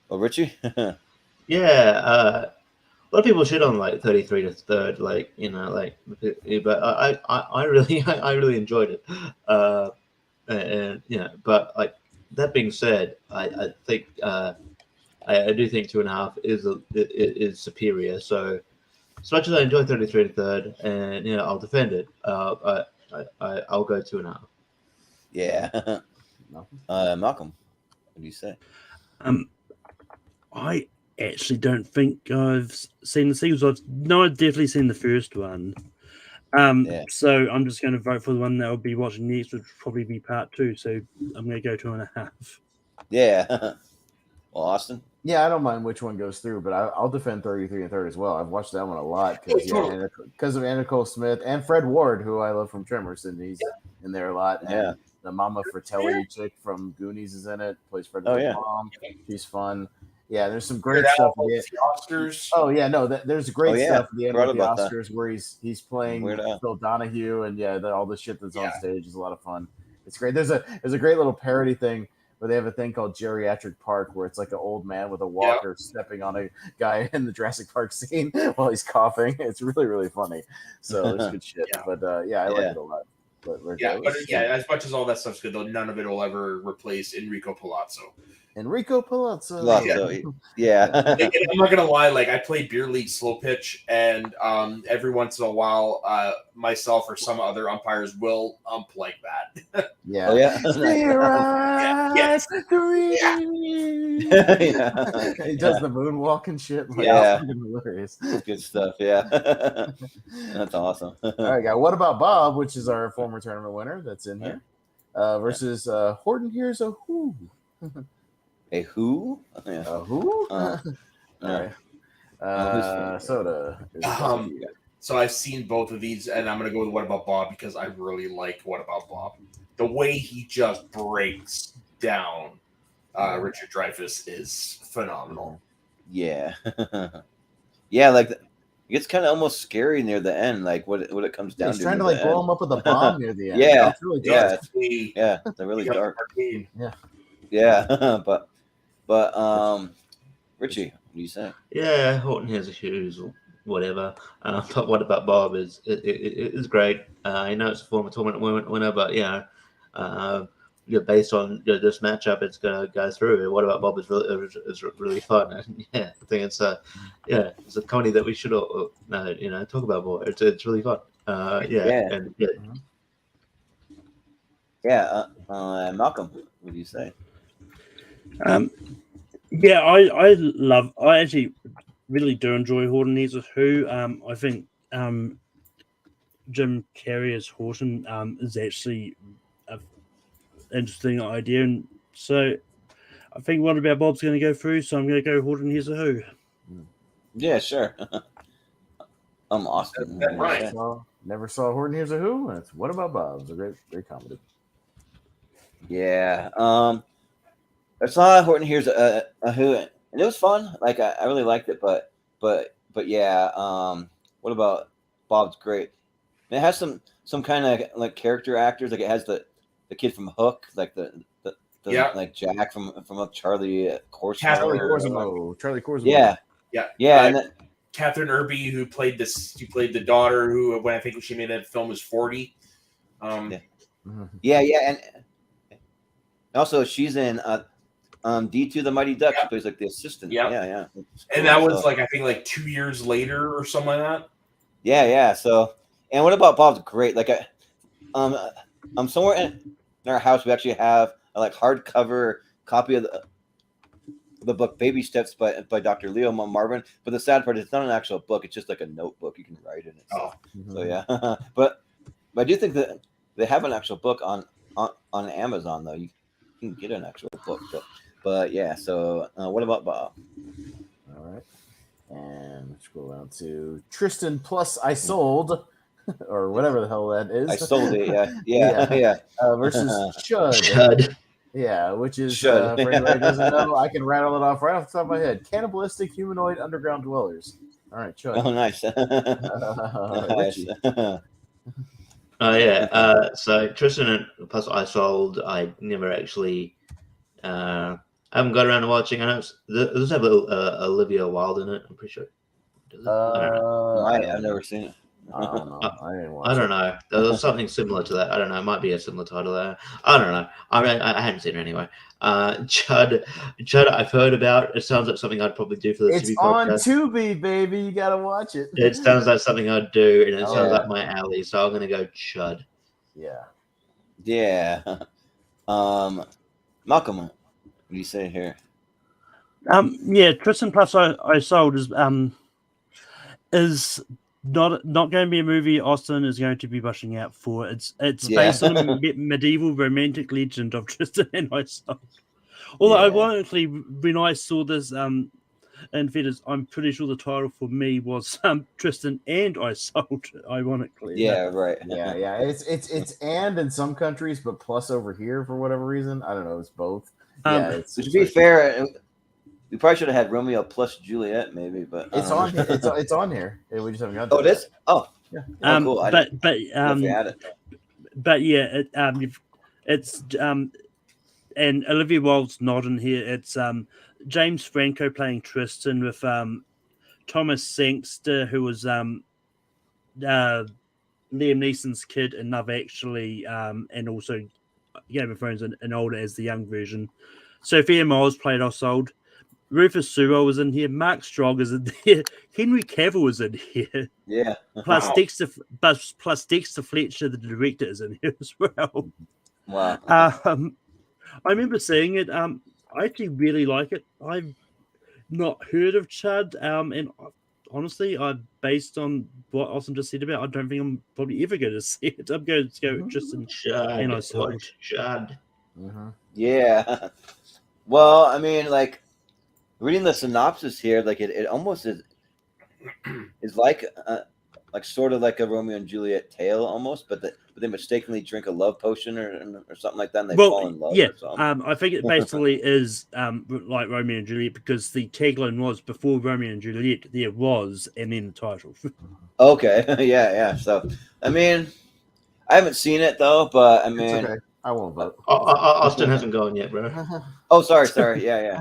[SPEAKER 2] Well, Richie.
[SPEAKER 5] Yeah. A lot of people shit on like 33 to third, like but I really enjoyed it, and but like that being said, I think I do think 2.5 is superior. So as much as I enjoy 33 to third, and I'll defend it, I'll go 2.5.
[SPEAKER 2] Yeah. Malcolm, what do you say?
[SPEAKER 4] I actually don't think I've seen the sequels. I've definitely seen the first one. So I'm just going to vote for the one that I'll be watching next, which will probably be part 2. So I'm going to go 2.5.
[SPEAKER 2] Yeah. Well, Austin?
[SPEAKER 3] Yeah, I don't mind which one goes through, but I'll defend 33 and 3rd as well. I've watched that one a lot because of Anna Nicole Smith and Fred Ward, who I love from Tremors, and he's in there a lot. And the Mama Fratelli chick from Goonies is in it, plays Fred's mom. She's fun. Yeah, there's some great stuff.
[SPEAKER 6] The Oscars.
[SPEAKER 3] Oh yeah, no, there's great stuff at the end of the Oscars where he's playing Phil Donahue, and all the shit that's on stage is a lot of fun. It's great. There's a great little parody thing where they have a thing called Geriatric Park, where it's like an old man with a walker stepping on a guy in the Jurassic Park scene while he's coughing. It's really, really funny. So there's good shit. But I like it a lot. But
[SPEAKER 6] as much as all that stuff's good, though, none of it will ever replace Enrico Palazzo.
[SPEAKER 3] Enrico Palazzo.
[SPEAKER 2] Yeah.
[SPEAKER 6] I'm not gonna lie, like I play beer league slow pitch, and every once in a while, myself or some other umpires will ump like that.
[SPEAKER 3] Yeah.
[SPEAKER 2] Oh, yeah.
[SPEAKER 3] He does the moonwalk and shit. Like, hilarious.
[SPEAKER 2] That's good stuff. Yeah. That's awesome.
[SPEAKER 3] All right, guys. What about Bob, which is our former tournament winner that's in here, versus Horton Here's a Who.
[SPEAKER 2] A who?
[SPEAKER 3] A who? All right. Soda.
[SPEAKER 6] So I've seen both of these, and I'm going to go with What About Bob because I really like What About Bob. The way he just breaks down Richard Dreyfuss is phenomenal.
[SPEAKER 2] Yeah. Yeah, like it gets kind of almost scary near the end, like what it comes down to.
[SPEAKER 3] He's trying to like blow him up with a bomb near the end.
[SPEAKER 2] Yeah.
[SPEAKER 3] It's really dark.
[SPEAKER 2] They're really dark.
[SPEAKER 3] Yeah.
[SPEAKER 2] Yeah, but Richie, what do you say?
[SPEAKER 5] Yeah, Horton Hears a Shoes or whatever. But What About Bob is great. I know it's a former tournament winner, but based on this matchup, it's gonna go through. What About Bob is really fun. And, I think it's a comedy that we should all talk about more. It's really fun.
[SPEAKER 2] Malcolm, what do you say?
[SPEAKER 4] I actually really do enjoy Horton Hears a Who. I think Jim Carrey as Horton is actually an interesting idea, and so I think What About Bob's going to go through, so I'm going to go Horton Hears a Who.
[SPEAKER 2] Yeah, sure. I'm Austin.
[SPEAKER 6] Right.
[SPEAKER 3] Never saw Horton Hears a Who. That's What About Bob. It's a great comedy.
[SPEAKER 2] Yeah. I saw Horton Hears a Who, and it was fun. Like I really liked it, but yeah. What About Bob's great. And it has some kind of like character actors. Like it has the kid from Hook, like the like Jack from Charlie
[SPEAKER 3] Cosimo. Charlie Cosimo.
[SPEAKER 2] Yeah. And then,
[SPEAKER 6] Catherine Irby, who played the daughter, who when I think she made that film was 40.
[SPEAKER 2] and also she's in D2 the Mighty Ducks. She plays like the assistant. Yeah.
[SPEAKER 6] And that was like I think like 2 years later or something like that.
[SPEAKER 2] Yeah. So, and What About Bob's great. Like somewhere in our house we actually have a like hardcover copy of the book Baby Steps by Dr. Leo Marvin. But the sad part is it's not an actual book. It's just like a notebook you can write in it. So yeah. But I do think that they have an actual book on Amazon though. You can get an actual book. But yeah. So What About Bob?
[SPEAKER 3] All right. And scroll down to Tristan plus I sold. Or whatever the hell that is.
[SPEAKER 2] I sold it, yeah.
[SPEAKER 3] Versus
[SPEAKER 5] Chud.
[SPEAKER 3] Yeah, which is, for anybody who doesn't know, I can rattle it off right off the top of my head. Cannibalistic humanoid underground dwellers. All right, Chud.
[SPEAKER 2] Oh, nice.
[SPEAKER 5] So Tristan plus I sold. I never actually, I haven't got around to watching. I know does have a little Olivia Wilde in it. I'm pretty sure. Does it? I don't know.
[SPEAKER 2] I've never seen it.
[SPEAKER 3] I don't know.
[SPEAKER 5] I don't know. There's something similar to that. I don't know. It might be a similar title there. I don't know. I haven't seen it anyway. Chud, I've heard about. It sounds like something I'd probably do for the
[SPEAKER 3] It's
[SPEAKER 5] TV
[SPEAKER 3] on
[SPEAKER 5] podcast.
[SPEAKER 3] Tubi, baby. You gotta watch it.
[SPEAKER 5] It sounds like something I'd do, and it sounds like my alley. So I'm gonna go Chud.
[SPEAKER 3] Yeah.
[SPEAKER 2] Malcolm, what do you say here?
[SPEAKER 4] Tristan plus I sold is not going to be a movie Austin is going to be rushing out for. It's based on a medieval romantic legend of Tristan and Isolde. Although ironically, when I saw this in theaters, I'm pretty sure the title for me was Tristan and Isolde. Ironically,
[SPEAKER 2] right.
[SPEAKER 3] Yeah. It's and in some countries, but plus over here for whatever reason. I don't know. It's both.
[SPEAKER 2] To be fair, we probably should have had Romeo plus Juliet, maybe, but
[SPEAKER 3] it's on. It's on here. We just haven't got.
[SPEAKER 2] Oh, it is. Oh,
[SPEAKER 3] yeah.
[SPEAKER 2] Cool.
[SPEAKER 4] But yeah, it's and Olivia Wilde's not in here. It's James Franco playing Tristan with Thomas Sangster, who was Liam Neeson's kid in Love Actually, and also Game of Thrones and older as the young version. Sophia Miles played Isolde. Rufus Sewell was in here. Mark Strong is in here. Henry Cavill was in here.
[SPEAKER 2] Yeah.
[SPEAKER 4] Plus Dexter Fletcher, the director, is in here as well.
[SPEAKER 2] Wow.
[SPEAKER 4] I remember seeing it. I actually really like it. I've not heard of Chud, and honestly, based on what Austin just said about, I don't think I'm probably ever going to see it. I'm going to go just in
[SPEAKER 5] Chud.
[SPEAKER 4] And Isolde.
[SPEAKER 5] Chud.
[SPEAKER 2] Yeah. Well, I mean, like reading the synopsis here, like it almost is like sort of like a Romeo and Juliet tale almost, but they mistakenly drink a love potion or something like that, and they fall in love.
[SPEAKER 4] Yeah,
[SPEAKER 2] or something.
[SPEAKER 4] I think it basically is like Romeo and Juliet, because the tagline was before Romeo and Juliet there was, and then the title.
[SPEAKER 2] Okay, yeah. So, I mean, I haven't seen it though, but I mean,
[SPEAKER 3] okay. I won't vote.
[SPEAKER 5] Austin hasn't gone yet, bro.
[SPEAKER 2] Oh, sorry. Yeah.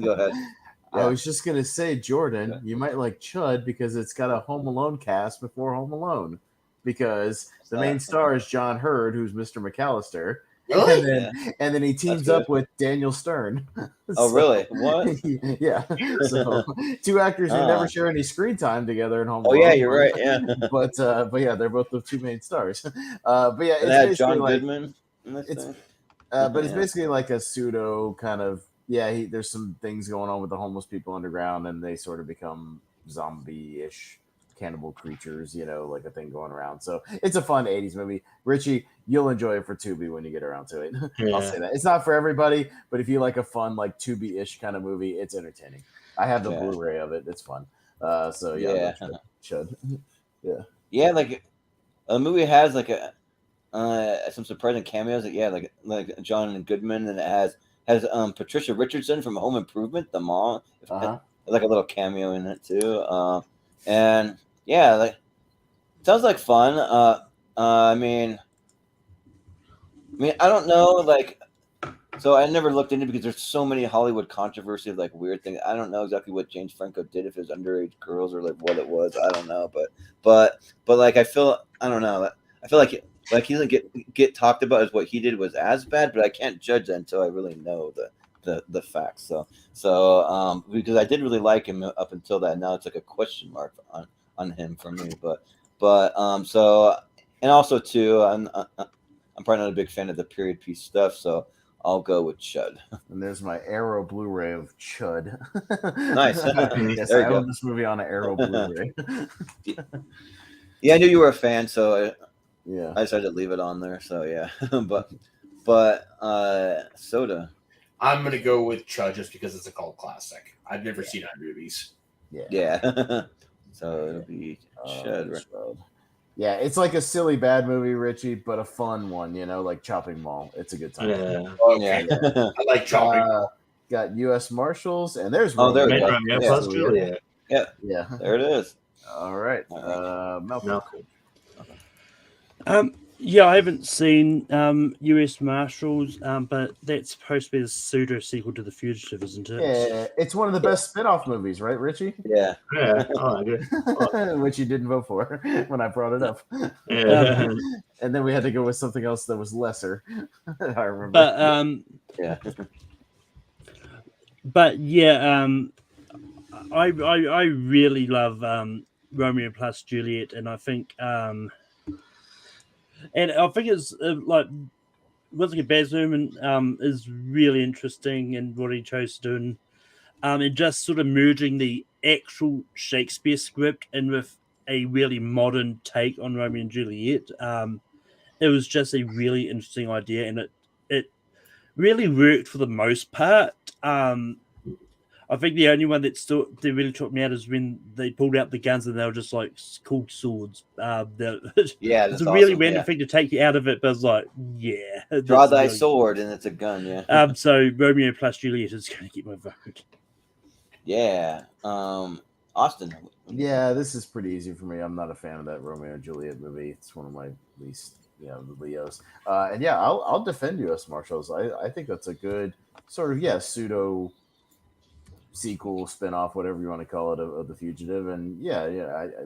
[SPEAKER 2] Go ahead. Yeah.
[SPEAKER 3] I was just gonna say, Jordan, you might like Chud because it's got a Home Alone cast before Home Alone, because the main star is John Hurd, who's Mr. McAllister.
[SPEAKER 6] Really?
[SPEAKER 3] And then he teams up with Daniel Stern.
[SPEAKER 2] Oh, really? What?
[SPEAKER 3] Yeah. So 2 actors who never share any screen time together in Home Alone.
[SPEAKER 2] Oh, yeah, you're right. Yeah.
[SPEAKER 3] But yeah, they're both the 2 main stars. But yeah, it's
[SPEAKER 2] basically
[SPEAKER 3] John
[SPEAKER 2] Goodman.
[SPEAKER 3] But it's basically like a pseudo kind of there's some things going on with the homeless people underground, and they sort of become zombie-ish cannibal creatures, like a thing going around. So it's a fun 80s movie. Richie, you'll enjoy it for Tubi when you get around to it. I'll say that. It's not for everybody, but if you like a fun, like Tubi-ish kind of movie, it's entertaining. I have the Blu-ray of it. It's fun. So yeah. Should.
[SPEAKER 2] Yeah, like a movie has like some surprising cameos. Like John Goodman, and it has Patricia Richardson from Home Improvement, the mom. Like a little cameo in it too. And yeah, like sounds like fun. I mean, I don't know, like, so I never looked into it because there's so many Hollywood controversy of like weird things. I don't know exactly what James Franco did, if it was underage girls or like what it was. I don't know, but like I feel like he doesn't get talked about as what he did was as bad, but I can't judge that until I really know the facts. So because I did really like him up until that. Now it's like a question mark on him for me. But so, and also too, I'm probably not a big fan of the period piece stuff, so I'll go with Chud.
[SPEAKER 3] And there's my Arrow Blu-ray of Chud.
[SPEAKER 2] Nice.
[SPEAKER 3] Yes, I own this movie on an Arrow Blu-ray.
[SPEAKER 2] Yeah, I knew you were a fan, so
[SPEAKER 3] I
[SPEAKER 2] decided to leave it on there. So yeah, but Soda.
[SPEAKER 6] I'm gonna go with Chud just because it's a cult classic. I've never seen it in movies.
[SPEAKER 2] Yeah. So it'll be Chud. Right?
[SPEAKER 3] Yeah, it's like a silly bad movie, Richie, but a fun one. Like Chopping Mall. It's a good time.
[SPEAKER 6] Okay. I like Chopping.
[SPEAKER 3] Got U.S. Marshals, and there's
[SPEAKER 2] there we go.
[SPEAKER 3] Yeah.
[SPEAKER 2] There it is.
[SPEAKER 3] All right. Malcolm.
[SPEAKER 4] Yeah, I haven't seen U.S. Marshals, but that's supposed to be the pseudo sequel to The Fugitive, isn't it?
[SPEAKER 3] Yeah, it's one of the best spin-off movies, right, Richie?
[SPEAKER 2] Yeah.
[SPEAKER 5] Oh, good.
[SPEAKER 3] Which you didn't vote for when I brought it up.
[SPEAKER 5] Yeah.
[SPEAKER 3] And then we had to go with something else that was lesser. I remember.
[SPEAKER 4] But I really love Romeo plus Juliet, and I think it's like William Baz Luhrmann is really interesting in what he chose to do, and just sort of merging the actual Shakespeare script in with a really modern take on Romeo and Juliet. It was just a really interesting idea, and it really worked for the most part. I think the only one that really took me out is when they pulled out the guns and they were just like cool swords. It's a really random thing to take you out of it, but it's like, yeah,
[SPEAKER 2] draw thy sword, and it's a gun. Yeah.
[SPEAKER 4] So Romeo plus Juliet is going to get my vote.
[SPEAKER 2] Yeah. Austin.
[SPEAKER 3] Yeah, this is pretty easy for me. I'm not a fan of that Romeo and Juliet movie. It's one of my least, the Leos. And yeah, I'll defend U.S. Marshals. I think that's a good sort of pseudo sequel, spinoff, whatever you want to call it, of The Fugitive. And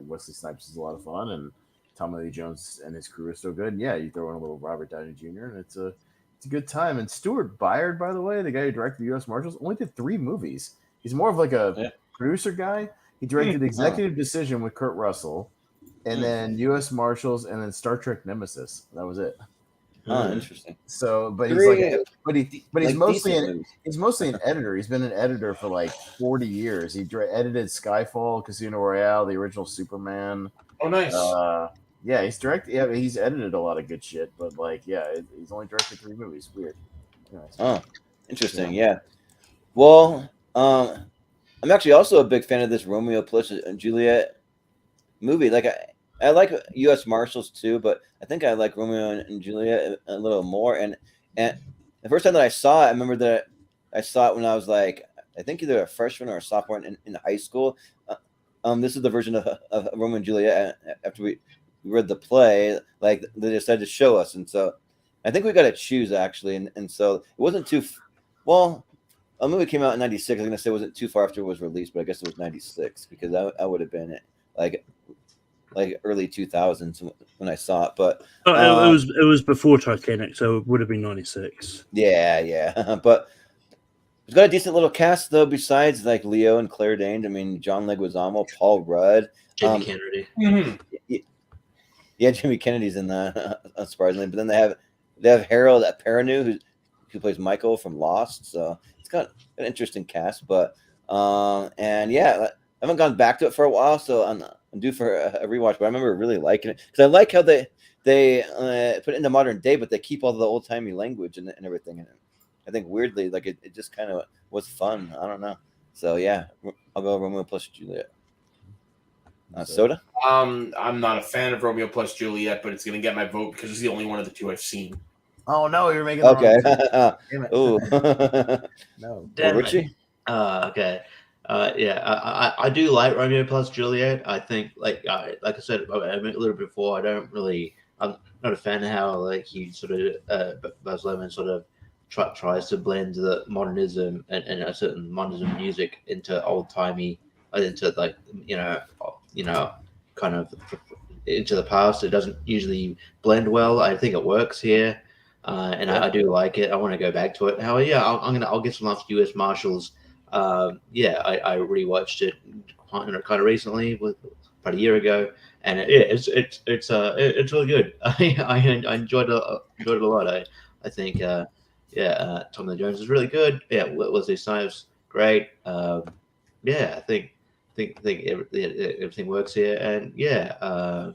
[SPEAKER 3] Wesley Snipes is a lot of fun, and Tommy Lee Jones and his crew are so good. And yeah, you throw in a little Robert Downey Jr. and it's a good time. And Stuart Byard, by the way, the guy who directed U.S. Marshals, only did 3 movies. He's more of like a producer guy. He directed Executive Decision with Kurt Russell, and then U.S. Marshals, and then Star Trek Nemesis. That was it.
[SPEAKER 2] Oh, interesting.
[SPEAKER 3] So, but he's mostly an editor. He's been an editor for like 40 years. He edited Skyfall, Casino Royale, the original Superman.
[SPEAKER 6] Oh, nice.
[SPEAKER 3] Yeah, he's directed. Yeah, he's edited a lot of good shit. But he's only directed 3 movies. Weird.
[SPEAKER 2] Nice. Oh, interesting. Yeah. Well, I'm actually also a big fan of this Romeo plus Juliet movie. Like I like U.S. Marshals too, but I think I like Romeo and Juliet a little more. And the first time that I saw it, I remember that I saw it when I was like, I think either a freshman or a sophomore in high school. This is the version of Romeo and Juliet after we read the play. Like they decided to show us, and so I think we got to choose actually. And so it wasn't too well. A movie came out in '96. I was gonna say it wasn't too far after it was released, but I guess it was '96 because I would have been like early 2000s when I saw it. But
[SPEAKER 4] it was before Titanic, so it would have been '96.
[SPEAKER 2] Yeah. But it's got a decent little cast though. Besides like Leo and Claire Danes, I mean John Leguizamo, Paul Rudd,
[SPEAKER 5] Jimmy Kennedy.
[SPEAKER 6] Mm-hmm.
[SPEAKER 2] Yeah, Jimmy Kennedy's in that, surprisingly. But then they have Harold Perrineau who plays Michael from Lost. So it's got an interesting cast. But and yeah, I haven't gone back to it for a while, so I'm due for a rewatch. But I remember really liking it because I like how they put it into modern day, but they keep all the old timey language and everything in it. I think weirdly, like it just kind of was fun. I don't know. So yeah, I'll go Romeo plus Juliet. Soda?
[SPEAKER 6] I'm not a fan of Romeo plus Juliet, but it's gonna get my vote because it's the only one of the 2 I've seen.
[SPEAKER 3] Oh no, you're making
[SPEAKER 2] okay.
[SPEAKER 3] Ooh.
[SPEAKER 2] No,
[SPEAKER 5] Richie. Okay. I do like Romeo plus Juliet. I think, like I said a little before, I'm not a fan of how he sort of Baz Luhrmann sort of tries to blend the modernism and a certain modernism music into old timey, into kind of into the past. It doesn't usually blend well. I think it works here, and I do like it. I want to go back to it. However, I'll get some love to U.S. Marshals. I rewatched it kind of recently, about a year ago, and it's really good. I enjoyed it a lot. I think Tommy Lee Jones is really good. Yeah, Wesley Snipes great. I think everything works here, and I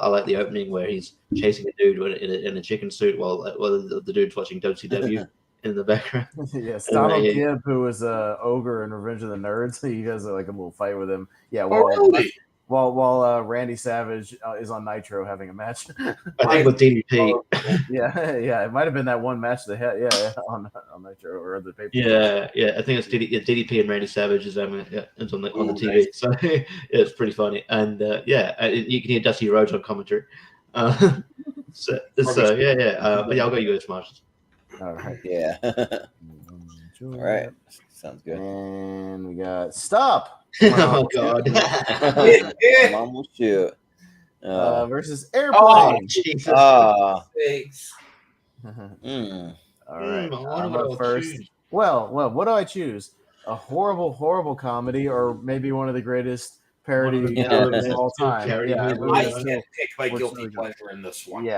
[SPEAKER 5] like the opening where he's chasing a dude in a chicken suit while the dude's watching WCW. In the background.
[SPEAKER 3] Yes, Donald Gibb, who was Ogre in Revenge of the Nerds. He does like a little fight with him. Yeah, while Randy Savage is on Nitro having a match.
[SPEAKER 5] I think with DDP.
[SPEAKER 3] Yeah, it might have been that one match they had. On Nitro or the paper.
[SPEAKER 5] Yeah. I think it's DDP and Randy Savage is on the TV. Nice. So it's pretty funny, and you can hear Dusty Rhodes on commentary. But I'll go U.S. Marshals.
[SPEAKER 3] All right.
[SPEAKER 2] Yeah. All right. Sounds good.
[SPEAKER 3] And we got Stop.
[SPEAKER 5] Oh God.
[SPEAKER 2] Mom will shoot.
[SPEAKER 3] Versus Airplane.
[SPEAKER 6] Oh, Jesus. Thanks.
[SPEAKER 3] All right. I'm up first. Well, what do I choose? A horrible comedy, or maybe one of the greatest parody of all time?
[SPEAKER 6] I can't pick my guilty pleasure in this one.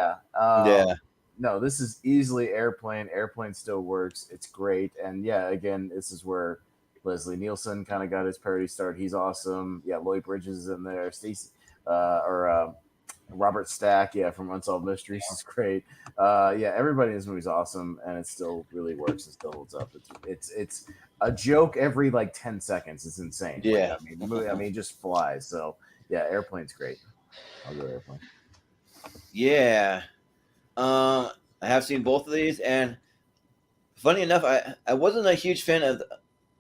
[SPEAKER 3] No, this is easily Airplane. Airplane still works. It's great. And again, this is where Leslie Nielsen kind of got his parody start. He's awesome. Yeah, Lloyd Bridges is in there. Robert Stack, from Unsolved Mysteries is great. Everybody in this movie is awesome, and it still really works. It still holds up. It's a joke every like 10 seconds. It's insane.
[SPEAKER 2] Yeah,
[SPEAKER 3] the movie, it just flies. So yeah, Airplane's great. I'll go Airplane.
[SPEAKER 2] Yeah, I have seen both of these, and funny enough, I wasn't a huge fan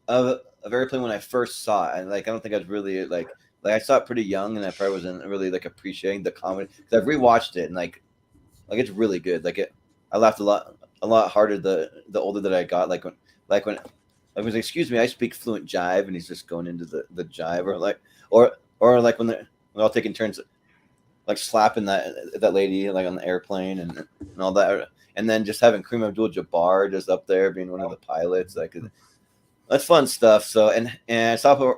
[SPEAKER 2] of Airplane when I first saw it, and like I don't think I was really like I saw it pretty young, and I probably wasn't really like appreciating the comedy. Because I've rewatched it, and like it's really good. I laughed a lot harder the older that I got. Like when I was, excuse me, I speak fluent jive, and he's just going into the jive, or like when they're all taking turns, like slapping that lady like on the airplane and all that, and then just having Kareem Abdul-Jabbar just up there being one of the pilots. Like that's fun stuff. So and I saw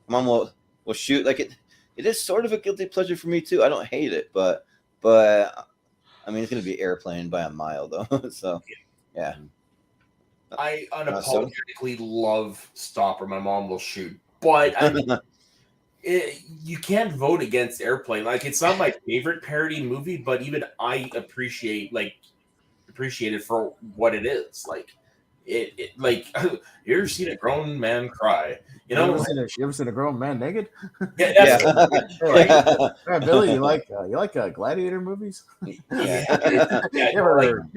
[SPEAKER 2] Mom will shoot. Like it is sort of a guilty pleasure for me too. I don't hate it, but I mean it's gonna be Airplane by a mile though. So yeah.
[SPEAKER 6] I unapologetically love Stopper. My mom will shoot, but I mean, you can't vote against Airplane. Like it's not my favorite parody movie, but even I appreciate it for what it is. Like it like you ever seen a grown man cry? You know,
[SPEAKER 3] you ever seen a grown man naked?
[SPEAKER 6] Yeah,
[SPEAKER 3] Right, Billy, you like gladiator movies?
[SPEAKER 6] Yeah.
[SPEAKER 3] You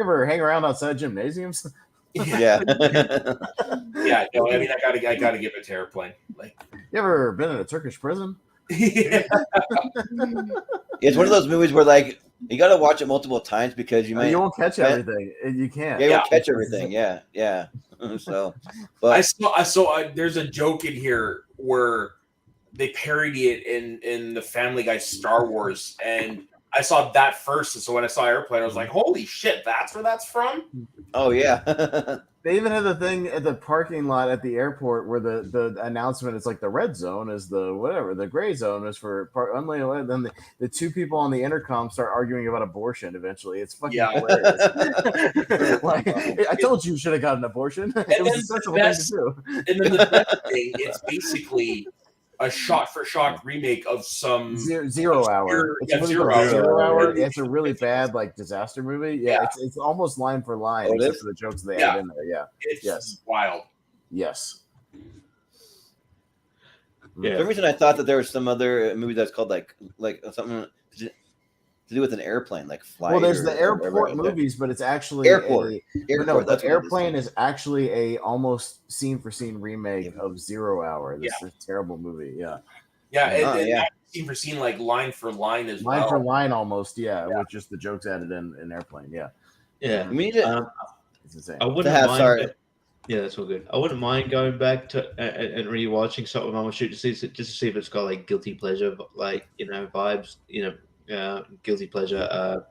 [SPEAKER 3] ever hang around outside gymnasiums?
[SPEAKER 2] Yeah.
[SPEAKER 6] Yeah. No, I mean, I gotta give it to Airplane. Like,
[SPEAKER 3] you ever been in a Turkish prison?
[SPEAKER 6] Yeah.
[SPEAKER 2] It's one of those movies where like you got to watch it multiple times because you
[SPEAKER 3] won't catch everything. You can't.
[SPEAKER 2] Yeah, you won't catch everything. Yeah. So, but
[SPEAKER 6] I saw there's a joke in here where they parody it in the Family Guy Star Wars, and I saw that first. And so when I saw Airplane, I was like, "Holy shit, that's where that's from!"
[SPEAKER 2] Oh yeah.
[SPEAKER 3] They even had the thing at the parking lot at the airport where the announcement is like the red zone is the whatever, the gray zone is for unlimited. Then the two people on the intercom start arguing about abortion. Eventually, it's fucking hilarious. Like, I told you should have got an abortion. It was a sensible thing to do.
[SPEAKER 6] And then the best thing, it's basically a shot-for-shot remake of some
[SPEAKER 3] Zero Hour. Zero Hour. It's a really bad like disaster movie. Yeah. It's almost line for line except for the jokes they add in there. Yeah,
[SPEAKER 6] it's wild.
[SPEAKER 3] Yes.
[SPEAKER 2] Yeah. For some reason, I thought that there was some other movie that's called like something to do with an airplane, like Flight.
[SPEAKER 3] Well, there's the airport movies, but it's actually
[SPEAKER 2] Airport.
[SPEAKER 3] The Airplane is actually a almost scene for scene remake of Zero Hour. This is a terrible movie. Yeah.
[SPEAKER 6] Scene for scene, like line for line as
[SPEAKER 3] well.
[SPEAKER 6] Line
[SPEAKER 3] for line, almost. Yeah, with just the jokes added in Airplane. Yeah.
[SPEAKER 5] Yeah.
[SPEAKER 3] It's insane.
[SPEAKER 5] I wouldn't mind. Yeah, that's all good. I wouldn't mind going back to and rewatching Stop with Mama Shoot just to see if it's got like guilty pleasure, like vibes. Guilty pleasure.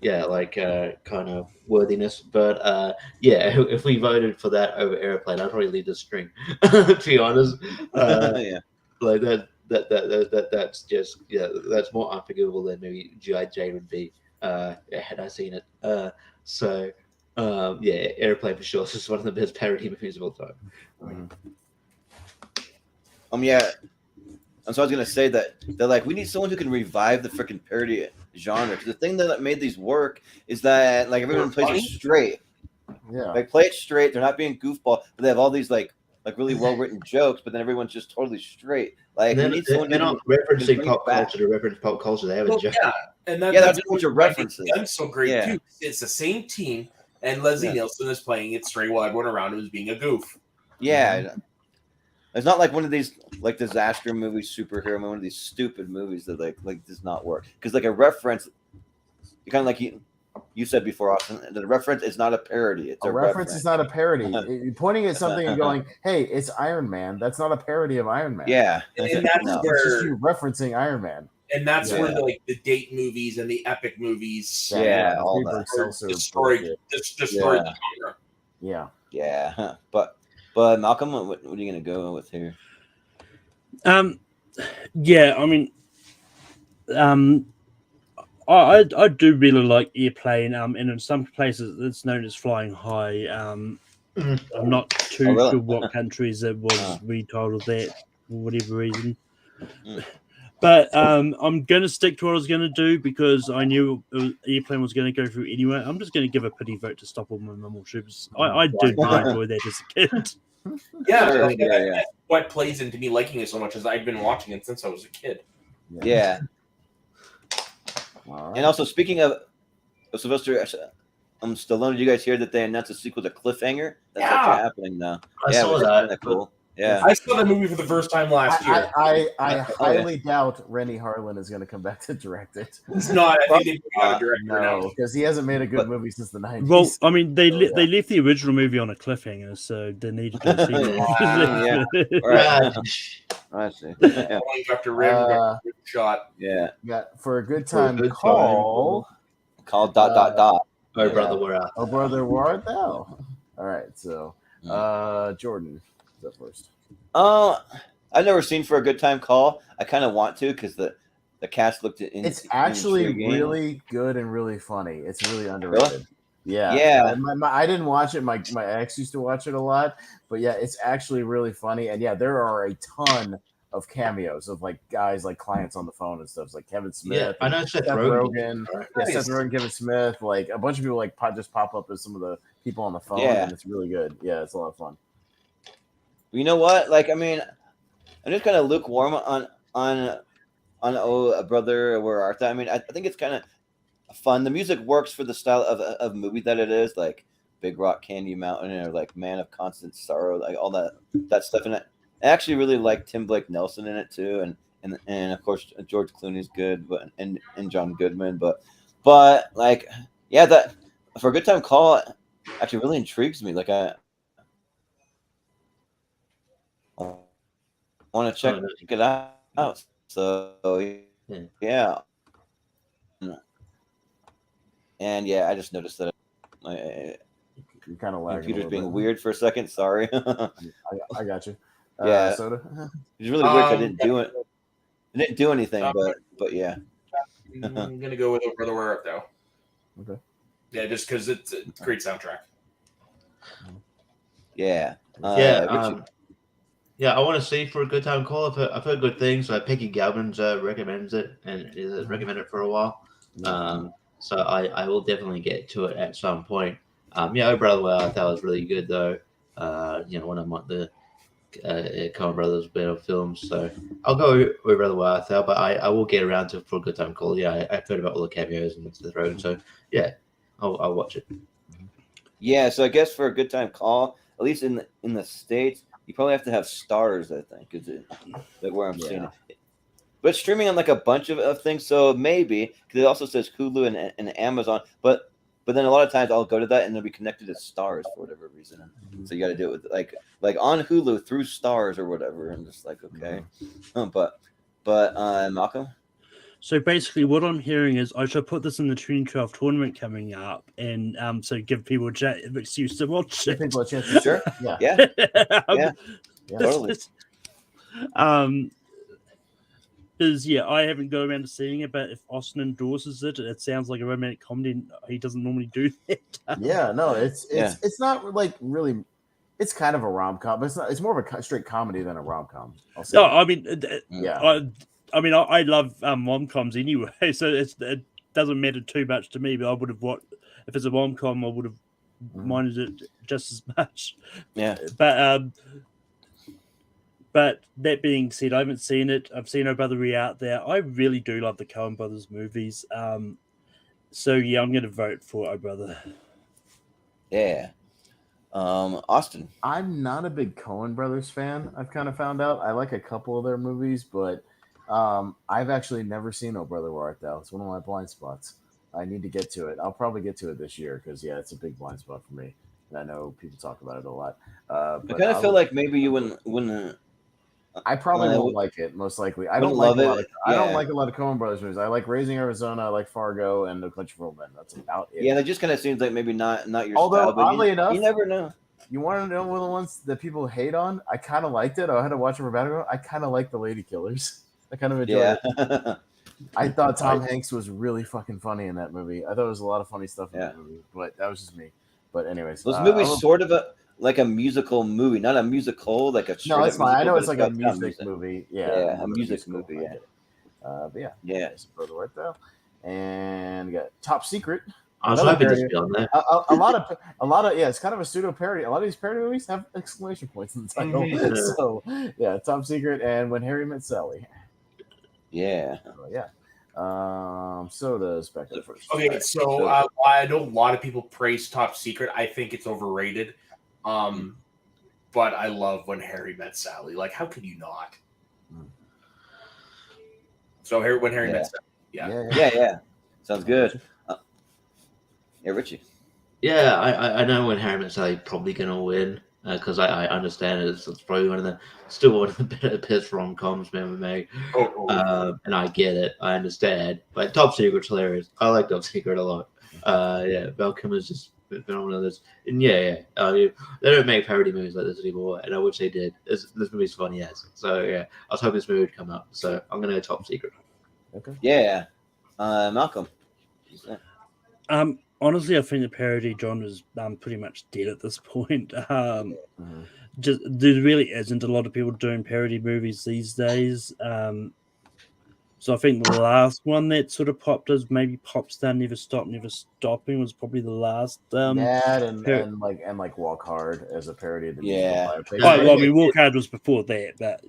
[SPEAKER 5] Kind of worthiness. But if we voted for that over Airplane, I'd probably leave the string. To be honest, like that's just that's more unforgivable than maybe G.I. Jane would be had I seen it. Airplane for sure. This is one of the best parody movies of all time.
[SPEAKER 2] And so I was gonna say that they're like, we need someone who can revive the freaking parody genre. Because the thing that made these work is that like everyone plays it straight.
[SPEAKER 3] Yeah,
[SPEAKER 2] like play it straight. They're not being goofball, but they have all these like really well written jokes. But then everyone's just totally straight. Like
[SPEAKER 5] they're not referencing pop culture to reference pop culture. They have a joke.
[SPEAKER 6] Yeah, and
[SPEAKER 2] that's what your references.
[SPEAKER 6] That's so great too. It's the same team, and Leslie Nielsen is playing it straight while everyone around him is being a goof.
[SPEAKER 2] Yeah. It's not like one of these like disaster movies, superhero, one of these stupid movies that like does not work. Because like a reference, you kind of like you said before, Austin, the reference is not a parody. It's a reference.
[SPEAKER 3] Is not a parody. You're pointing at something and going, "Hey, it's Iron Man." That's not a parody of Iron Man.
[SPEAKER 2] Yeah,
[SPEAKER 6] and that's where
[SPEAKER 3] it's just you referencing Iron Man.
[SPEAKER 6] And that's where the date movies and the epic movies,
[SPEAKER 2] all that
[SPEAKER 6] destroyed the genre.
[SPEAKER 3] Yeah.
[SPEAKER 2] But Malcolm, what are you gonna go with here?
[SPEAKER 4] I mean, I do really like Airplane. And in some places it's known as Flying High. I'm not too sure what countries it was retitled that for whatever reason. But I'm going to stick to what I was going to do because I knew Airplane was going to go through anyway. I'm just going to give a pity vote to Stop All My Mammal Ships. I did really enjoy that as a kid.
[SPEAKER 6] Yeah, that's what plays into me liking it so much is I've been watching it since I was a kid.
[SPEAKER 2] Yeah. Right. And also, speaking of Sylvester Stallone, did you guys hear that they announced a sequel to Cliffhanger? That's actually happening now.
[SPEAKER 5] I saw that.
[SPEAKER 2] Kind of cool. Yeah,
[SPEAKER 6] I saw that movie for the first time last year.
[SPEAKER 3] I highly doubt Rennie Harlan is going to come back to direct it.
[SPEAKER 6] It's not. I think they got a director now
[SPEAKER 3] because he hasn't made a good movie since the 90s.
[SPEAKER 4] Well, I mean, they left the original movie on a cliffhanger, so they needed to do a sequel.
[SPEAKER 2] Right. I see. Yeah.
[SPEAKER 6] Dr. Rim shot.
[SPEAKER 2] Yeah.
[SPEAKER 3] For a good time call.
[SPEAKER 2] Call ...
[SPEAKER 5] Oh, brother, where art?
[SPEAKER 3] Oh, brother, where art thou? All right, so Jordan. Go first.
[SPEAKER 2] I've never seen For a Good Time Call. I kind of want to because the cast looked
[SPEAKER 3] it's actually really good and really funny. It's really underrated.
[SPEAKER 2] Really?
[SPEAKER 3] Yeah. I didn't watch it. My ex used to watch it a lot, but yeah, it's actually really funny. And yeah, there are a ton of cameos of like guys like clients on the phone and stuff. It's like Kevin Smith.
[SPEAKER 5] Yeah, I know Seth Rogen.
[SPEAKER 3] Seth Rogen, Kevin Smith. Like a bunch of people like just pop up as some of the people on the phone, and it's really good. Yeah, it's a lot of fun.
[SPEAKER 2] You know what? Like, I mean, I'm just kind of lukewarm on Oh Brother, Where Art Thou? I mean, I think it's kind of fun. The music works for the style of movie that it is, like Big Rock Candy Mountain or like Man of Constant Sorrow, like all that stuff. And I actually really like Tim Blake Nelson in it too, and of course George Clooney's good, but and John Goodman, but like that For a Good Time Call actually really intrigues me. Like I want to check it out. So yeah. And yeah, I just noticed that my computer's being weird for a second. Sorry.
[SPEAKER 3] I got you.
[SPEAKER 2] Yeah.
[SPEAKER 3] Soda?
[SPEAKER 2] It's really weird. I didn't do it. I didn't do anything, but yeah.
[SPEAKER 6] I'm gonna go with Oh Brother, Where Art Thou?
[SPEAKER 3] Okay.
[SPEAKER 6] Yeah, just because it's a great soundtrack.
[SPEAKER 2] Yeah.
[SPEAKER 5] Yeah, I want to see For a Good Time Call. I've heard good things. Peggy Galvin's recommends it and has recommended it for a while. So I will definitely get to it at some point. Oh Brother, Where Art Thou was really good though. One of the Coen Brothers better films. So I'll go Oh Brother, Where Art Thou, but I will get around to For a Good Time Call. Yeah, I've heard about all the cameos and the Rogan. So yeah, I'll watch it.
[SPEAKER 2] Yeah, so I guess For a Good Time Call, at least in the States, you probably have to have stars, I think, is it? Like where I'm seeing it. But it's streaming on like a bunch of things, so maybe because it also says Hulu and Amazon. But then a lot of times I'll go to that and they'll be connected to stars for whatever reason. So you got to do it with like on Hulu through stars or whatever. I'm just like okay, but Malcolm.
[SPEAKER 4] So basically, what I'm hearing is I should put this in the 2012 tournament coming up, and so give people an excuse to watch it.
[SPEAKER 3] People a chance to sure,
[SPEAKER 2] yeah,
[SPEAKER 4] totally. Because I haven't got around to seeing it, but if Austin endorses it, it sounds like a romantic comedy. And he doesn't normally do that.
[SPEAKER 3] Yeah, no, it's not like really. It's kind of a rom-com, but it's not. It's more of a straight comedy than a rom-com.
[SPEAKER 4] No, I mean, I love rom-coms anyway, so it doesn't matter too much to me. But I would have if it's a rom-com, I would have minded it just as much.
[SPEAKER 2] Yeah,
[SPEAKER 4] but that being said, I haven't seen it. I've seen Oh Brother, Where Art Thou. I really do love the Coen Brothers movies. So yeah, I'm going to vote for Oh Brother.
[SPEAKER 2] Yeah. Austin.
[SPEAKER 3] I'm not a big Coen Brothers fan. I've kind of found out. I like a couple of their movies, but I've actually never seen Oh Brother, Where Art Thou. It's one of my blind spots. I need to get to it. I'll probably get to it this year because it's a big blind spot for me. And I know people talk about it a lot.
[SPEAKER 2] I kind of feel like maybe you wouldn't.
[SPEAKER 3] I probably won't like it. Most likely, I don't like a lot of. I don't like a lot of Coen Brothers movies. I like Raising Arizona, I like Fargo, and The Country for Old Men. That's about it.
[SPEAKER 2] Yeah, that just kind of seems like maybe not your
[SPEAKER 3] Although,
[SPEAKER 2] style. But
[SPEAKER 3] oddly enough,
[SPEAKER 2] you never know.
[SPEAKER 3] You want to know one of the ones that people hate on? I kind of liked it. I had to watch it for about ago. I kind of like The Lady Killers. I kind of enjoyed it. I thought Tom Hanks was really fucking funny in that movie. I thought it was a lot of funny stuff in that movie, but that was just me. But anyways,
[SPEAKER 2] those movies sort of like a musical movie, not a musical, like a
[SPEAKER 3] no, it's fine. I know it's like a
[SPEAKER 2] music
[SPEAKER 3] music movie.
[SPEAKER 2] Yeah, a music movie. Yeah.
[SPEAKER 3] But yeah,
[SPEAKER 2] yeah.
[SPEAKER 3] For the work though, and we got Top Secret.
[SPEAKER 5] I was hoping to be on there.
[SPEAKER 3] A lot of yeah, it's kind of a pseudo parody. A lot of these parody movies have exclamation points in the title. So yeah, Top Secret and When Harry Met Sally.
[SPEAKER 2] Yeah.
[SPEAKER 3] Yeah. So does Becca first.
[SPEAKER 6] Okay, so I know a lot of people praise Top Secret. I think it's overrated. But I love When Harry Met Sally. Like, how could you not? So When Harry Met Sally.
[SPEAKER 2] Yeah. Sounds good. Yeah, Richie.
[SPEAKER 5] Yeah, I know When Harry Met Sally probably gonna win because I understand it's probably one of the better best rom-coms ever made. And I get it, I understand. But Top Secret's hilarious. I like Top Secret a lot. Yeah, Val Kilmer's just been on one of those. And they don't make parody movies like this anymore, and I wish they did. This movie's funny as. So yeah, I was hoping this movie would come up. So I'm gonna go Top Secret.
[SPEAKER 3] Okay.
[SPEAKER 2] Yeah. Malcolm.
[SPEAKER 4] Honestly, I think the parody genre is pretty much dead at this point. Just there really isn't a lot of people doing parody movies these days. So I think the last one that sort of popped as maybe Popstar Never Stop, Never Stopping was probably the last.
[SPEAKER 3] That and like Walk Hard as a parody of the
[SPEAKER 2] Yeah.
[SPEAKER 4] Well, I mean, Walk Hard was before that, but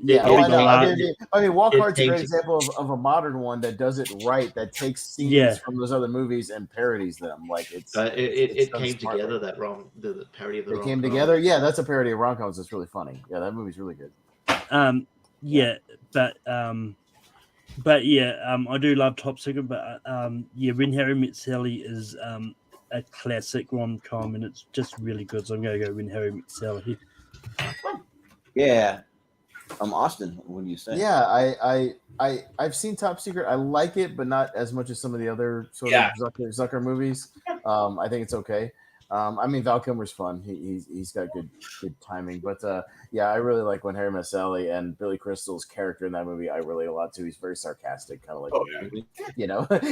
[SPEAKER 3] I mean, Walk Hard's a great example of a modern one that does it right, that takes scenes from those other movies and parodies them. Like
[SPEAKER 5] it came together that the parody of the.
[SPEAKER 3] It came together. Yeah, that's a parody of rom-coms. It's really funny. Yeah, that movie's really good.
[SPEAKER 4] But I do love Top Secret. But When Harry Met Sally is a classic rom-com, and it's just really good. So I'm going to go When Harry Met Sally.
[SPEAKER 2] Yeah. Austin, what do you say?
[SPEAKER 3] Yeah, I've seen Top Secret. I like it, but not as much as some of the other sort of Zucker movies. I think it's okay. I mean, Val Kilmer's fun. He's got good timing. But I really like When Harry Met Sally, and Billy Crystal's character in that movie. I relate a lot to. He's very sarcastic, kind of like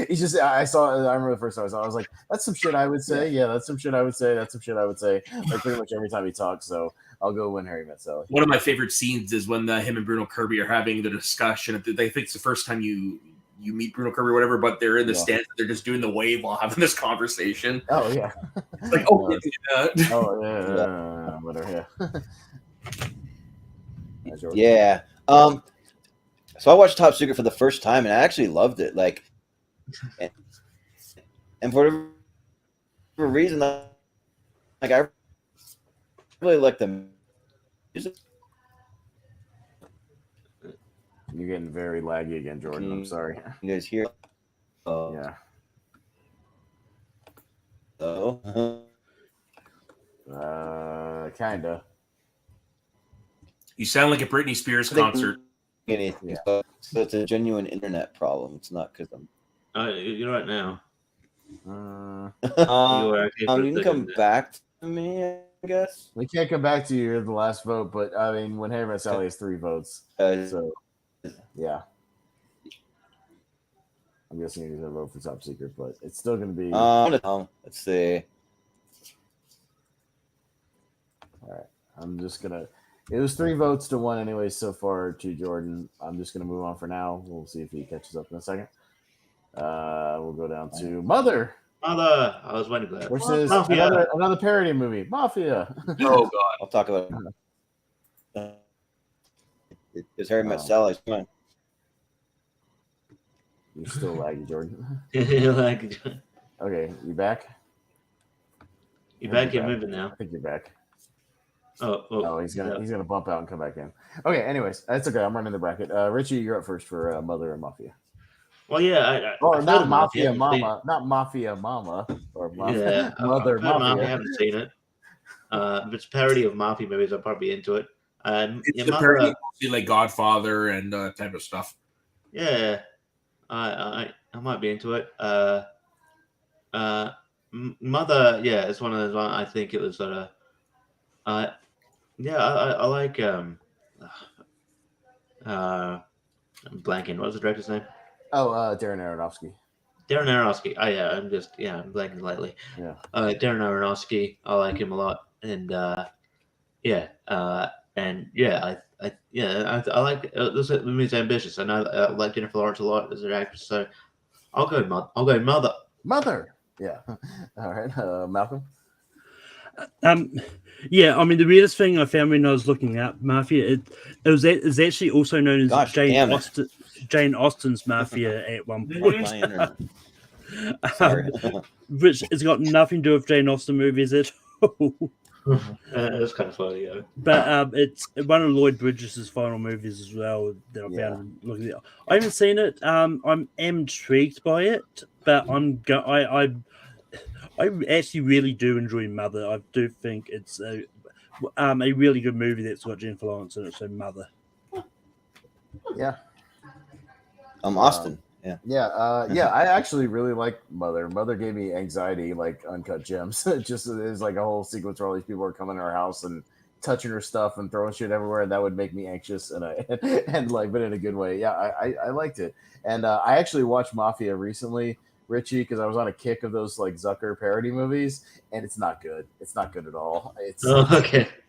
[SPEAKER 3] he's just. I remember the first time I saw it, I was like, that's some shit I would say. Yeah, that's some shit I would say. That's some shit I would say. Like pretty much every time he talks. So I'll go When Harry Met Sally.
[SPEAKER 6] One of my favorite scenes is when him and Bruno Kirby are having the discussion. They think it's the first time you meet Bruno Kirby or whatever, but they're in the stands. They're just doing the wave while having this conversation.
[SPEAKER 3] Oh yeah.
[SPEAKER 6] It's like
[SPEAKER 3] whatever.
[SPEAKER 2] Yeah. So I watched Top Secret for the first time, and I actually loved it. Like, and for whatever reason, like I really like the music.
[SPEAKER 3] You're getting very laggy again, Jordan. I'm sorry.
[SPEAKER 2] You guys hear?
[SPEAKER 3] Yeah.
[SPEAKER 2] Oh.
[SPEAKER 3] Kinda.
[SPEAKER 6] You sound like a Britney Spears concert.
[SPEAKER 2] Anything. So it's a genuine internet problem. It's not because I'm.
[SPEAKER 5] You're right now.
[SPEAKER 2] You can come back to me, I guess.
[SPEAKER 3] We can't come back to you. You're the last vote, but I mean, When Harry Met Sally has 3 votes. So, yeah. I'm guessing you're going to vote for Top Secret, but it's still going to be.
[SPEAKER 2] Let's see.
[SPEAKER 3] All right. I'm just going to. It was 3 votes to 1 anyway so far to Jordan. I'm just going to move on for now. We'll see if he catches up in a second. We'll go down to Mother.
[SPEAKER 5] I was waiting for that.
[SPEAKER 3] Which is another parody movie. Mafia.
[SPEAKER 6] Oh, God.
[SPEAKER 2] I'll talk about it. It's Harry Met Sally. Come on.
[SPEAKER 3] You're still laggy, Jordan. Okay, you back?
[SPEAKER 5] You're back. You're moving now.
[SPEAKER 3] I think you're back.
[SPEAKER 5] Oh,
[SPEAKER 3] he's gonna bump out and come back in. Okay, anyways, that's okay. I'm running the bracket. Richie, you're up first for Mother and Mafia.
[SPEAKER 5] Well, yeah,
[SPEAKER 3] not Mafia Mama, not Mafia Mama or Mafia, Mother Mafia.
[SPEAKER 5] I haven't seen it. If it's a parody of Mafia movies, I'll probably be into it.
[SPEAKER 6] It's a parody, like Godfather and type of stuff.
[SPEAKER 5] Yeah, I might be into it. Mother, yeah, it's one of those. I think it was sort of. I like. I'm blanking. What was the director's name?
[SPEAKER 3] Darren Aronofsky.
[SPEAKER 5] Darren Aronofsky. Oh yeah, I'm blanking lately.
[SPEAKER 3] Yeah.
[SPEAKER 5] Darren Aronofsky. I like him a lot, and Yeah, and yeah, I like this movie's ambitious. I know I like Jennifer Lawrence a lot as an actress, so I'll go Mother.
[SPEAKER 3] Mother. Yeah. All right, Malcolm.
[SPEAKER 4] Yeah, I mean, the weirdest thing I found when I was looking up Mafia, it's actually also known as Jane Austen's Mafia at one point.
[SPEAKER 2] Sorry.
[SPEAKER 4] Which has got nothing to do with Jane Austen movies at all.
[SPEAKER 5] That's kind of funny, yeah.
[SPEAKER 4] But it's one of Lloyd Bridges' final movies as well that I found looking at. I haven't seen it. I'm intrigued by it, but I actually really do enjoy Mother. I do think it's a really good movie that's got Jennifer Lawrence in it. So Mother.
[SPEAKER 3] Yeah.
[SPEAKER 2] Austin.
[SPEAKER 3] Yeah. I actually really like Mother. Mother gave me anxiety, like Uncut Gems. It just is like a whole sequence where all these people are coming to our house and touching her stuff and throwing shit everywhere, and that would make me anxious, but in a good way. Yeah, I liked it, and I actually watched Mafia recently, Richie, because I was on a kick of those like Zucker parody movies, and it's not good. It's not good at all. It's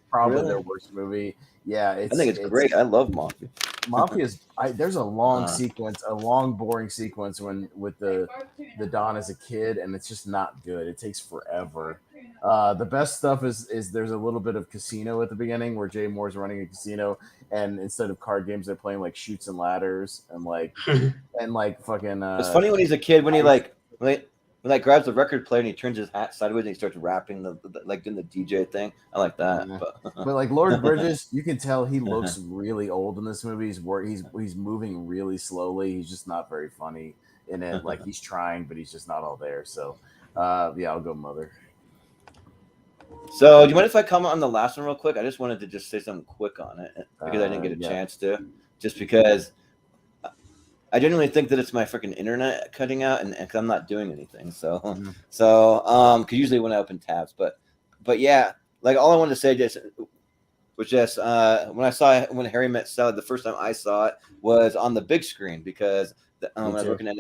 [SPEAKER 3] probably their worst movie. Yeah,
[SPEAKER 2] I think it's great. I love Mafia.
[SPEAKER 3] Mafia's there's a long sequence, a long boring sequence with the Don as a kid, and it's just not good. It takes forever. The best stuff is there's a little bit of casino at the beginning where Jay Moore's running a casino, and instead of card games, they're playing like shoots and ladders and like fucking.
[SPEAKER 2] It's funny when he's a kid when he grabs the record player and he turns his hat sideways and he starts rapping doing the DJ thing. I like that.
[SPEAKER 3] Yeah. But like Lord Bridges, you can tell he looks really old in this movie. He's moving really slowly. He's just not very funny in it. Like he's trying, but he's just not all there. So I'll go Mother.
[SPEAKER 2] So do you mind if I comment on the last one real quick? I just wanted to just say something quick on it because I didn't get a chance to. Just because I genuinely think that it's my freaking internet cutting out, and because I'm not doing anything. So, because usually when I open tabs, but yeah, like all I wanted to say was just when Harry Met Sally, the first time I saw it was on the big screen because when I was working at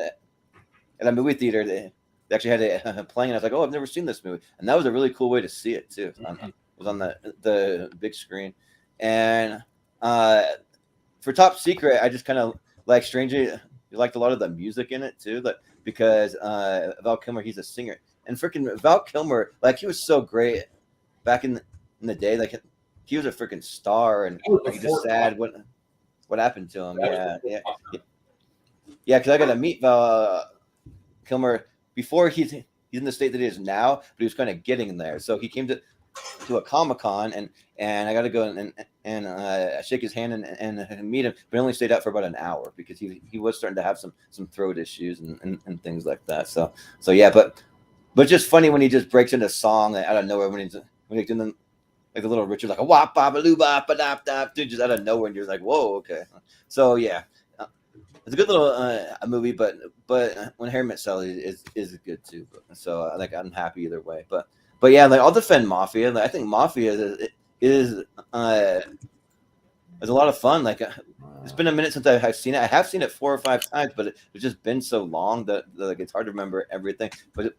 [SPEAKER 2] a movie theater, they actually had it playing, and I was like, oh, I've never seen this movie, and that was a really cool way to see it too. It was on the big screen, and for Top Secret, I just kind of like strangely liked a lot of the music in it too, because Val Kilmer, he's a singer, and freaking Val Kilmer, like he was so great back in the day, like he was a freaking star, and like, just sad what happened to him. Because I got to meet Val Kilmer before he's in the state that he is now, but he was kind of getting there. So he came to a Comic-Con, and I got to go and shake his hand and meet him, but I only stayed out for about an hour because he was starting to have some throat issues and things like that. So yeah, but just funny when he just breaks into song out of nowhere when he's doing like the Little Richard, like a wop bop a loo bop a dop dop, dude, just out of nowhere, and you're like, whoa, okay. So yeah, it's a good little movie, but when Harry Met Sally is good too. So like I'm happy either way, but yeah, like I'll defend Mafia. Like, I think Mafia is a lot of fun. Like it's been a minute since I've seen it. I have seen it 4 or 5 times, but it's just been so long that like it's hard to remember everything. But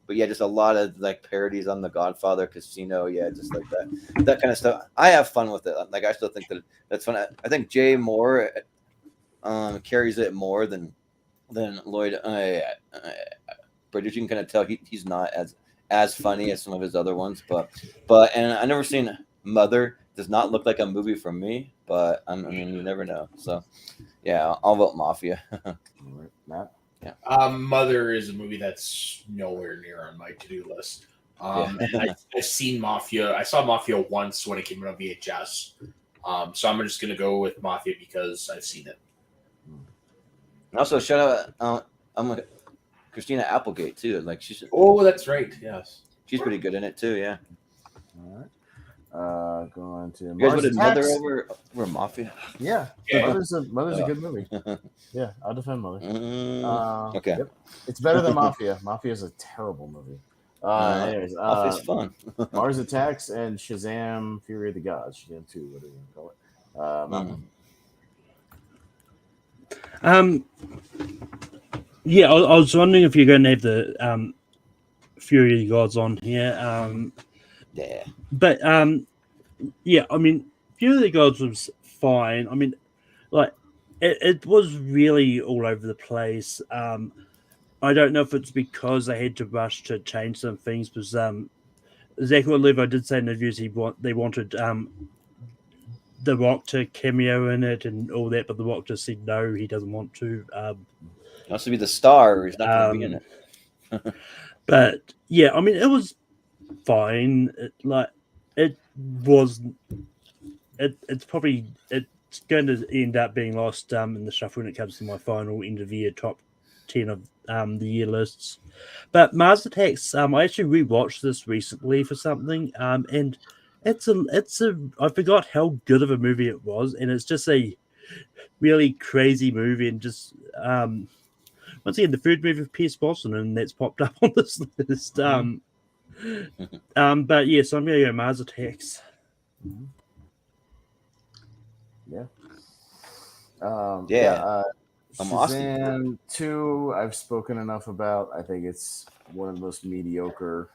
[SPEAKER 2] yeah, just a lot of like parodies on The Godfather, Casino, just like that kind of stuff. I have fun with it. Like I still think that's fun. I think Jay Moore carries it more than Lloyd Bridges. You can kind of tell he's not as funny as some of his other ones, but and I never seen Mother. Does not look like a movie for me, but I mean you never know. So yeah, I'll vote Mafia.
[SPEAKER 3] Matt?
[SPEAKER 6] Yeah. Mother is a movie that's nowhere near on my to-do list. And I've seen Mafia. I saw Mafia once when it came out on VHS. So I'm just gonna go with Mafia because I've seen it.
[SPEAKER 2] And also shout out Christina Applegate too. Like she's
[SPEAKER 6] that's right. Yes,
[SPEAKER 2] she's pretty good in it too. Yeah.
[SPEAKER 3] All right. Going to
[SPEAKER 2] you guys would have Mother over Mafia.
[SPEAKER 3] Yeah. Mother's a good movie. Yeah, I'll defend Mother.
[SPEAKER 2] Okay.
[SPEAKER 3] Yep. It's better than Mafia. Mafia is a terrible movie. Anyways,
[SPEAKER 2] Mafia's fun.
[SPEAKER 3] Mars Attacks and Shazam: Fury of the Gods. Shazam 2, whatever you want to call it.
[SPEAKER 4] Yeah, I was wondering if you're going to have the Fury of the Gods on here.
[SPEAKER 2] Yeah.
[SPEAKER 4] But Yeah, I mean, Fury of the Gods was fine. I mean, like, it was really all over the place. I don't know if it's because they had to rush to change some things, because Zachary Levi did say in interviews they wanted The Rock to cameo in it and all that, but The Rock just said no, he doesn't want to.
[SPEAKER 2] He wants to be the star. He's not going to be in it.
[SPEAKER 4] But yeah, I mean, it was fine. It's probably going to end up being lost in the shuffle when it comes to my final end of year top 10 of the year lists. But Mars Attacks, I actually rewatched this recently for something, and it's a I forgot how good of a movie it was, and it's just a really crazy movie, and just once again the third movie of Pierce Brosnan, and that's popped up on this list. But yeah, so I'm gonna go Mars Attacks.
[SPEAKER 3] Yeah.
[SPEAKER 2] Shazam
[SPEAKER 3] 2, I've spoken enough about. I think it's one of the most mediocre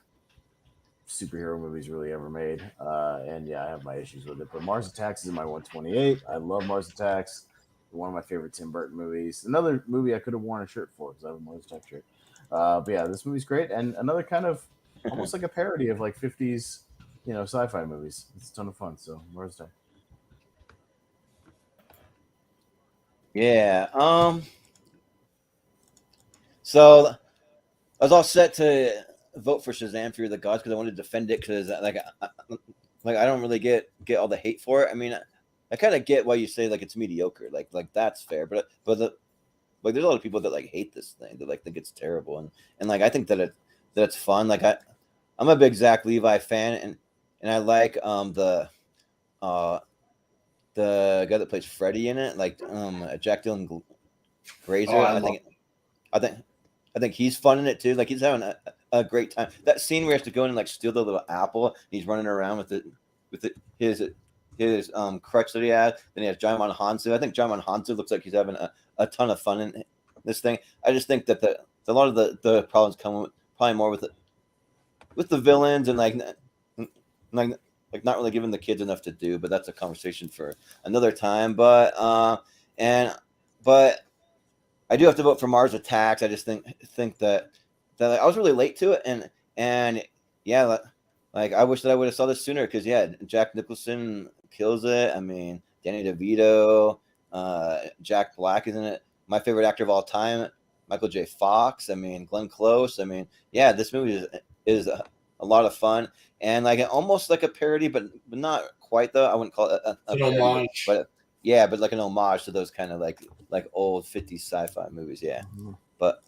[SPEAKER 3] superhero movies really ever made. And yeah, I have my issues with it. But Mars Attacks is in my 128. I love Mars Attacks. One of my favorite Tim Burton movies. Another movie I could have worn a shirt for because I have a Mars Attacks shirt. But yeah, this movie's great. And another kind of almost like a parody of like 50s, sci-fi movies. It's a ton of fun. So Mars Attacks.
[SPEAKER 2] Yeah. So I was all set to vote for Shazam: Fury of the Gods because I wanted to defend it because I don't really get all the hate for it. I mean, I kind of get why you say like it's mediocre. Like that's fair, but there's a lot of people that like hate this thing. That like think it's terrible, and like I think that it's fun. Like I'm a big Zach Levi fan, and I like the guy that plays Freddy in it, like Jack Dylan Grazer. I think he's fun in it too. Like he's having a great time. That scene where he has to go in and like steal the little apple, and he's running around with his crutch that he has. Then he has Jaimon Hansu. I think Jaimon Hansu looks like he's having a ton of fun in this thing. I just think that a lot of the problems come probably more with the villains and like not really giving the kids enough to do, but that's a conversation for another time. But I do have to vote for Mars Attacks. I just think that I was really late to it, and yeah, like I wish that I would have saw this sooner because yeah, Jack Nicholson kills it. I mean, Danny DeVito, Jack Black is in it. My favorite actor of all time, Michael J. Fox. I mean, Glenn Close. I mean, yeah, this movie is a lot of fun and like almost like a parody, but not quite though. I wouldn't call it a parody,
[SPEAKER 6] homage.
[SPEAKER 2] but yeah, but like an homage to those kind of like old 50s sci-fi movies. Yeah, but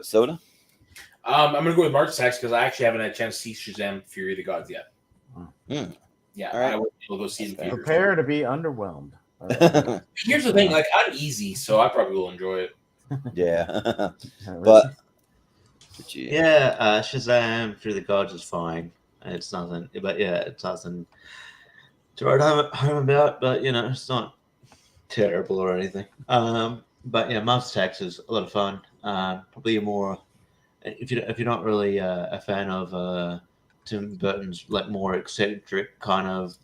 [SPEAKER 2] Soda.
[SPEAKER 6] I'm gonna go with Mars Attacks because I actually haven't had a chance to see Shazam: Fury of the Gods yet. Yeah,
[SPEAKER 2] all right.
[SPEAKER 6] I will go see it in theaters.
[SPEAKER 3] Prepare to be underwhelmed.
[SPEAKER 6] Here's the thing: like I'm easy, so I probably will enjoy it.
[SPEAKER 2] Yeah, but
[SPEAKER 5] yeah, Shazam: Fury of the Gods is fine. It's nothing, but yeah, it's nothing to write home about. But it's not terrible or anything. But yeah, Mars Attacks is a lot of fun. Probably more if you're not really a fan of Tim Burton's like more eccentric kind of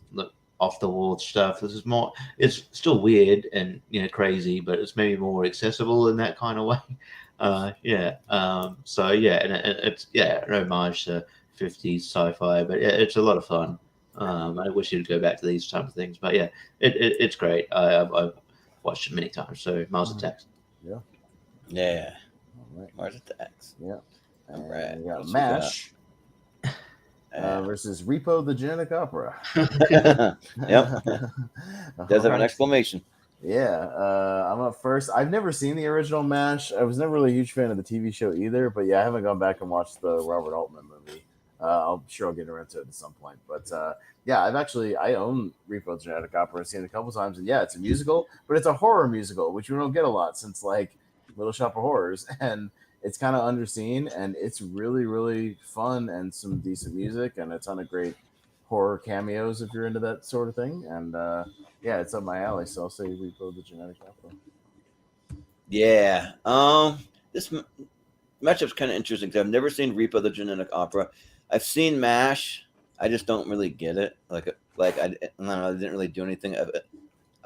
[SPEAKER 5] off the wall stuff. This is more. It's still weird and crazy, but it's maybe more accessible in that kind of way. So yeah, and it's an homage to 50s sci-fi, but yeah, it's a lot of fun. I wish you'd go back to these type of things, but yeah, it's great. I've watched it many times. So Mars Attacks.
[SPEAKER 3] Yeah.
[SPEAKER 2] Yeah.
[SPEAKER 3] All right.
[SPEAKER 2] Mars Attacks.
[SPEAKER 3] Yeah.
[SPEAKER 2] All right.
[SPEAKER 3] We got MASH versus Repo the Genetic Opera.
[SPEAKER 2] Yep. Does have an exclamation.
[SPEAKER 3] Yeah. I'm up first. I've never seen the original MASH. I was never really a huge fan of the TV show either, but yeah, I haven't gone back and watched the Robert Altman movie. I'm sure I'll get around to it at some point. But yeah, I own Repo the Genetic Opera. I've seen it a couple times, and yeah, it's a musical, but it's a horror musical, which we don't get a lot since like Little Shop of Horrors, and it's kind of underseen, and it's really, really fun and some decent music and a ton of great horror cameos if you're into that sort of thing. And yeah, it's up my alley, so I'll say Repo the Genetic Opera.
[SPEAKER 2] Yeah. This matchup's kind of interesting because I've never seen Repo the Genetic Opera. I've seen MASH. I just don't really get it. Like like I don't know, it didn't really do anything of it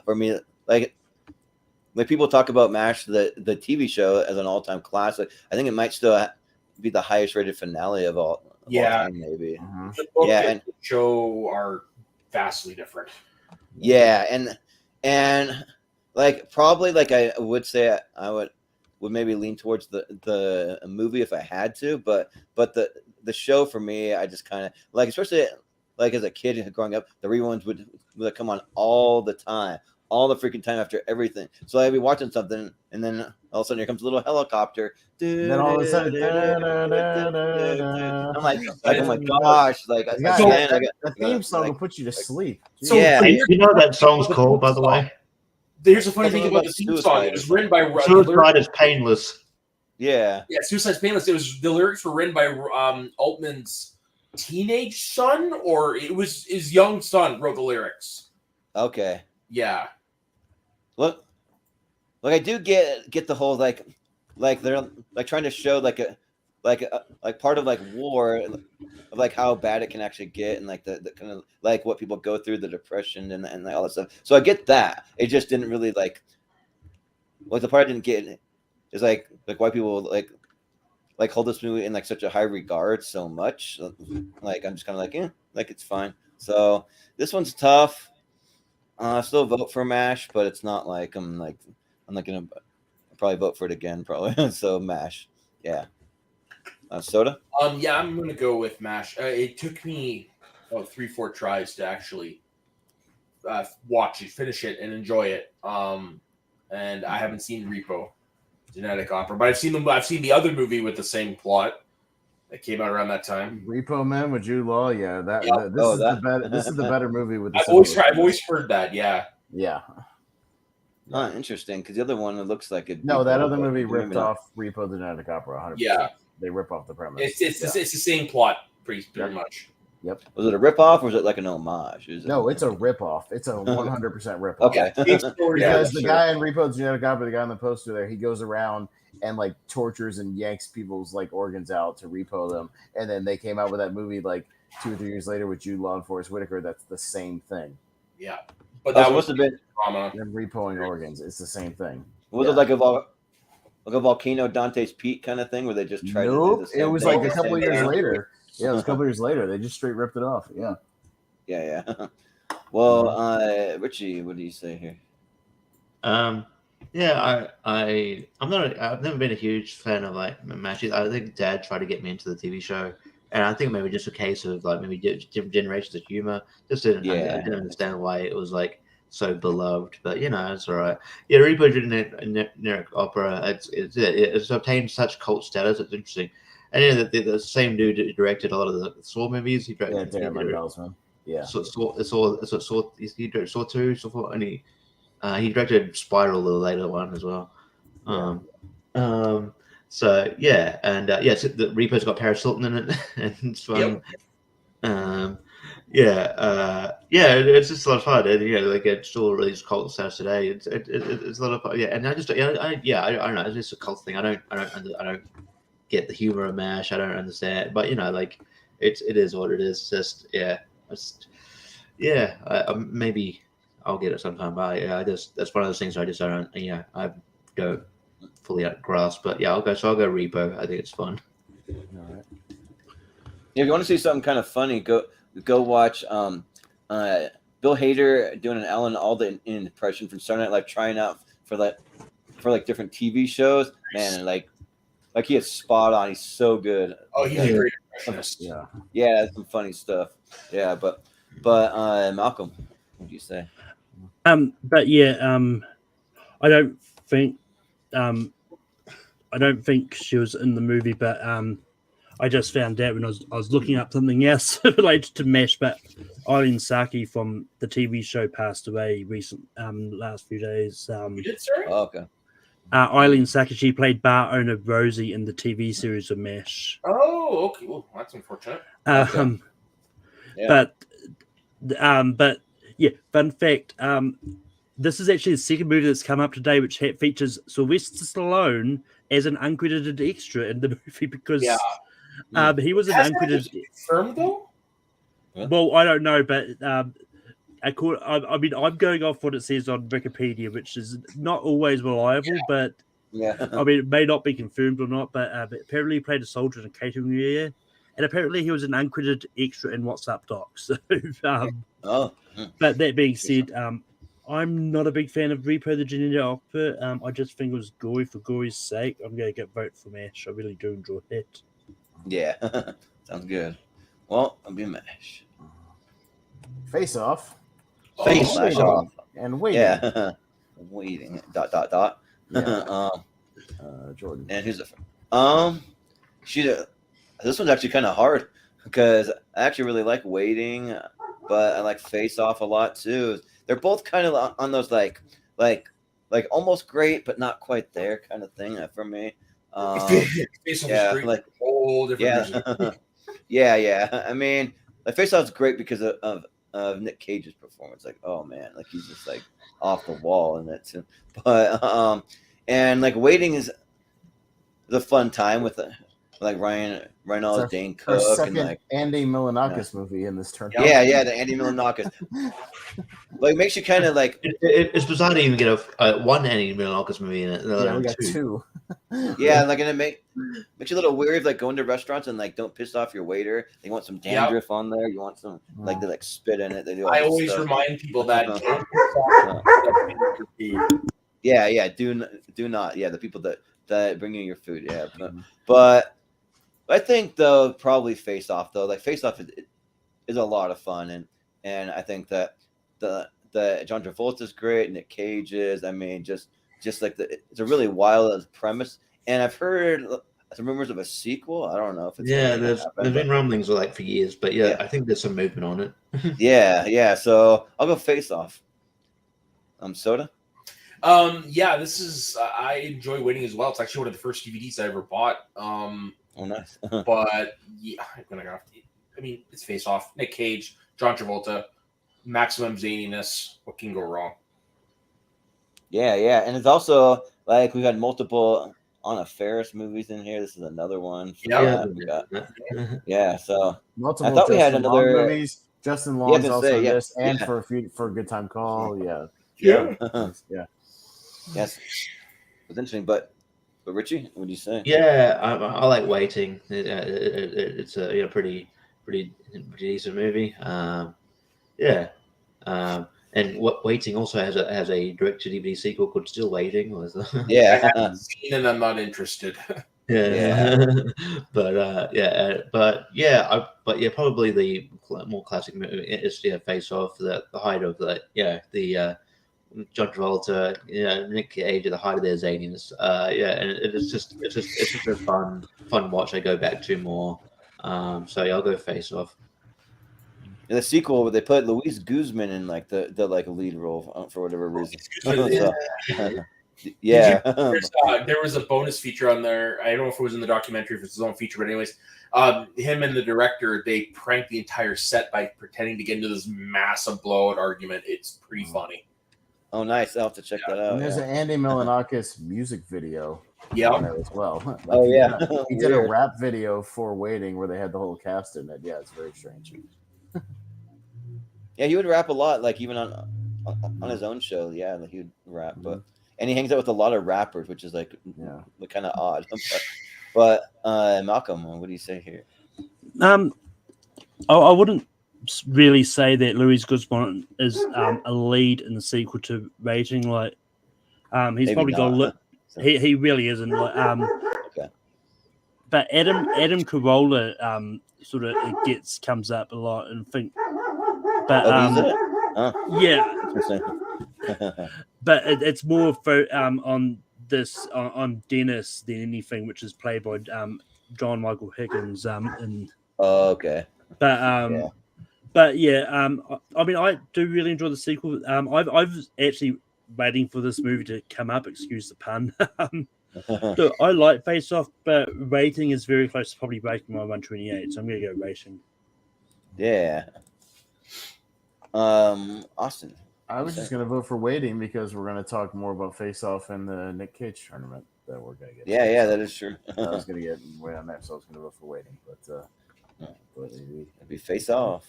[SPEAKER 2] for me. Like people talk about MASH, the TV show, as an all-time classic. I think it might still be the highest rated finale of all time, maybe.
[SPEAKER 6] The book
[SPEAKER 2] and
[SPEAKER 6] the show are vastly different.
[SPEAKER 2] Yeah, and like probably like I would say I would maybe lean towards the movie if I had to, but the show for me, I just kind of like, especially like as a kid growing up, the reruns would come on all the time. All the freaking time after everything. So I'd be watching something, and then all of a sudden here comes a little helicopter.
[SPEAKER 3] And then all of a sudden,
[SPEAKER 2] I'm like, oh my gosh! Like,
[SPEAKER 3] the theme song will put you to sleep.
[SPEAKER 5] So, yeah, you know what that song's called, by the way?
[SPEAKER 6] Here's a funny thing about the theme song. It was written by
[SPEAKER 5] Suicide is Painless.
[SPEAKER 2] Yeah,
[SPEAKER 6] Suicide is Painless. It was the lyrics were written by Altman's teenage son, or it was his young son wrote the lyrics.
[SPEAKER 2] Okay.
[SPEAKER 6] Yeah.
[SPEAKER 2] Look, I do get the whole like they're like trying to show like part of like war, of like how bad it can actually get, and like the kind of like what people go through, the depression and all that stuff. So I get that. It just didn't really like the part I didn't get is like why people like hold this movie in like such a high regard so much. Like I'm just kind of like like it's fine. So this one's tough. I still vote for MASH, but it's not like I'm not gonna probably vote for it again, probably. So MASH, yeah. Soda?
[SPEAKER 6] Yeah, I'm gonna go with MASH. It took me 3-4 tries to actually watch it, finish it, and enjoy it. And I haven't seen Repo, Genetic Opera, but I've seen the other movie with the same plot that came out around that time.
[SPEAKER 3] Repo Man with Jude Law, yeah. This is the better movie with.
[SPEAKER 6] I've always heard that, yeah.
[SPEAKER 3] Yeah.
[SPEAKER 2] Interesting, because the other one, it looks like it.
[SPEAKER 3] No, that other movie ripped off Repo the Genetic Opera 100%.
[SPEAKER 6] Yeah,
[SPEAKER 3] they rip off the premise.
[SPEAKER 6] It's the same plot, pretty much.
[SPEAKER 3] Yep.
[SPEAKER 2] Was it a ripoff or was it like an homage?
[SPEAKER 3] No, it's a ripoff. It's a 100% ripoff.
[SPEAKER 2] Okay.
[SPEAKER 3] Because the guy in Repo the Genetic Opera, the guy on the poster there, he goes around and like tortures and yanks people's like organs out to repo them, and then they came out with that movie like 2 or 3 years later with Jude Law and Forrest Whitaker. That's the same thing.
[SPEAKER 6] Yeah, but that must have been
[SPEAKER 3] drama. And repoing organs, it's the same thing.
[SPEAKER 2] Was it like a Volcano Dante's Peak kind of thing where they just tried to do the same
[SPEAKER 3] it was
[SPEAKER 2] thing?
[SPEAKER 3] like a couple of years later. Yeah, it was a couple of years later. They just straight ripped it off. Yeah.
[SPEAKER 2] Yeah. Well, Richie, what do you say here?
[SPEAKER 5] Yeah, I've never been a huge fan of like matches. I think Dad tried to get me into the TV show, and I think maybe just a case of like maybe different generations of humor. Just I didn't understand why it was like so beloved, but it's all right. Yeah, Repo Generic Opera. It's obtained such cult status. It's interesting, and the same dude who directed a lot of the Saw movies. He directed
[SPEAKER 3] Darren Lynn. Yeah.
[SPEAKER 5] He directed Saw 2, Saw 4, and he directed Spiral, the later one as well. So yeah, and so the Repo's got Paris Hilton in it, and it's fun. It's just a lot of fun. And, like it's still released cult status today. It's a lot of fun. Yeah, and I don't know. It's just a cult thing. I don't get the humor of MASH. I don't understand, but like it is what it is. Maybe I'll get it sometime. But that's one of those things I just don't. I don't fully grasp. But I'll go Repo. I think it's fun.
[SPEAKER 3] All right.
[SPEAKER 2] Yeah, if you want to see something kind of funny, go watch Bill Hader doing an Alan Alda impression from Saturday Night Live, trying out for different TV shows. Man, and like he is spot on. He's so good.
[SPEAKER 6] Oh, he's a great impressionist.
[SPEAKER 2] Yeah, that's some funny stuff. Yeah, but Malcolm, what do you say?
[SPEAKER 4] But yeah, I don't think she was in the movie, but I just found out when I was looking up something else related to MASH, but Eileen Saki from the TV show passed away last few days.
[SPEAKER 2] Okay.
[SPEAKER 4] Eileen Saki, she played bar owner Rosie in the TV series of MASH.
[SPEAKER 6] Oh, okay. Well, that's unfortunate.
[SPEAKER 4] But yeah, fun fact. This is actually the second movie that's come up today, which features Sylvester Stallone as an uncredited extra in the movie because he was an uncredited.
[SPEAKER 6] Confirmed though?
[SPEAKER 4] Well, I don't know, but I mean, I'm going off what it says on Wikipedia, which is not always reliable, but I mean, it may not be confirmed or not. But apparently, he played a soldier in a catering area, and apparently, he was an uncredited extra in WhatsApp Docs. So, but that being said, I'm not a big fan of Repo the Genetic Opera. I just think it was gory for gory's sake. I'm going to get vote for MASH. I really do enjoy it.
[SPEAKER 2] Yeah, sounds good. Well, I'll be MASH.
[SPEAKER 3] Face Off.
[SPEAKER 2] Face Off.
[SPEAKER 3] And Waiting.
[SPEAKER 2] Yeah. Waiting. ...
[SPEAKER 3] Yeah. Jordan.
[SPEAKER 2] And who's the this one's actually kind of hard because I actually really like Waiting, but I like Face Off a lot too. They're both kind of on those like almost great but not quite there kind of thing for me.
[SPEAKER 6] Face Off is great, like a whole different
[SPEAKER 2] yeah. I mean, like Face Off's great because of Nick Cage's performance. Like, oh man, like he's just like off the wall in it too. But and like Waiting is a fun time with like Ryan Reynolds, Dane Cook,
[SPEAKER 3] and like
[SPEAKER 2] Andy
[SPEAKER 3] Milonakis movie in this tournament.
[SPEAKER 2] Yeah, the Andy Milonakis. Like makes you kind of like
[SPEAKER 5] it's bizarre to even get one Andy Milonakis movie in it.
[SPEAKER 3] Yeah, we got two.
[SPEAKER 2] Yeah, like and it makes you a little weird, like going to restaurants and like don't piss off your waiter. They want some dandruff on there. You want some like they like spit in it. They do.
[SPEAKER 6] I always remind people that.
[SPEAKER 2] Yeah. Do not. Yeah, the people that bring you your food. Yeah, but I think though probably Face Off though. Like Face Off is a lot of fun, and I think that the John Travolta is great. Nick Cage is. I mean, just like it's a really wild premise. And I've heard some rumors of a sequel. I don't know if it's
[SPEAKER 5] there's been rumblings like for years, but I think there's some movement on it.
[SPEAKER 2] yeah. So I'll go Face Off. Soda.
[SPEAKER 6] This is I enjoy Waiting as well. It's actually one of the first DVDs I ever bought.
[SPEAKER 2] Oh, nice.
[SPEAKER 6] But yeah, I'm gonna go. I mean, it's Face Off. Nick Cage, John Travolta, maximum zaniness. What can go wrong?
[SPEAKER 2] Yeah, and it's also like we've had multiple Anna Faris movies in here. This is another one. Yeah. So
[SPEAKER 3] multiple
[SPEAKER 2] I thought we had
[SPEAKER 3] Justin
[SPEAKER 2] another
[SPEAKER 3] Long movies. Justin Long's also in this, and for a Good Time Call. Yeah.
[SPEAKER 2] Yes, it's interesting, but Richie, what do you say?
[SPEAKER 5] Yeah, I like Waiting. It's a pretty decent movie. And Waiting also has a direct to DVD sequel called Still Waiting.
[SPEAKER 6] I haven't seen and I'm not interested.
[SPEAKER 5] Probably the more classic movie is Face Off. The height of the John Travolta, Nick Cage at the height of their zaniness. And it's just a fun watch. I go back to more. I'll go Face Off.
[SPEAKER 2] In the sequel, they put Luis Guzman in like the like lead role for whatever reason.
[SPEAKER 6] There was a bonus feature on there. I don't know if it was in the documentary, if it's his own feature, but anyways, him and the director, they pranked the entire set by pretending to get into this massive blowout argument. It's pretty funny.
[SPEAKER 2] Oh, nice! I'll have to check that out.
[SPEAKER 3] And there's an Andy Milonakis music video.
[SPEAKER 6] On
[SPEAKER 3] there as well.
[SPEAKER 2] Like,
[SPEAKER 3] he did a rap video for Waiting where they had the whole cast in it. Yeah, it's very strange.
[SPEAKER 2] Yeah, he would rap a lot, like even on his own show. Yeah, like he would rap, and he hangs out with a lot of rappers, which is like kind of odd. But Malcolm, what do you say here?
[SPEAKER 4] I wouldn't really say that Luis Guzman is a lead in the sequel to Waiting. Like, he's probably got he really isn't. Like,
[SPEAKER 2] okay.
[SPEAKER 4] But Adam Carolla sort of comes up a lot, and think. But but it's more on this on Dennis than anything, which is played by John Michael Higgins.
[SPEAKER 2] Okay.
[SPEAKER 4] But I mean, I do really enjoy the sequel. I've actually waiting for this movie to come up. Excuse the pun. So I like Face Off, but Waiting is very close to probably breaking my 128. So I'm going to go Waiting.
[SPEAKER 2] Yeah. Austin.
[SPEAKER 3] I was just going to vote for Waiting because we're going to talk more about Face Off in the Nick Cage tournament that we're going to get.
[SPEAKER 2] Yeah, that is true.
[SPEAKER 3] I was going to get way on that, so I was going to vote for Waiting, but
[SPEAKER 2] it'd be Face Off.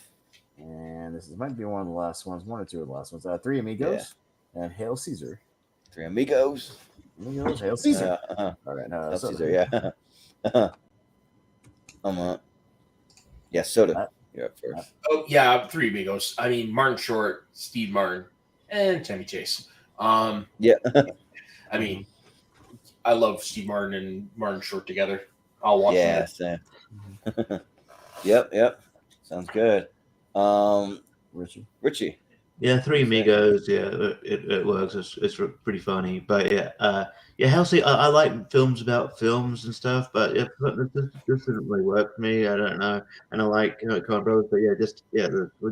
[SPEAKER 3] And this might be one of the last ones, one or two of the last ones. Three Amigos and Hail Caesar.
[SPEAKER 2] Three Amigos.
[SPEAKER 3] Hail Caesar.
[SPEAKER 2] All
[SPEAKER 3] right,
[SPEAKER 2] Hail Caesar, yeah. Yeah, soda. You're up first.
[SPEAKER 6] Oh yeah, Three Amigos. I mean, Martin Short, Steve Martin, and Chevy Chase.
[SPEAKER 2] Yeah.
[SPEAKER 6] I mean, I love Steve Martin and Martin Short together. I'll watch them.
[SPEAKER 2] Same. Yep. Sounds good. Richie.
[SPEAKER 5] Yeah, Three Amigos. Yeah, it works. It's pretty funny. But Hail Caesar. I like films about films and stuff, but this doesn't really work for me. I don't know. And I like Coen Brothers, but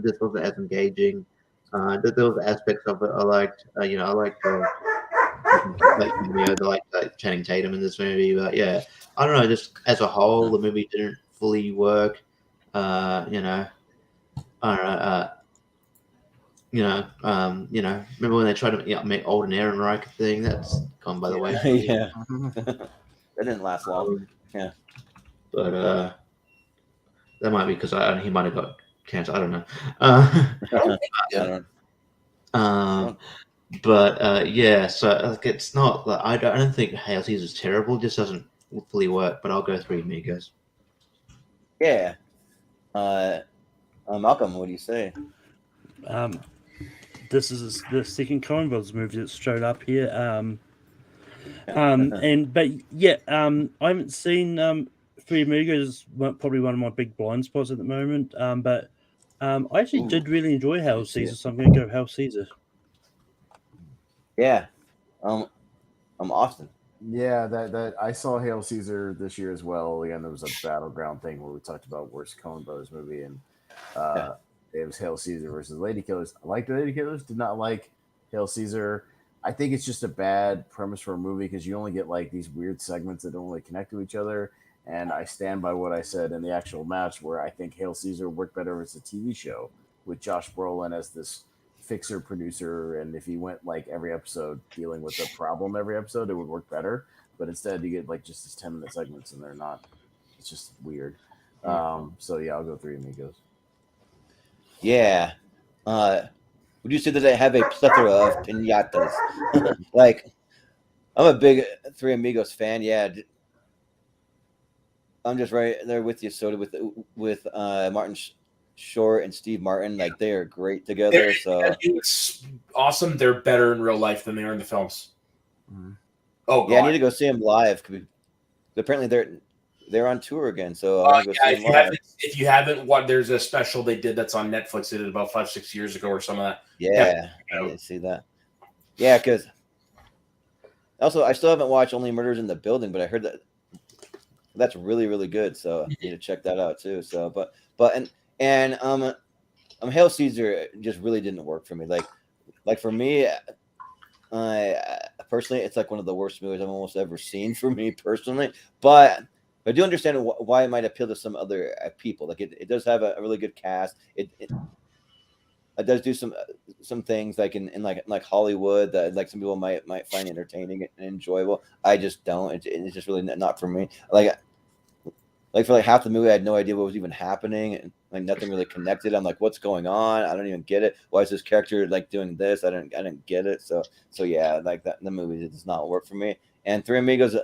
[SPEAKER 5] this wasn't as engaging. There was aspects of it I liked. I liked like Channing Tatum in this movie, but I don't know. Just as a whole, the movie didn't fully work. I don't know. Remember when they tried to make Alden Ehrenreich a thing? That's gone by the way.
[SPEAKER 2] Yeah. That didn't last long. Yeah.
[SPEAKER 5] But that might be because he might have got cancer. I don't know. So it's not like I don't think Hail Caesar is terrible. It just doesn't fully work. But I'll go Three Amigos.
[SPEAKER 2] Yeah. Malcolm, what do you say?
[SPEAKER 4] This is the second Coen Brothers movie that's showed up here. I haven't seen Three Amigos. Probably one of my big blind spots at the moment. But I actually did really enjoy Hail Caesar, so I'm going to go Hail Caesar.
[SPEAKER 2] Yeah, I'm Austin.
[SPEAKER 3] Yeah, that I saw Hail Caesar this year as well. Again, there was a battleground thing where we talked about worst Coen Brothers movie, and it was Hail Caesar versus Lady Killers. I liked Lady Killers, did not like Hail Caesar. I think it's just a bad premise for a movie because you only get like these weird segments that don't really connect to each other. And I stand by what I said in the actual match, where I think Hail Caesar worked better as a TV show with Josh Brolin as this fixer producer, and if he went like every episode dealing with a problem every episode, it would work better. But instead you get like just these 10-minute segments and they're not, it's just weird. I'll go Three Amigos.
[SPEAKER 2] Would you say that I have a plethora of pinatas? Like, I'm a big Three Amigos fan. I'm just right there with you, Soda, with Martin Short and Steve Martin. Like, they are great together.
[SPEAKER 6] It's awesome. They're better in real life than they are in the films.
[SPEAKER 3] Mm-hmm.
[SPEAKER 6] Oh,
[SPEAKER 2] yeah, I need to go see them live. Apparently, they're on tour again. So I'll go see them live.
[SPEAKER 6] If you haven't, there's a special they did that's on Netflix. They did about 5-6 years ago or some of that.
[SPEAKER 2] Yeah, I didn't see that. Yeah, because also I still haven't watched Only Murders in the Building, but I heard that's really, really good. So I need to check that out too. So, Hail Caesar just really didn't work for me. Like for me, personally, it's like one of the worst movies I've almost ever seen for me personally. But I do understand why it might appeal to some other people. Like it does have a really good cast. It does do some things like in like Hollywood that like some people might find entertaining and enjoyable. I just don't. It's just really not for me. Like for like half the movie, I had no idea what was even happening, and like nothing really connected. I'm like, what's going on? I don't even get it. Why is this character like doing this? I didn't get it. So yeah, like that the movie, it does not work for me. And Three Amigos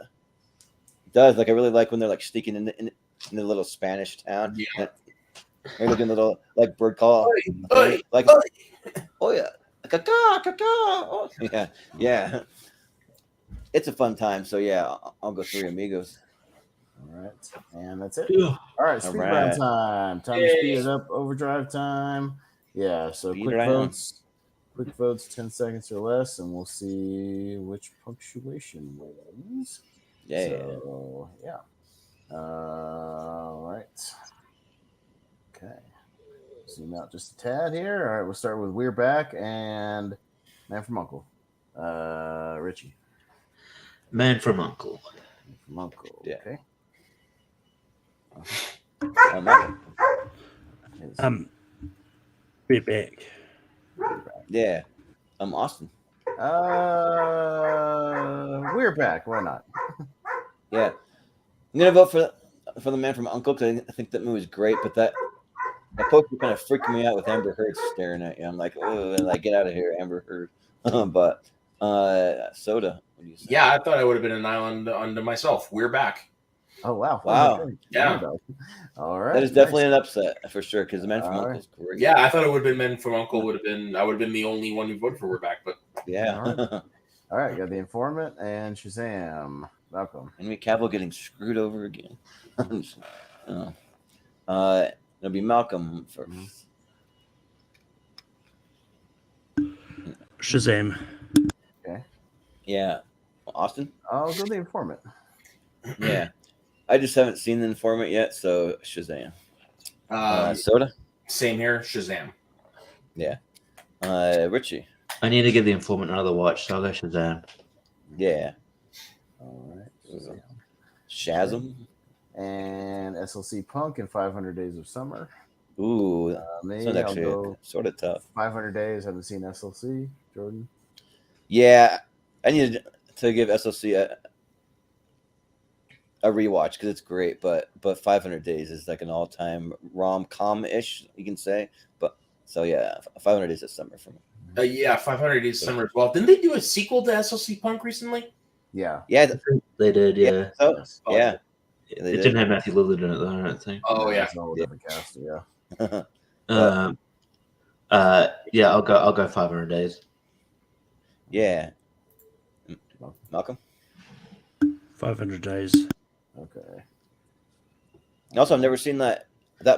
[SPEAKER 2] does. Like I really like when they're like sneaking in the little Spanish town. Yeah. They're looking little like bird call. Like oh yeah, caca. Oh, yeah. It's a fun time. So yeah, I'll go Three Amigos.
[SPEAKER 3] All right, and that's it. All right, speed round time. Time to speed it up. Overdrive time. Yeah, so quick votes, 10 seconds or less, and we'll see which punctuation wins.
[SPEAKER 2] Yeah.
[SPEAKER 3] So, yeah. All right. Okay. Zoom out just a tad here. All right, we'll start with We're Back and Man from Uncle. Richie.
[SPEAKER 5] Man from Uncle.
[SPEAKER 3] Man from Uncle.
[SPEAKER 2] Yeah.
[SPEAKER 3] Okay.
[SPEAKER 4] We're back.
[SPEAKER 2] Yeah. I'm Austin.
[SPEAKER 3] We're back. Why not?
[SPEAKER 2] Yeah. I'm gonna vote for the Man from Uncle because I think that movie is great, but That poster kind of freaked me out with Amber Heard staring at you. I'm like, oh, like get out of here, Amber Heard. But Soda, what do you say?
[SPEAKER 6] Yeah, I thought I would have been an island unto myself. We're back.
[SPEAKER 3] Oh wow!
[SPEAKER 2] Wow!
[SPEAKER 6] Yeah.
[SPEAKER 3] All right.
[SPEAKER 2] That is definitely an upset for sure because the Man from Uncle is great.
[SPEAKER 6] Yeah, I thought it would have been Men from Uncle. I would have been the only one who voted for We're Back. But
[SPEAKER 2] yeah.
[SPEAKER 3] All right, got The Informant and Shazam. Welcome.
[SPEAKER 2] Henry Cavill getting screwed over again. It'll be Malcolm first.
[SPEAKER 4] Shazam.
[SPEAKER 3] Okay.
[SPEAKER 2] Yeah. Austin?
[SPEAKER 3] I'll go The Informant.
[SPEAKER 2] Yeah. I just haven't seen The Informant yet, so Shazam. Soda?
[SPEAKER 6] Same here, Shazam.
[SPEAKER 2] Yeah. Richie?
[SPEAKER 5] I need to give The Informant another watch, so I'll go Shazam.
[SPEAKER 2] Yeah.
[SPEAKER 3] All right.
[SPEAKER 2] Shazam?
[SPEAKER 3] And SLC Punk and 500 Days of Summer.
[SPEAKER 2] Ooh,
[SPEAKER 3] Me,
[SPEAKER 2] that's actually sort of tough.
[SPEAKER 3] 500 Days. Haven't seen SLC. Jordan.
[SPEAKER 2] Yeah, I need to give SLC a rewatch because it's great. But 500 Days is like an all-time rom-com ish, you can say. But so yeah, 500 Days of Summer for me.
[SPEAKER 6] Yeah, 500 Days of Summer as well. Didn't they do a sequel to SLC Punk recently?
[SPEAKER 3] Yeah.
[SPEAKER 2] Yeah,
[SPEAKER 5] they did. Yeah.
[SPEAKER 2] Yeah. So,
[SPEAKER 3] Yes.
[SPEAKER 2] Yeah.
[SPEAKER 5] It didn't have Matthew Lillard in it, though. I don't think.
[SPEAKER 6] Oh yeah.
[SPEAKER 3] It's a whole different cast. Yeah.
[SPEAKER 5] Yeah, I'll go 500 Days.
[SPEAKER 2] Yeah. Malcolm?
[SPEAKER 4] 500 Days.
[SPEAKER 3] Okay.
[SPEAKER 2] Also, I've never seen that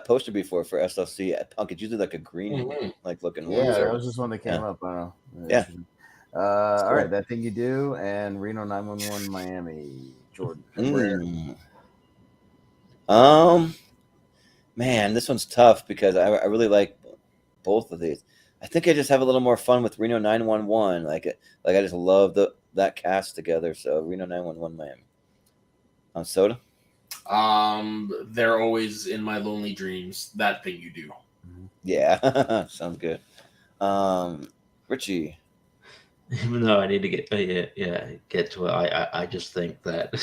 [SPEAKER 2] poster before for SLC at Punk. It's usually like a green, like looking one.
[SPEAKER 3] Yeah, that was just one that came up. I don't know.
[SPEAKER 2] Yeah.
[SPEAKER 3] All right, That Thing You Do and Reno 911 Miami. Jordan.
[SPEAKER 2] Man, this one's tough because I really like both of these. I think I just have a little more fun with Reno 911. Like I just love that cast together. So Reno 911 Miami. Soda?
[SPEAKER 6] They're always in my lonely dreams. That Thing You Do.
[SPEAKER 2] Yeah, sounds good. Richie?
[SPEAKER 5] Even though I need to get to it, I just think that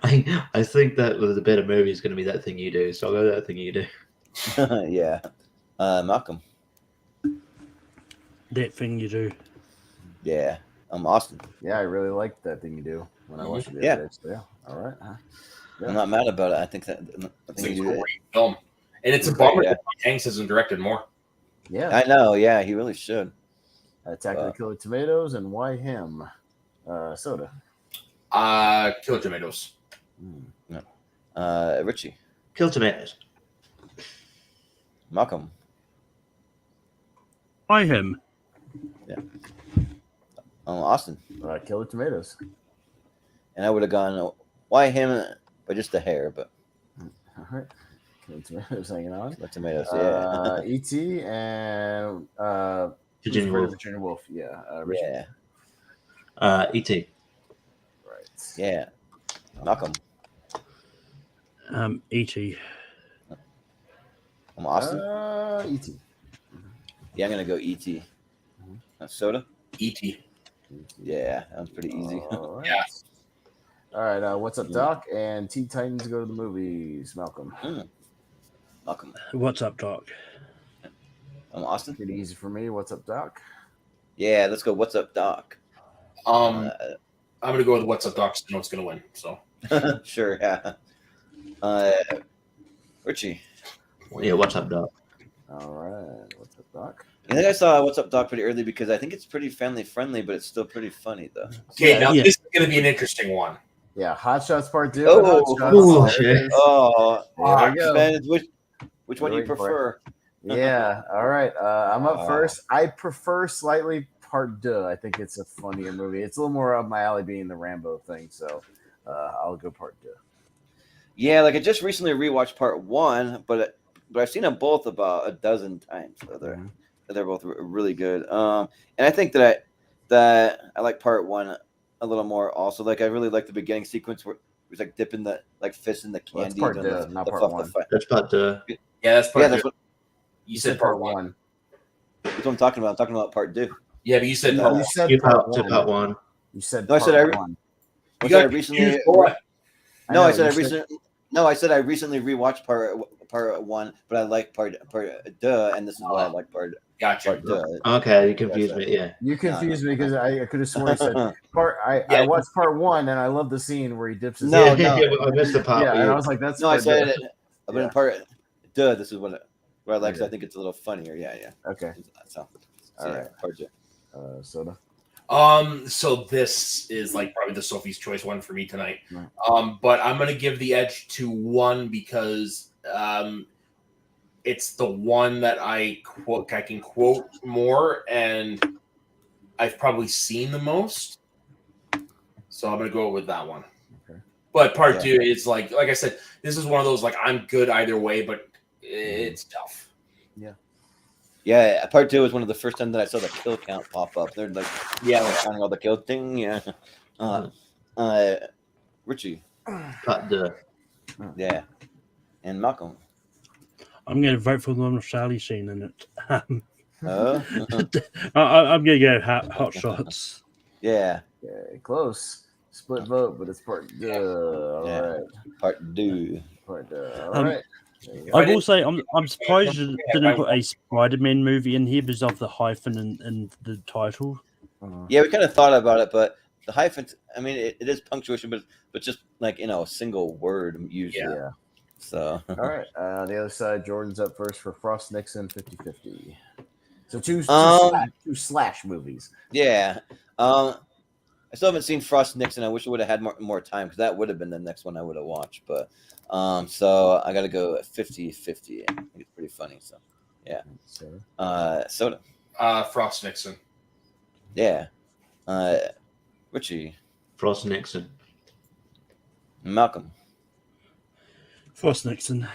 [SPEAKER 5] I think that the better movie is going to be That Thing You Do. So I'll go That Thing You Do.
[SPEAKER 2] Yeah. Malcolm?
[SPEAKER 4] That Thing You Do.
[SPEAKER 2] Yeah. Austin?
[SPEAKER 3] Yeah, I really liked That Thing You Do when I watched it. The other day, so yeah. All right. Yeah.
[SPEAKER 2] I'm not mad about it. I think that
[SPEAKER 6] It's a great film, and it's a bummer that Tom Hanks hasn't directed more.
[SPEAKER 3] Yeah,
[SPEAKER 2] I know. Yeah, he really should.
[SPEAKER 3] Attack of the Killer Tomatoes and Why Him? Soda.
[SPEAKER 6] Killer Tomatoes.
[SPEAKER 2] No. Richie?
[SPEAKER 5] Kill Tomatoes.
[SPEAKER 2] Malcolm?
[SPEAKER 4] Why Him?
[SPEAKER 2] Yeah. Austin?
[SPEAKER 3] Killer Tomatoes.
[SPEAKER 2] And I would have gone, why him? But just the hair, but.
[SPEAKER 3] All right. Killer Tomatoes hanging on.
[SPEAKER 2] The tomatoes, yeah.
[SPEAKER 3] E.T. and
[SPEAKER 5] Virginia Woolf.
[SPEAKER 3] Virginia Woolf, yeah.
[SPEAKER 2] Yeah.
[SPEAKER 5] E.T.
[SPEAKER 3] Right.
[SPEAKER 2] Yeah. Malcolm?
[SPEAKER 4] E.T.
[SPEAKER 2] Austin?
[SPEAKER 3] E.T.
[SPEAKER 2] Yeah, I'm going to go E.T. Soda?
[SPEAKER 6] E.T.
[SPEAKER 2] Yeah, that was pretty easy.
[SPEAKER 3] All right.
[SPEAKER 6] Yeah.
[SPEAKER 3] All right. What's Up, Doc? And Teen Titans Go to the Movies. Malcolm.
[SPEAKER 2] Malcolm?
[SPEAKER 4] What's Up, Doc?
[SPEAKER 2] Austin?
[SPEAKER 3] Pretty easy for me. What's Up, Doc?
[SPEAKER 2] Yeah, let's go. What's Up, Doc?
[SPEAKER 6] I'm going to go with What's Up, Doc. I know it's going to win. So
[SPEAKER 2] Sure, yeah. Richie?
[SPEAKER 5] Yeah, What's Up, Doc?
[SPEAKER 3] All right. What's Up, Doc?
[SPEAKER 2] I think I saw What's Up, Doc pretty early because I think it's pretty family friendly, but it's still pretty funny though.
[SPEAKER 6] Okay, now this is going to be an interesting one.
[SPEAKER 3] Yeah, Hot Shots Part 2.
[SPEAKER 2] Oh,
[SPEAKER 3] Hot Shots.
[SPEAKER 5] shit.
[SPEAKER 2] Oh,
[SPEAKER 3] There we go.
[SPEAKER 2] depends which one do you
[SPEAKER 3] Waiting for it.
[SPEAKER 2] prefer?
[SPEAKER 3] Yeah. All right. I'm up first. I prefer slightly Part 2. I think it's a funnier movie. It's a little more up my alley being the Rambo thing. So I'll go Part 2.
[SPEAKER 2] Yeah, like I just recently rewatched Part 1, but I've seen them both about a dozen times. So they're both really good. And I think that I like Part 1 a little more. Also, like I really like the beginning sequence where he's like dipping the fist in the candy.
[SPEAKER 3] Well, that's Part 2, not Part 1.
[SPEAKER 5] That's Part 2.
[SPEAKER 6] Yeah, that's Part 2.
[SPEAKER 2] That's what
[SPEAKER 6] You said Part 1.
[SPEAKER 2] That's what I'm talking about. I'm talking about Part 2.
[SPEAKER 6] Yeah, but you said
[SPEAKER 3] No,
[SPEAKER 6] Part 1.
[SPEAKER 3] you said
[SPEAKER 5] You
[SPEAKER 3] Part
[SPEAKER 5] Part
[SPEAKER 3] 1.
[SPEAKER 5] 1.
[SPEAKER 3] You said
[SPEAKER 2] No, I
[SPEAKER 3] Part
[SPEAKER 2] said
[SPEAKER 3] 1.
[SPEAKER 2] I recently. No, I said I recently. No, I said I recently rewatched part one, but I like part duh, and this is why I like part.
[SPEAKER 6] Gotcha.
[SPEAKER 2] Part duh.
[SPEAKER 5] Okay, you confused me. Yeah,
[SPEAKER 3] you confused me because I could have sworn he said part. I watched part one and I love the scene where he dips his.
[SPEAKER 2] No,
[SPEAKER 3] head.
[SPEAKER 5] I missed the part.
[SPEAKER 3] Yeah, and I was like, that's
[SPEAKER 2] no. I said
[SPEAKER 3] duh.
[SPEAKER 2] it. But in part duh, this is what I like. So I think it's a little funnier. Yeah.
[SPEAKER 3] Okay.
[SPEAKER 2] So
[SPEAKER 3] All right.
[SPEAKER 2] Part duh.
[SPEAKER 3] Soda.
[SPEAKER 6] So this is like probably the Sophie's Choice one for me tonight.
[SPEAKER 3] Right.
[SPEAKER 6] But I'm gonna give the edge to one because it's the one that I can quote more, and I've probably seen the most. So I'm gonna go with that one.
[SPEAKER 3] Okay.
[SPEAKER 6] But part two is like I said, this is one of those like I'm good either way, but it's tough.
[SPEAKER 3] Yeah.
[SPEAKER 2] Yeah, part two was one of the first time that I saw the kill count pop up. They're like, counting all the kill thing. Yeah. Richie.
[SPEAKER 5] Part duh.
[SPEAKER 2] Yeah. And Malcolm.
[SPEAKER 4] I'm going to vote for the one with Charlie Sheen in it. I'm
[SPEAKER 2] Oh.
[SPEAKER 4] going to go hot shots.
[SPEAKER 2] Yeah.
[SPEAKER 3] Okay, close. Split vote, but it's part duh. All right.
[SPEAKER 2] Part duh.
[SPEAKER 3] Part duh. All right.
[SPEAKER 4] I will say I'm surprised you didn't put a Spider-Man movie in here because of the hyphen in the title.
[SPEAKER 2] Yeah, we kind of thought about it, but the hyphen, I mean, it is punctuation, but just like, a single word usually.
[SPEAKER 3] Yeah.
[SPEAKER 2] So.
[SPEAKER 3] All right. The other side, Jordan's up first for Frost Nixon 50-50. So two slash movies.
[SPEAKER 2] Yeah. I still haven't seen Frost Nixon. I wish I would have had more time because that would have been the next one I would have watched. But so I got to go 50-50. I think it's pretty funny. So yeah. Soda.
[SPEAKER 6] Frost Nixon.
[SPEAKER 2] Yeah. Richie.
[SPEAKER 5] Frost Nixon.
[SPEAKER 2] Malcolm.
[SPEAKER 4] Frost Nixon.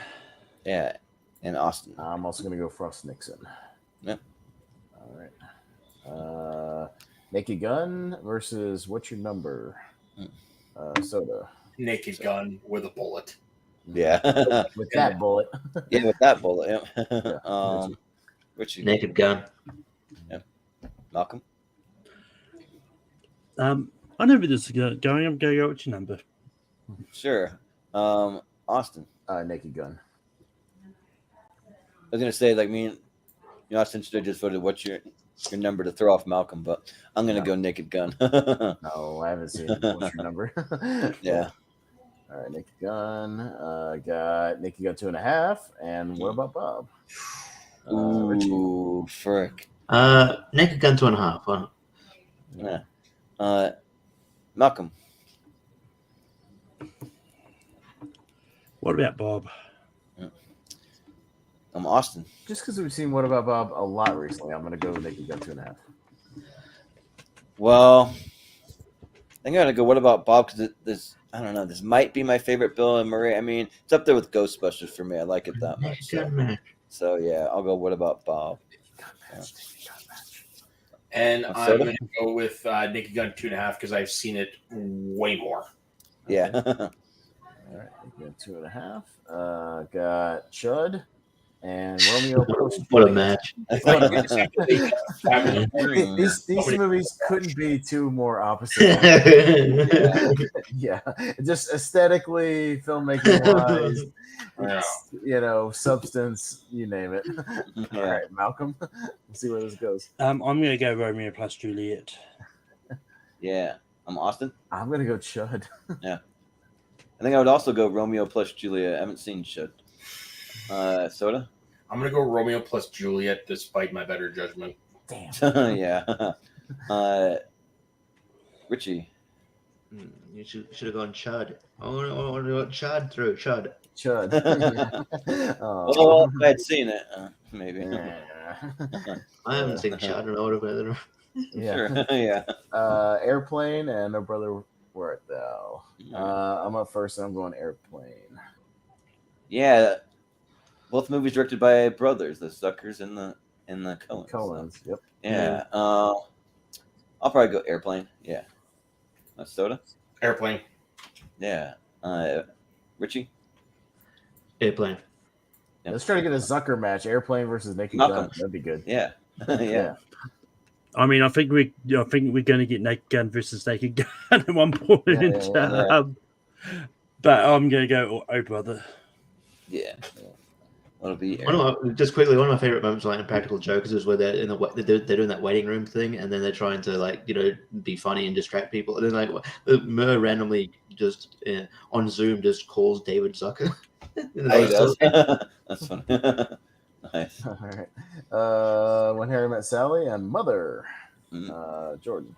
[SPEAKER 2] Yeah. And Austin.
[SPEAKER 3] I'm also going to go Frost Nixon.
[SPEAKER 2] Yep.
[SPEAKER 3] All right. Naked Gun versus What's Your Number? Soda.
[SPEAKER 6] Naked Gun with a bullet.
[SPEAKER 2] Yeah.
[SPEAKER 3] With that bullet.
[SPEAKER 2] Yeah, with that bullet. Yeah. Richie.
[SPEAKER 5] Naked Gun.
[SPEAKER 2] Yeah. Malcolm.
[SPEAKER 4] I know where this is going. I'm going to go with your number.
[SPEAKER 2] Sure. Austin.
[SPEAKER 3] Naked Gun.
[SPEAKER 2] I was gonna say, like, me and Austin should have just voted what's your number to throw off Malcolm, but I'm gonna go Naked Gun.
[SPEAKER 3] No, I haven't seen What's Your Number.
[SPEAKER 2] Yeah.
[SPEAKER 3] All right, Naked Gun. Got Naked Gun 2.5. And what about Bob?
[SPEAKER 2] Ooh, frick.
[SPEAKER 5] Naked Gun 2.5.
[SPEAKER 2] Yeah. Malcolm.
[SPEAKER 4] What about Bob?
[SPEAKER 2] I'm Austin.
[SPEAKER 3] Just because we've seen What About Bob a lot recently, I'm going to go with Naked Gun 2.5.
[SPEAKER 2] Well, I think I'm going to go What About Bob because this, I don't know, this might be my favorite Bill and Murray. I mean, it's up there with Ghostbusters for me. I like it that much. So yeah, I'll go What About Bob. Yeah.
[SPEAKER 6] And I'm going to go with Naked Gun 2.5 because I've seen it way more.
[SPEAKER 2] Yeah.
[SPEAKER 3] All right, Naked Gun 2.5. Got Chud and Romeo.
[SPEAKER 5] What a match.
[SPEAKER 3] These movies couldn't be two more opposite. Yeah. Just aesthetically, filmmaking wise, substance, you name it. All right, Malcolm. Let's see where this goes.
[SPEAKER 4] I'm going to go Romeo plus Juliet.
[SPEAKER 2] Yeah. I'm Austin.
[SPEAKER 3] I'm going to go Chud.
[SPEAKER 2] Yeah. I think I would also go Romeo plus Juliet. I haven't seen Chud. Soda?
[SPEAKER 6] I'm going to go Romeo plus Juliet despite my better judgment.
[SPEAKER 3] Damn.
[SPEAKER 2] Yeah. Richie?
[SPEAKER 5] You should have gone Chud. I want to go Chud through. Chud.
[SPEAKER 2] Well, if I had seen it, maybe.
[SPEAKER 5] I haven't seen Chud in order.
[SPEAKER 3] Yeah.
[SPEAKER 2] Sure. Yeah.
[SPEAKER 3] Airplane and No Brother Where Art Thou. I'm up first and I'm going Airplane.
[SPEAKER 2] Yeah. Both movies directed by brothers, the Zuckers and the Coens.
[SPEAKER 3] Coens, yep.
[SPEAKER 2] Yeah. I'll probably go Airplane. Yeah. Soda?
[SPEAKER 6] Airplane.
[SPEAKER 2] Yeah. Richie?
[SPEAKER 5] Airplane.
[SPEAKER 2] Yep.
[SPEAKER 3] Let's try to get a Zucker match. Airplane versus Naked Gun. That'd be good.
[SPEAKER 2] Yeah. Yeah.
[SPEAKER 4] I mean, I think we're going to get Naked Gun versus Naked Gun at one point. But I'm going to go Oh Brother.
[SPEAKER 2] Yeah. That'll be
[SPEAKER 5] just quickly. One of my favorite moments, like in Practical Jokers, is where they're they're doing that waiting room thing, and then they're trying to be funny and distract people, and then Murr randomly just on Zoom just calls David Zucker.
[SPEAKER 2] That's funny. Nice.
[SPEAKER 3] All right. When Harry Met Sally and Mother. Jordan.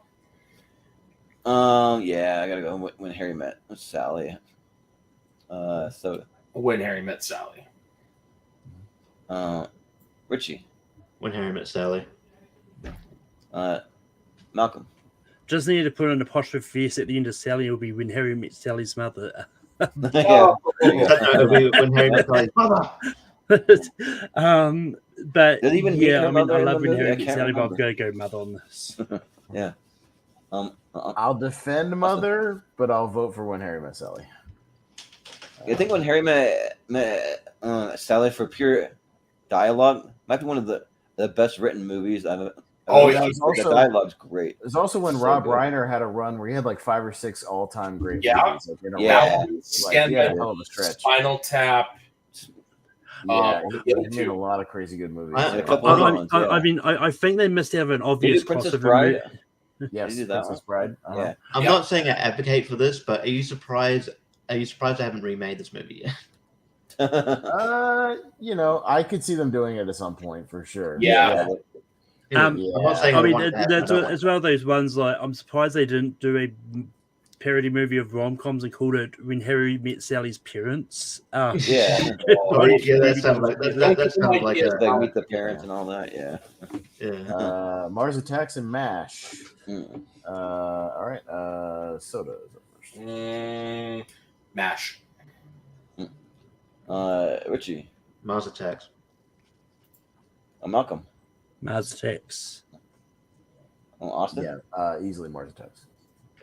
[SPEAKER 2] Yeah, I gotta go When Harry Met Sally. So
[SPEAKER 6] When Harry Met Sally.
[SPEAKER 2] Richie.
[SPEAKER 5] When Harry Met Sally.
[SPEAKER 2] Malcolm.
[SPEAKER 4] Just need to put an apostrophe S at the end of Sally. It'll be When Harry Met Sally's mother.
[SPEAKER 2] Yeah.
[SPEAKER 5] It'll be When Harry Met Sally's mother.
[SPEAKER 4] But
[SPEAKER 2] Did he even meet her
[SPEAKER 4] I mean,
[SPEAKER 2] mother
[SPEAKER 4] I
[SPEAKER 2] in
[SPEAKER 4] love
[SPEAKER 2] the
[SPEAKER 4] When
[SPEAKER 2] movie?
[SPEAKER 4] Harry
[SPEAKER 2] I
[SPEAKER 4] Met
[SPEAKER 2] can't
[SPEAKER 4] Sally, but I'm
[SPEAKER 2] remember.
[SPEAKER 4] going to go mother on this.
[SPEAKER 2] Yeah.
[SPEAKER 3] I'll defend Mother, but I'll vote for When Harry Met Sally.
[SPEAKER 2] I think When Harry Met Sally, for pure dialogue, might be one of the best written movies I've. The dialogue's great.
[SPEAKER 3] It was also when Rob Reiner had a run where he had like 5 or 6 all-time great movies.
[SPEAKER 6] Spinal Tap.
[SPEAKER 3] Yeah, he made a lot of crazy good movies.
[SPEAKER 4] I think they missed out an obvious
[SPEAKER 2] Princess Bride.
[SPEAKER 3] Yes, Princess Bride.
[SPEAKER 2] Yeah.
[SPEAKER 5] I'm not saying I advocate for this, but are you surprised? I haven't remade this movie yet?
[SPEAKER 3] I could see them doing it at some point for sure.
[SPEAKER 6] Yeah.
[SPEAKER 5] I'm not saying
[SPEAKER 4] I mean, it's one of those ones. Like, I'm surprised they didn't do a parody movie of rom-coms and called it When Harry Met Sally's Parents.
[SPEAKER 2] Yeah.
[SPEAKER 5] That sounds like
[SPEAKER 2] they meet the parents and all that. Yeah.
[SPEAKER 5] Yeah.
[SPEAKER 3] Mars Attacks and MASH. All right. Soda is up first.
[SPEAKER 6] MASH.
[SPEAKER 2] Richie.
[SPEAKER 5] Mars Attacks.
[SPEAKER 2] Malcolm.
[SPEAKER 4] Mars Attacks.
[SPEAKER 2] Austin.
[SPEAKER 3] Yeah. Easily Mars Attacks.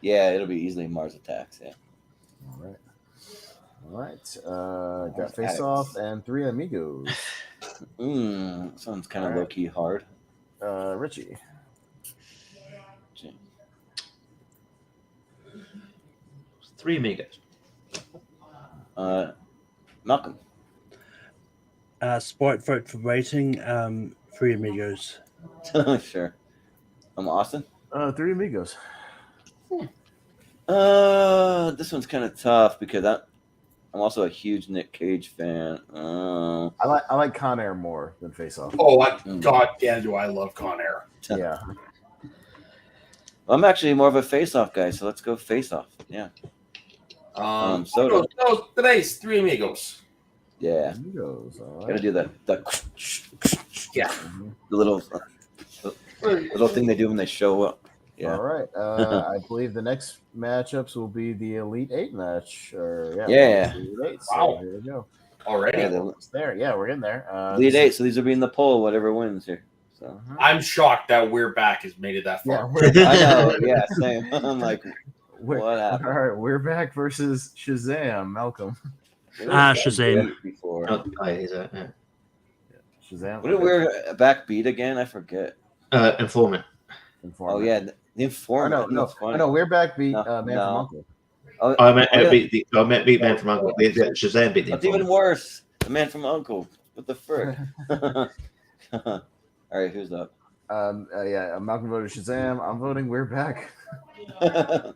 [SPEAKER 2] Yeah, it'll be easily Mars Attacks. Yeah.
[SPEAKER 3] All right. Got Face Off and Three Amigos.
[SPEAKER 2] Sounds kind of low key hard.
[SPEAKER 3] Richie.
[SPEAKER 5] Three Amigos.
[SPEAKER 2] Malcolm.
[SPEAKER 4] Spite vote for rating. Three Amigos.
[SPEAKER 2] Sure. Austin.
[SPEAKER 3] Three Amigos.
[SPEAKER 2] This one's kind of tough because I'm also a huge Nick Cage fan.
[SPEAKER 3] I like Con Air more than Face Off.
[SPEAKER 6] Oh, God damn, do I love Con Air.
[SPEAKER 3] Yeah.
[SPEAKER 2] I'm actually more of a Face Off guy, so let's go Face Off. Yeah.
[SPEAKER 6] So today's Three Amigos.
[SPEAKER 2] Yeah.
[SPEAKER 3] Amigos. All right.
[SPEAKER 2] Gotta do the
[SPEAKER 6] yeah.
[SPEAKER 2] The little thing they do when they show up. Yeah.
[SPEAKER 3] All right. I believe the next matchups will be the Elite 8 match.
[SPEAKER 2] Yeah.
[SPEAKER 3] Elite 8. So
[SPEAKER 6] Wow.
[SPEAKER 3] here we go.
[SPEAKER 6] Already.
[SPEAKER 3] It's there. Yeah, we're in there.
[SPEAKER 2] Elite 8. So these will be in the poll. Whatever wins here. So
[SPEAKER 6] I'm shocked that We're Back has made it that far.
[SPEAKER 3] Yeah,
[SPEAKER 2] I know. Yeah. Same. I'm like, what happened?
[SPEAKER 3] All right. We're back versus Shazam. Malcolm.
[SPEAKER 4] Shazam.
[SPEAKER 2] Before.
[SPEAKER 3] Shazam.
[SPEAKER 2] What did We're Back beat again? I forget.
[SPEAKER 5] Informant.
[SPEAKER 2] Oh yeah, the Informant.
[SPEAKER 3] No. We're back beat Man from Uncle.
[SPEAKER 5] I meant beat Man from Uncle. Shazam beat the
[SPEAKER 2] That's even worse. The Man from Uncle. What the frick? All right, who's up?
[SPEAKER 3] Malcolm voted Shazam. I'm voting We're Back.
[SPEAKER 2] I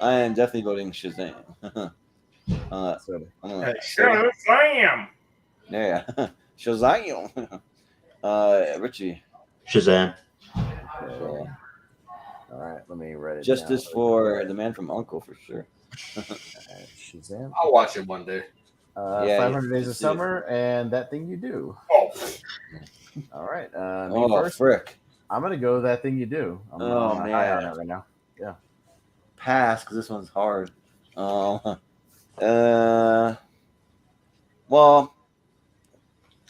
[SPEAKER 2] am definitely voting Shazam.
[SPEAKER 6] Shazam!
[SPEAKER 2] Yeah, Shazam. Richie.
[SPEAKER 5] Shazam.
[SPEAKER 3] All right, let me write it.
[SPEAKER 2] Justice
[SPEAKER 3] down.
[SPEAKER 2] for the Man from Uncle for sure.
[SPEAKER 3] Shazam.
[SPEAKER 6] I'll watch it one day.
[SPEAKER 3] 500 Days of Summer and That Thing You Do.
[SPEAKER 6] Oh.
[SPEAKER 3] All right.
[SPEAKER 2] First. Frick.
[SPEAKER 3] I'm gonna go That Thing You Do. I'm high on it right now. Yeah.
[SPEAKER 2] Pass because this one's hard. Well,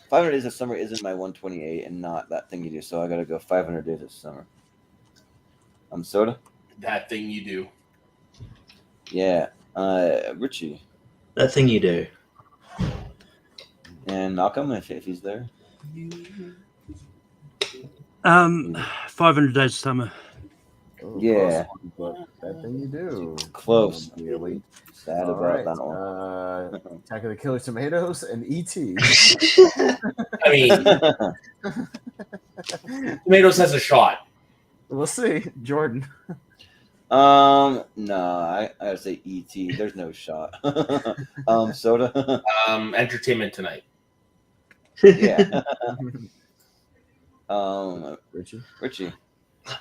[SPEAKER 2] 500 Days of Summer isn't my 128 and not That Thing You Do, so I gotta go 500 Days of Summer. Soda?
[SPEAKER 6] That Thing You Do.
[SPEAKER 2] Yeah. Richie.
[SPEAKER 5] That Thing You Do.
[SPEAKER 2] And Malcolm, if he's there.
[SPEAKER 4] 500 Days of Summer.
[SPEAKER 3] Oh,
[SPEAKER 2] Yeah.
[SPEAKER 3] but that thing you do.
[SPEAKER 2] Close.
[SPEAKER 3] The elite.
[SPEAKER 2] Sad
[SPEAKER 3] All
[SPEAKER 2] about
[SPEAKER 3] right.
[SPEAKER 2] that one.
[SPEAKER 3] Attack of the Killer Tomatoes and E.T.
[SPEAKER 6] I mean, Tomatoes has a shot.
[SPEAKER 3] We'll see. Jordan.
[SPEAKER 2] No, I would say E.T. There's no shot. Soda.
[SPEAKER 6] Entertainment Tonight.
[SPEAKER 2] Yeah. Richie.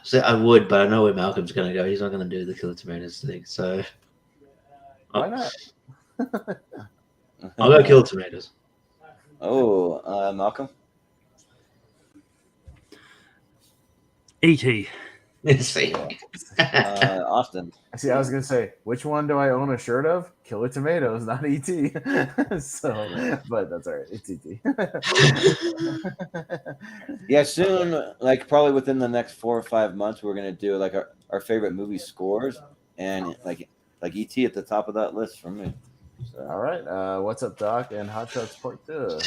[SPEAKER 5] So I would, but I know where Malcolm's going to go. He's not going to do the Killer Tomatoes thing. So
[SPEAKER 3] why not?
[SPEAKER 5] I'll go Killer Tomatoes.
[SPEAKER 2] Oh, Malcolm.
[SPEAKER 4] E.T.
[SPEAKER 5] See.
[SPEAKER 2] Austin.
[SPEAKER 3] See, I was gonna say, which one do I own a shirt of? Killer Tomatoes, not ET. So, but that's all right. It's ET.
[SPEAKER 2] Yeah, soon, like probably within the next 4 or 5 months, we're gonna do like our favorite movie scores, and like ET at the top of that list for me. So.
[SPEAKER 3] All right. What's up, Doc? And Hot Shots Part 2.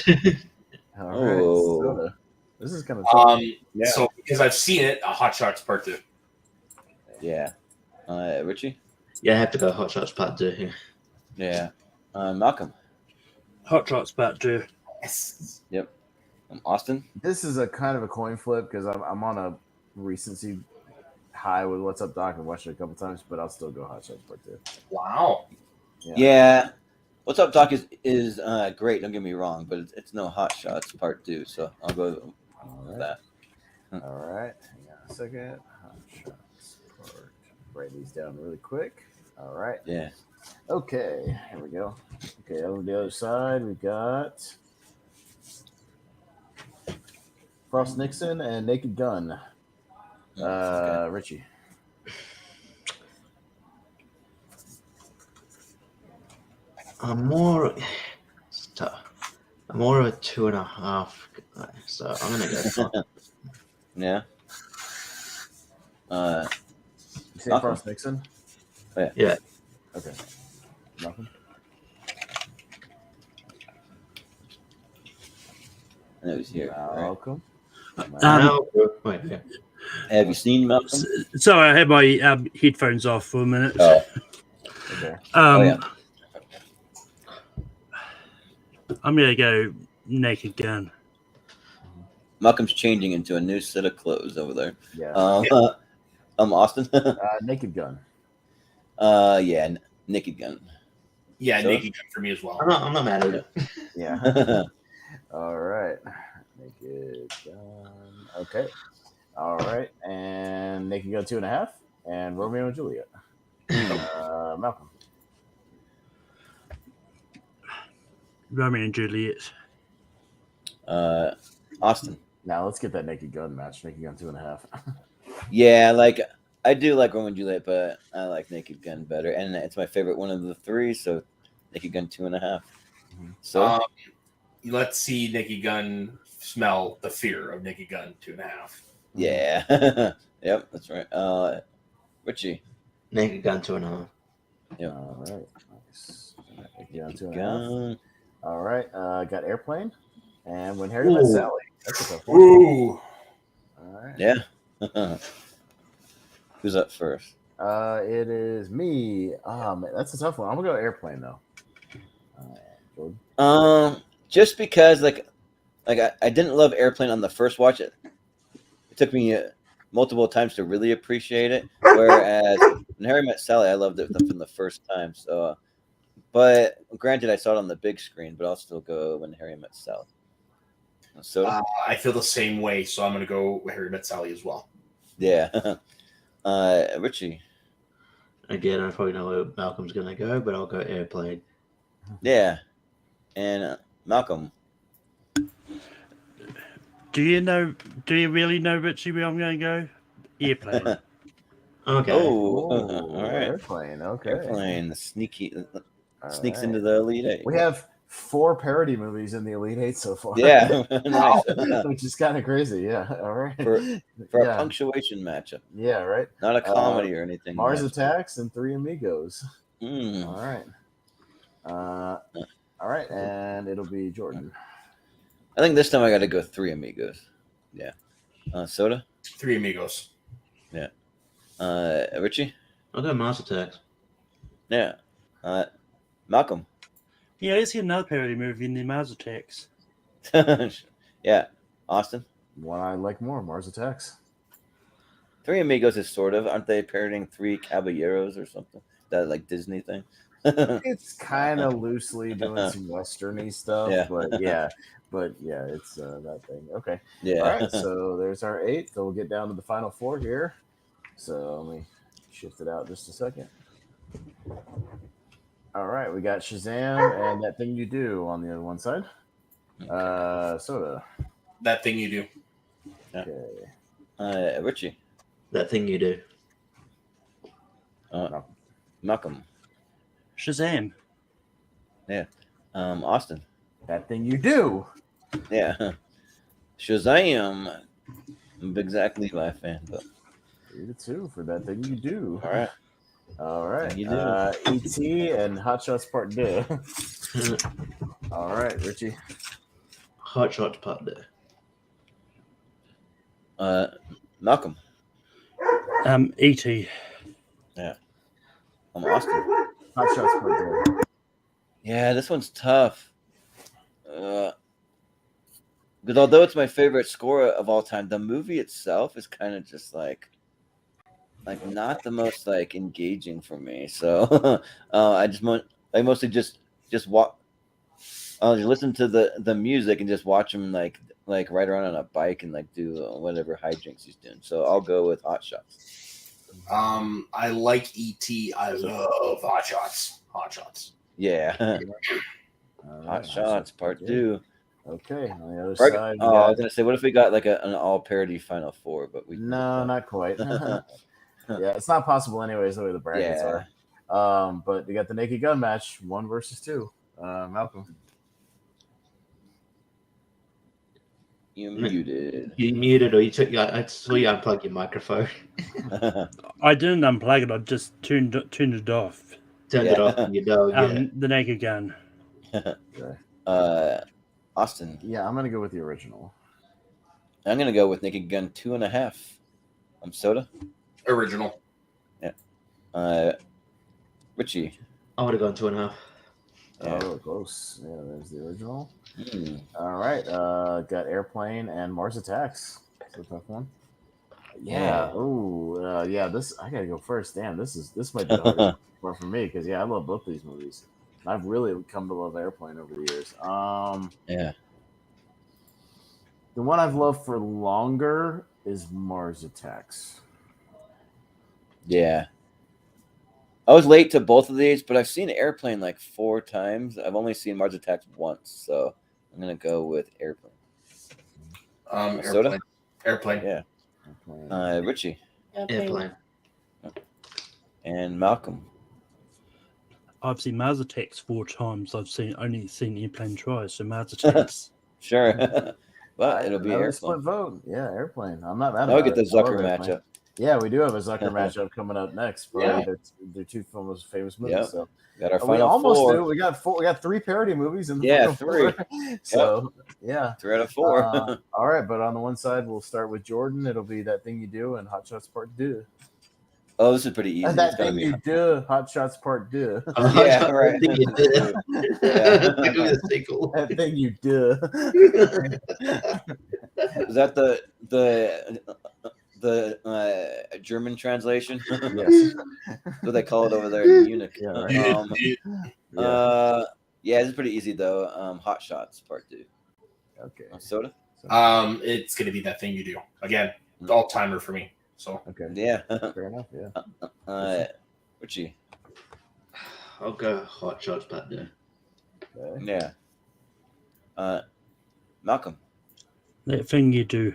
[SPEAKER 3] All right.
[SPEAKER 2] Oh.
[SPEAKER 3] Soda. This is kind of tough.
[SPEAKER 6] Yeah. So because I've seen it, Hot Shots Part 2.
[SPEAKER 2] Yeah. Richie?
[SPEAKER 5] Yeah, I have to go Hot Shots Part 2 here.
[SPEAKER 2] Yeah. Malcolm?
[SPEAKER 4] Hot Shots Part 2.
[SPEAKER 6] Yes.
[SPEAKER 2] Yep. Austin?
[SPEAKER 3] This is a kind of a coin flip because I'm on a recency high with What's Up, Doc. I've watched it a couple times, but I'll still go Hot Shots Part 2.
[SPEAKER 6] Wow.
[SPEAKER 2] Yeah. What's Up, Doc is great. Don't get me wrong, but it's no Hot Shots Part 2, so I'll go with that.
[SPEAKER 3] All right. Hang on a second. Hot Shots Part. Write these down really quick. All right.
[SPEAKER 2] Yeah.
[SPEAKER 3] Okay. Here we go. Okay. Over the other side, we got Frost Nixon and Naked Gun.
[SPEAKER 2] Okay.
[SPEAKER 3] Richie.
[SPEAKER 5] I'm more of a 2.5 guy, so I'm gonna go.
[SPEAKER 2] Yeah.
[SPEAKER 3] You say
[SPEAKER 2] Malcolm.
[SPEAKER 3] Frost Nixon?
[SPEAKER 5] Yeah.
[SPEAKER 3] Okay. Nothing.
[SPEAKER 2] I know he's here. Right?
[SPEAKER 3] Malcolm.
[SPEAKER 5] Wait, yeah.
[SPEAKER 2] Have you seen Malcolm?
[SPEAKER 4] Sorry, I had my headphones off for a minute.
[SPEAKER 2] Oh.
[SPEAKER 3] Okay.
[SPEAKER 2] Yeah.
[SPEAKER 4] I'm gonna go Naked Gun.
[SPEAKER 2] Malcolm's changing into a new set of clothes over there.
[SPEAKER 3] Yeah.
[SPEAKER 2] Austin.
[SPEAKER 3] Naked Gun.
[SPEAKER 2] Yeah, Naked Gun.
[SPEAKER 6] Yeah,
[SPEAKER 2] So?
[SPEAKER 6] Naked Gun for me as well.
[SPEAKER 5] I'm not mad at it.
[SPEAKER 3] Yeah. All right. Naked Gun. Okay. All right. And Naked Gun 2.5. And Romeo and Juliet. Malcolm.
[SPEAKER 4] Romeo and Juliet.
[SPEAKER 2] Austin.
[SPEAKER 3] Now let's get that Naked Gun match. Naked Gun 2.5.
[SPEAKER 2] Yeah, like I do like Romeo and Juliet, but I like Naked Gun better, and it's my favorite one of the three. So Naked Gun 2.5. So
[SPEAKER 6] let's see Naked Gun smell the fear of Naked Gun 2.5.
[SPEAKER 2] Yeah. Yep, that's right. Richie.
[SPEAKER 5] Naked Gun 2.5.
[SPEAKER 2] Yep.
[SPEAKER 3] All right. Nice. Naked Gun 2.5.
[SPEAKER 2] Gun.
[SPEAKER 3] All right. Got Airplane. And When Harry Met Sally. That's a tough one.
[SPEAKER 6] Ooh.
[SPEAKER 3] All right.
[SPEAKER 2] Yeah. Who's up first?
[SPEAKER 3] It is me. Man, that's a tough one. I'm gonna go Airplane though. Jordan.
[SPEAKER 2] Just because like I didn't love Airplane on the first watch. It took me multiple times to really appreciate it. Whereas When Harry Met Sally, I loved it from the first time. So, but granted, I saw it on the big screen, but I'll still go When Harry Met Sally. So
[SPEAKER 6] I feel the same way, so I'm going to go with Harry Met Sally as well.
[SPEAKER 2] yeah. Richie.
[SPEAKER 5] Again, I probably know where Malcolm's going to go, but I'll go Airplane.
[SPEAKER 2] Yeah. And Malcolm.
[SPEAKER 4] Do you really know, Richie, where I'm going to go? Airplane.
[SPEAKER 5] Okay.
[SPEAKER 2] All right.
[SPEAKER 3] Airplane. Okay.
[SPEAKER 2] Airplane. Sneaks
[SPEAKER 3] right.
[SPEAKER 2] into the Elite Eight.
[SPEAKER 3] We have 4 parody movies in the Elite Eight so far.
[SPEAKER 2] Yeah. Nice.
[SPEAKER 3] Which is kind of crazy. Yeah. All right.
[SPEAKER 2] For a punctuation matchup.
[SPEAKER 3] Yeah. Right.
[SPEAKER 2] Not a comedy or anything.
[SPEAKER 3] Mars Attacks and Three Amigos.
[SPEAKER 2] Mm.
[SPEAKER 3] All right. All right. And it'll be Jordan.
[SPEAKER 2] I think this time I got to go Three Amigos. Yeah. Soda?
[SPEAKER 6] Three Amigos.
[SPEAKER 2] Yeah. Richie?
[SPEAKER 5] I'll go Mars Attacks.
[SPEAKER 2] Yeah. Malcolm?
[SPEAKER 4] Yeah, let's get another parody movie in the Mars Attacks.
[SPEAKER 2] Yeah. Austin?
[SPEAKER 3] One I like more, Mars Attacks.
[SPEAKER 2] Three Amigos is sort of, aren't they parodying Three Caballeros or something? That like Disney thing?
[SPEAKER 3] It's kind of loosely doing some westerny stuff,
[SPEAKER 2] Yeah.
[SPEAKER 3] but yeah, it's that thing. Okay.
[SPEAKER 2] Yeah.
[SPEAKER 3] All right, so there's our 8. So we'll get down to the final 4 here. So let me shift it out just a second. All right, we got Shazam and That Thing You Do on the other one side. Soda.
[SPEAKER 6] That Thing You Do.
[SPEAKER 3] Okay.
[SPEAKER 2] Richie?
[SPEAKER 5] That Thing You Do.
[SPEAKER 2] Malcolm?
[SPEAKER 4] Shazam.
[SPEAKER 2] Yeah. Austin?
[SPEAKER 3] That Thing You Do.
[SPEAKER 2] Yeah. Shazam. I'm a big Zach Levi fan, but
[SPEAKER 3] 3-2 for That Thing You Do.
[SPEAKER 2] All right.
[SPEAKER 3] E.T. and Hot Shots Part 2. All right, Richie.
[SPEAKER 5] Hot Shots Part 2.
[SPEAKER 2] Malcolm?
[SPEAKER 4] E.T.
[SPEAKER 2] Yeah. Austin?
[SPEAKER 3] Hot Shots Part 2.
[SPEAKER 2] Yeah, this one's tough. Because although it's my favorite score of all time, the movie itself is kind of just like not the most like engaging for me. So I mostly just walk. I'll just listen to the music and just watch him like ride around on a bike and like do whatever hijinks he's doing. So I'll go with Hot Shots.
[SPEAKER 6] I like E.T. I love Hot Shots. Hot Shots.
[SPEAKER 2] Yeah. Hot Shots Part 2.
[SPEAKER 3] Okay, on the other side.
[SPEAKER 2] I was gonna say, what if we got like an all parody Final Four? But
[SPEAKER 3] no, not quite. Yeah, it's not possible anyways, the way the brackets are. But we got the Naked Gun match, 1 versus 2. Malcolm.
[SPEAKER 2] You muted.
[SPEAKER 5] You muted, or you took. I saw you unplug your microphone.
[SPEAKER 4] I didn't unplug it. I just tuned it off.
[SPEAKER 5] Turned it off on your dog.
[SPEAKER 4] The Naked Gun.
[SPEAKER 3] Okay.
[SPEAKER 2] Austin.
[SPEAKER 3] Yeah, I'm gonna go with the original.
[SPEAKER 2] I'm gonna go with Naked Gun 2.5. Soda.
[SPEAKER 6] Original.
[SPEAKER 2] Yeah. Richie.
[SPEAKER 5] I would have gone 2.5.
[SPEAKER 3] Oh, close. Yeah, there's the original. All right. Got Airplane and Mars Attacks. That's a tough one. Yeah. Oh, yeah. This I gotta go first. Damn, this might be the hardest one for me because I love both these movies. I've really come to love Airplane over the years.
[SPEAKER 2] Yeah.
[SPEAKER 3] The one I've loved for longer is Mars Attacks.
[SPEAKER 2] Yeah. I was late to both of these, but I've seen Airplane like 4 times. I've only seen Mars Attacks once, so I'm gonna go with Airplane. Soda?
[SPEAKER 6] Airplane.
[SPEAKER 2] Yeah. Richie.
[SPEAKER 5] Airplane.
[SPEAKER 2] And Malcolm.
[SPEAKER 4] I've seen Mars Attacks 4 times. I've only seen Airplane twice, so Mars Attacks.
[SPEAKER 2] Sure. Well, it'll be Airplane.
[SPEAKER 3] Split vote. Yeah, Airplane. I'm not mad
[SPEAKER 2] I'll
[SPEAKER 3] about
[SPEAKER 2] get the
[SPEAKER 3] it. I love
[SPEAKER 2] Zucker
[SPEAKER 3] Airplane.
[SPEAKER 2] matchup.
[SPEAKER 3] Yeah, we do have a Zucker matchup coming up next.
[SPEAKER 2] Yeah.
[SPEAKER 3] They're 2 most famous movies.
[SPEAKER 2] Yep.
[SPEAKER 3] So
[SPEAKER 2] Got our
[SPEAKER 3] we
[SPEAKER 2] final
[SPEAKER 3] almost
[SPEAKER 2] 4.
[SPEAKER 3] do. We got 3 parody movies in the final
[SPEAKER 2] 3.
[SPEAKER 3] 4. So yeah,
[SPEAKER 2] 3 out of 4.
[SPEAKER 3] All right, but on the one side, we'll start with Jordan. It'll be That Thing You Do and Hot Shots Part 2.
[SPEAKER 2] Oh, this is pretty easy.
[SPEAKER 3] That Thing You Do, Hot Shots Part 2.
[SPEAKER 2] Yeah, right.
[SPEAKER 5] That Thing You Do. The sequel.
[SPEAKER 3] That Thing You Do.
[SPEAKER 2] Is that the German translation?
[SPEAKER 3] Yes.
[SPEAKER 2] What they call it over there in Munich.
[SPEAKER 3] Yeah,
[SPEAKER 2] this is pretty easy though. Hot Shots Part 2.
[SPEAKER 3] Okay.
[SPEAKER 2] Soda.
[SPEAKER 6] It's gonna be That Thing You Do again. All timer for me. So
[SPEAKER 3] Okay.
[SPEAKER 2] Yeah.
[SPEAKER 3] Fair enough. Yeah.
[SPEAKER 2] Richie.
[SPEAKER 5] I'll go Hot Shots Part 2.
[SPEAKER 3] Okay.
[SPEAKER 2] Yeah. Malcolm.
[SPEAKER 4] That Thing You Do.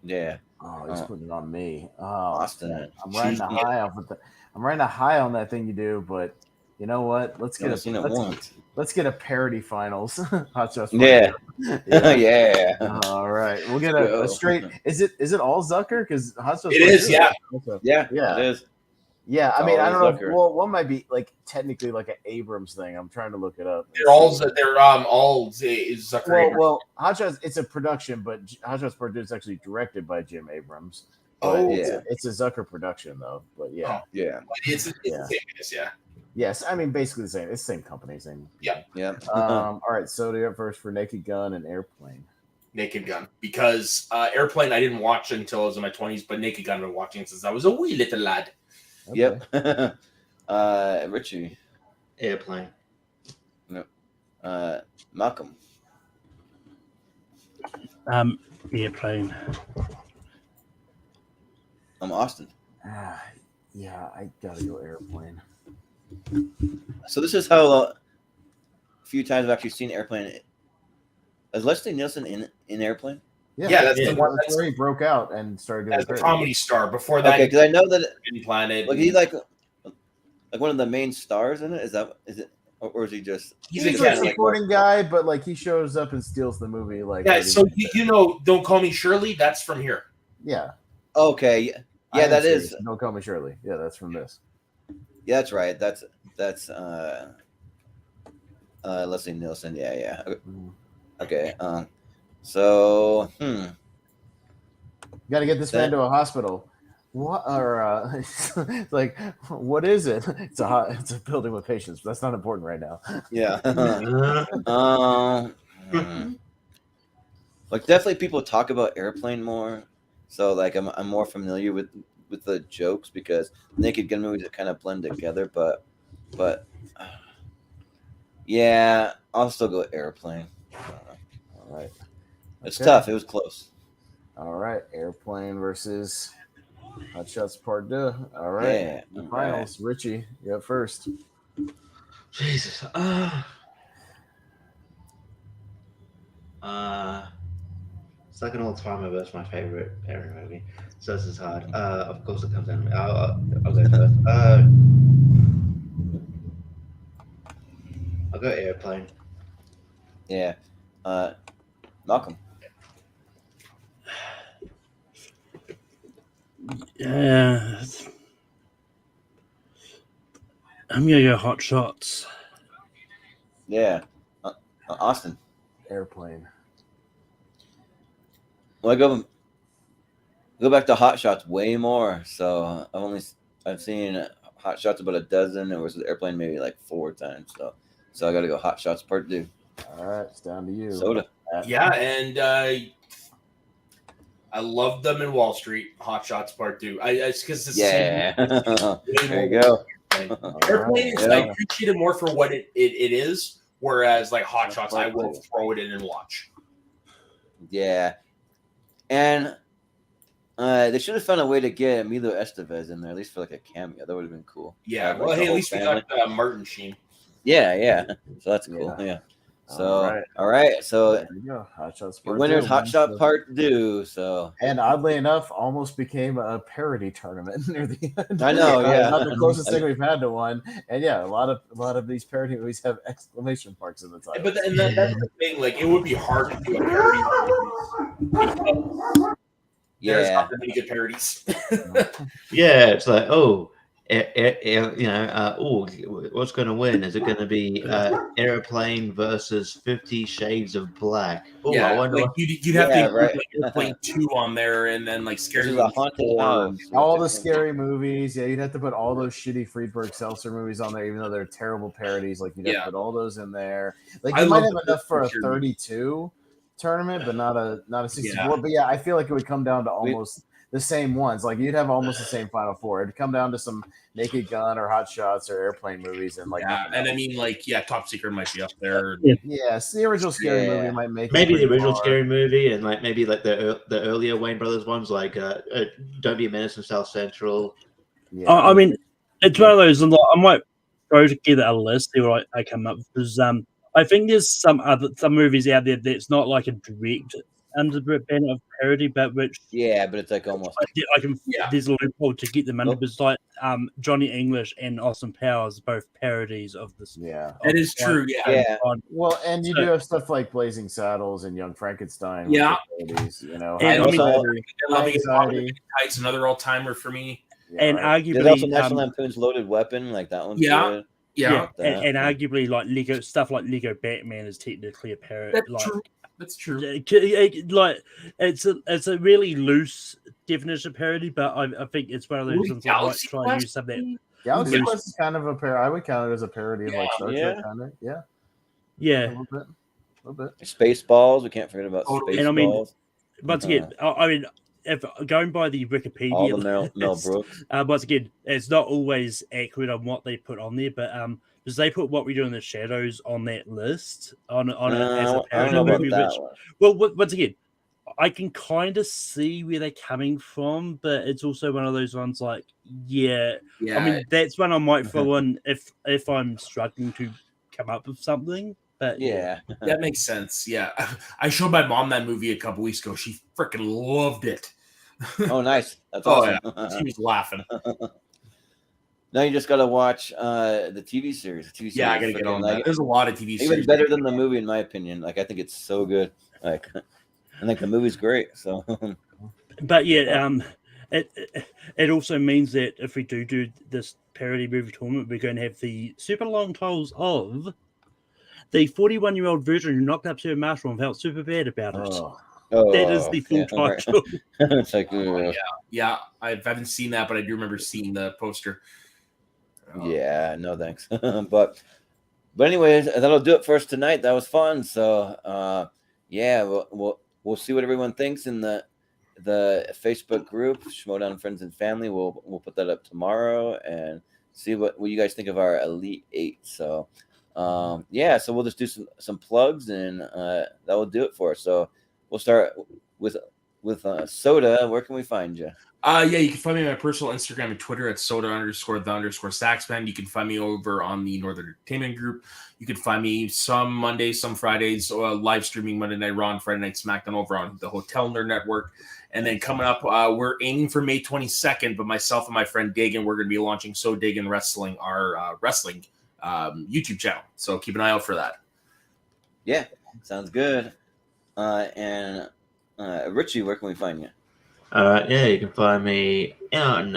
[SPEAKER 2] Yeah.
[SPEAKER 3] Oh, he's putting it on me. Oh,
[SPEAKER 2] Austin.
[SPEAKER 3] I'm riding a high off with I'm riding a high on That Thing You Do, but you know what? Let's get a parody finals. Hot Shots.
[SPEAKER 2] Yeah. Yeah.
[SPEAKER 3] All right, we'll get a straight. Is it all Zucker? Because Hot Shots.
[SPEAKER 6] It is. Yeah.
[SPEAKER 2] Yeah.
[SPEAKER 3] Yeah.
[SPEAKER 2] It is.
[SPEAKER 3] Yeah,
[SPEAKER 2] It's
[SPEAKER 3] I mean, I don't know.
[SPEAKER 2] Zucker.
[SPEAKER 3] Well, one might be like technically like an Abrams thing. I'm trying to look it up.
[SPEAKER 6] They're all Zucker.
[SPEAKER 3] Well, Hot Shots. It's a production, but Hot Shots Part 2 is actually directed by Jim Abrams. It's a Zucker production though. But yeah,
[SPEAKER 6] it's the same,
[SPEAKER 3] Yes, I mean basically the same. It's the same company, same.
[SPEAKER 2] Yeah.
[SPEAKER 3] All right. So do you have first for Naked Gun and Airplane?
[SPEAKER 6] Naked Gun, because Airplane I didn't watch until I was in my 20s, but Naked Gun I've been watching since I was a wee little lad.
[SPEAKER 3] Okay.
[SPEAKER 2] Yep. Richie.
[SPEAKER 5] Airplane.
[SPEAKER 2] No. Malcolm.
[SPEAKER 4] Airplane.
[SPEAKER 2] Austin.
[SPEAKER 3] Yeah, I gotta go Airplane.
[SPEAKER 2] So this is how a few times I've actually seen Airplane. Is Leslie Nielsen in Airplane?
[SPEAKER 3] Yeah, that's the one that's where he broke out and started doing
[SPEAKER 6] as a comedy star. Before that,
[SPEAKER 2] okay, because I know that
[SPEAKER 6] Planet.
[SPEAKER 2] Like he's like one of the main stars in it. Is it, or is he just?
[SPEAKER 3] He's a supporting guy, but like he shows up and steals the movie. Like
[SPEAKER 6] so you know, Don't Call Me Shirley. That's from here.
[SPEAKER 3] Yeah.
[SPEAKER 2] Okay. Yeah, that is.
[SPEAKER 3] Don't Call Me Shirley. Yeah, that's from this.
[SPEAKER 2] Yeah, that's right. That's Leslie Nielsen. Yeah. Okay. So
[SPEAKER 3] got to get this man to a hospital. What or like what is it? It's a building with patients, but that's not important right now.
[SPEAKER 2] Yeah. Like definitely people talk about Airplane more, so like I'm more familiar with the jokes because Naked Gun movies that kind of blend together, but yeah, I'll still go Airplane.
[SPEAKER 3] All right.
[SPEAKER 2] It's tough. It was close.
[SPEAKER 3] All right. Airplane versus Hot Shots Part 2. All right.
[SPEAKER 2] Yeah.
[SPEAKER 3] The finals. Right. Richie, you up first.
[SPEAKER 5] Jesus. Second All Timer versus my favorite airplane movie. So this is hard. Of course it comes down to me. I'll go first. I'll go Airplane.
[SPEAKER 2] Yeah. Malcolm.
[SPEAKER 4] Yeah. I'm gonna go Hot Shots.
[SPEAKER 2] Yeah. Austin.
[SPEAKER 3] Airplane.
[SPEAKER 2] Well, I go back to Hot Shots way more. So I've seen Hot Shots about a dozen, and versus Airplane maybe like 4 times. So I got to go Hot Shots Part 2.
[SPEAKER 3] All right, it's down to you.
[SPEAKER 2] Soda.
[SPEAKER 6] Yeah, and I love them in Wall Street. Hot Shots Part 2. It's because it's
[SPEAKER 2] there you go.
[SPEAKER 6] Airplane is I appreciate it more for what it is, whereas like Hot Shots, I will throw it in and watch.
[SPEAKER 2] Yeah, and they should have found a way to get Emilio Estevez in there, at least for like a cameo. That would have been cool.
[SPEAKER 6] Yeah, well, hey, at least we got Martin Sheen.
[SPEAKER 2] Yeah. So that's cool. Yeah. So all right. So
[SPEAKER 3] there you go. Hot Shots Part 2.
[SPEAKER 2] Winner's Hot Shot Part 2. So
[SPEAKER 3] and oddly enough, almost became a parody tournament near the end.
[SPEAKER 2] I know. Yeah,
[SPEAKER 3] not the closest thing we've had to one. And yeah, a lot of these parody movies have exclamation marks in the title.
[SPEAKER 6] But that's the thing. Like, it would be hard to do a parody movie. There's not that many good parodies.
[SPEAKER 5] Yeah, it's like what's going to win? Is it going to be Airplane versus 50 Shades of Black?
[SPEAKER 6] Yeah, I wonder you'd have to include like Airplane 2 on there, and then like Scary Movie 4.
[SPEAKER 3] All the scary movies. Yeah, you'd have to put all those shitty Friedberg Seltzer movies on there, even though they're terrible parodies. Like you'd have to put all those in there. Like you might have enough for a 32 tournament, but not a 64. But yeah, I feel like it would come down to almost the same ones. Like you'd have almost the same Final Four. It'd come down to some Naked Gun or Hot Shots or Airplane movies, and
[SPEAKER 6] and I mean, like, Top Secret might be up there.
[SPEAKER 3] Yes, the original Scary Movie might make
[SPEAKER 5] maybe the original Scary Movie, and like maybe like the earlier Wayne Brothers ones, like Don't Be a Menace in South Central.
[SPEAKER 4] Yeah. I mean, it's one of those. I might throw together a list see what I come up with, because I think there's some movies out there that's not like a direct under the banner of parody, but which
[SPEAKER 2] but it's like almost
[SPEAKER 4] there's a loophole to get them under. It's like Johnny English and Austin Powers, both parodies of this.
[SPEAKER 3] Yeah,
[SPEAKER 6] it is true. Yeah.
[SPEAKER 3] Well, and you do have stuff like Blazing Saddles and Young Frankenstein.
[SPEAKER 6] Yeah,
[SPEAKER 3] parodies, you know.
[SPEAKER 6] And it's another all timer for me.
[SPEAKER 4] And arguably,
[SPEAKER 2] there's also National Lampoon's Loaded Weapon, like that one.
[SPEAKER 6] Yeah. Yeah.
[SPEAKER 4] And arguably, like Lego stuff like Lego Batman is technically a parody.
[SPEAKER 6] That's true.
[SPEAKER 4] Like it's a really loose definition of parody, but I think it's one of those ones that might try and use some of that.
[SPEAKER 3] Galaxy Quest is kind of a parody. I would count it as a parody of like Star Trek, kind of.
[SPEAKER 4] Yeah.
[SPEAKER 3] A little bit.
[SPEAKER 2] Spaceballs. We can't forget about Spaceballs.
[SPEAKER 4] And I mean, once again, I mean, if going by the Wikipedia,
[SPEAKER 2] all the Mel Brooks.
[SPEAKER 4] Once again, it's not always accurate on what they put on there, but because they put What We Do in the Shadows on that list on it as a parody movie. Well, once again, I can kind of see where they're coming from, but it's also one of those ones like, I mean, that's one I might throw in if I'm struggling to come up with something. But
[SPEAKER 6] that makes sense. Yeah, I showed my mom that movie a couple weeks ago. She freaking loved it.
[SPEAKER 2] Oh, nice! That's awesome.
[SPEAKER 6] She was laughing.
[SPEAKER 2] Now you just got to watch the TV series.
[SPEAKER 6] I got to get on that. There's a lot of TV series.
[SPEAKER 2] Even better than the movie, in my opinion. Like, I think it's so good. Like, I think the movie's great. So,
[SPEAKER 4] but it also means that if we do this parody movie tournament, we're going to have the super long titles of the 41-year-old virgin who knocked up Sir Marshall and felt super bad about it. That is the full title.
[SPEAKER 2] It's like,
[SPEAKER 6] I haven't seen that, but I do remember seeing the poster.
[SPEAKER 2] Yeah, no thanks. but anyways, that'll do it for us tonight. That was fun. So we'll see what everyone thinks in the Facebook group, Schmodown Friends and Family. We'll put that up tomorrow and see what you guys think of our Elite 8. So so we'll just do some plugs and that will do it for us. So we'll start with Soda. Where can we find you?
[SPEAKER 6] You can find me on my personal Instagram and Twitter at soda_the_Saxman. You can find me over on the Northern Entertainment Group. You can find me some Mondays, some Fridays, live streaming Monday Night Raw and Friday Night SmackDown over on the Hotel Nerd Network. And then coming up, we're aiming for May 22nd, but myself and my friend Dagan, we're going to be launching So Dagan Wrestling, our wrestling YouTube channel. So keep an eye out for that.
[SPEAKER 2] Yeah, sounds good. And Richie, where can we find you?
[SPEAKER 5] You can find me on,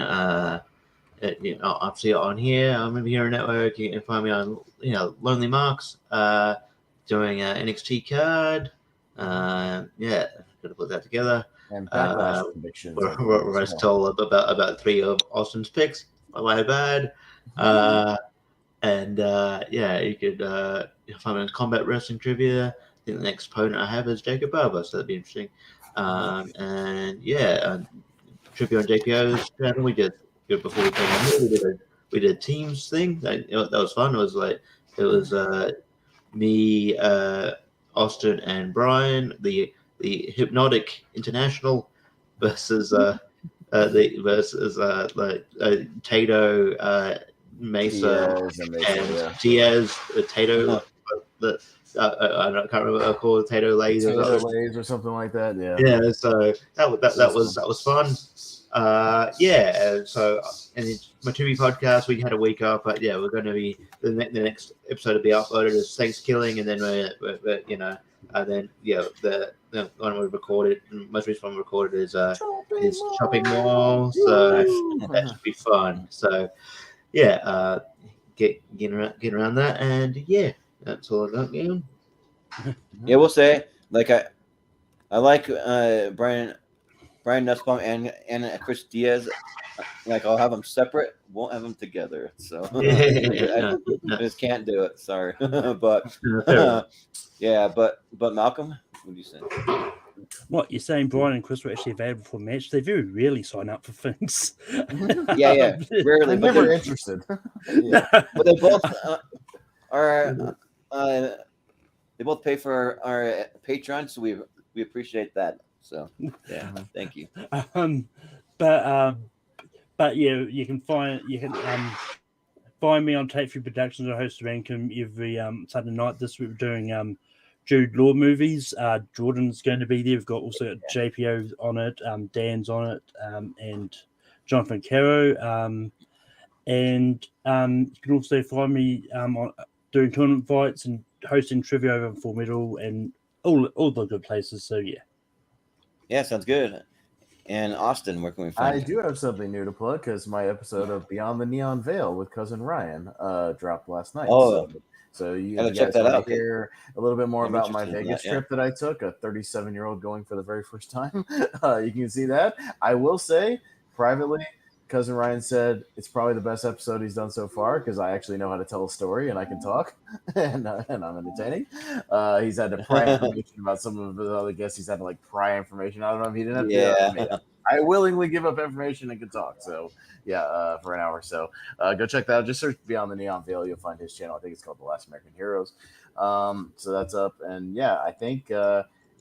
[SPEAKER 5] obviously on here. I'm in the Hero Network. You can find me on, Lonely Marks, doing an NXT card. Got to put that together.
[SPEAKER 3] And Backlash predictions.
[SPEAKER 5] Where I told about 3 of Austin's picks. My bad. You could find me on Combat Wrestling Trivia. I think the next opponent I have is Jacob Barber, so that'd be interesting. Trivia on JPO's channel. We did before we came on here. We did a teams thing. That was fun. It was me, Austin, and Brian. The Hypnotic International versus Tato, Mesa, and Diaz. Tato. I can't remember what I called it, Tato Lays
[SPEAKER 3] or something like that.
[SPEAKER 5] Yeah. So that was fun. So and my TV podcast we had a week off, but we're going to be the next episode will be uploaded as Thanksgiving, and then the one we recorded, most recent one we recorded is Shopping Mall. So that should be fun. So getting around that, and that's all I got, man.
[SPEAKER 2] Yeah, we'll say I like Brian Nussbaum and Chris Diaz. Like, I'll have them separate, won't have them together. So I just can't do it. Sorry, but Malcolm, what do you say?
[SPEAKER 4] What you're saying, Brian and Chris were actually available for a match? They very rarely sign up for things.
[SPEAKER 2] Rarely.
[SPEAKER 3] They're never interested.
[SPEAKER 2] But they both are. They both pay for our Patreon, so we appreciate that. So thank you.
[SPEAKER 4] You can find me on Tape Free Productions. I host Rankin every Sunday night. This week we're doing Jude Law movies. Jordan's going to be there. We've also got JPO on it, Dan's on it, and Jonathan Caro. And you can also find me on doing tournament fights and hosting trivia over Full Metal and all the good places. So yeah,
[SPEAKER 2] sounds good. And Austin, where can we find
[SPEAKER 3] I
[SPEAKER 2] you?
[SPEAKER 3] do have something new to plug because my episode of Beyond the Neon Veil with cousin Ryan dropped last night. So you
[SPEAKER 2] gotta
[SPEAKER 3] guys
[SPEAKER 2] check that
[SPEAKER 3] want
[SPEAKER 2] out.
[SPEAKER 3] to hear a little bit more
[SPEAKER 2] I'm
[SPEAKER 3] about my
[SPEAKER 2] interested in
[SPEAKER 3] Vegas
[SPEAKER 2] that, yeah.
[SPEAKER 3] trip that I took, a 37-year-old going for the very first time. You can see that. I will say privately, cousin Ryan said it's probably the best episode he's done so far because I actually know how to tell a story and I can talk and I'm entertaining. He's had to pry information about some of the other guests. He's had to like pry information out of him. He didn't have to.
[SPEAKER 2] Yeah.
[SPEAKER 3] I willingly give up information and can talk. So yeah, for an hour. So go check that out. Just search Beyond the Neon Veil. You'll find his channel. I think it's called The Last American Heroes. So that's up. And yeah, I think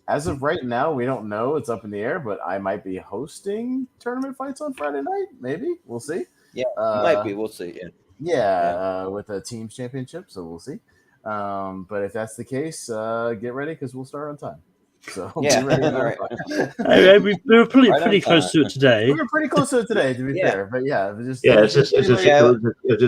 [SPEAKER 3] as of right now, we don't know. It's up in the air, but I might be hosting tournament fights on Friday night. Maybe. We'll see.
[SPEAKER 2] Yeah, might be. We'll see.
[SPEAKER 3] Yeah. With a teams championship. So we'll see. But if that's the case, get ready because we'll start on time. So
[SPEAKER 2] yeah,
[SPEAKER 3] be ready.
[SPEAKER 2] All right.
[SPEAKER 4] We were pretty close to it today.
[SPEAKER 3] We were pretty close to it today, to be fair. But yeah,
[SPEAKER 5] it's just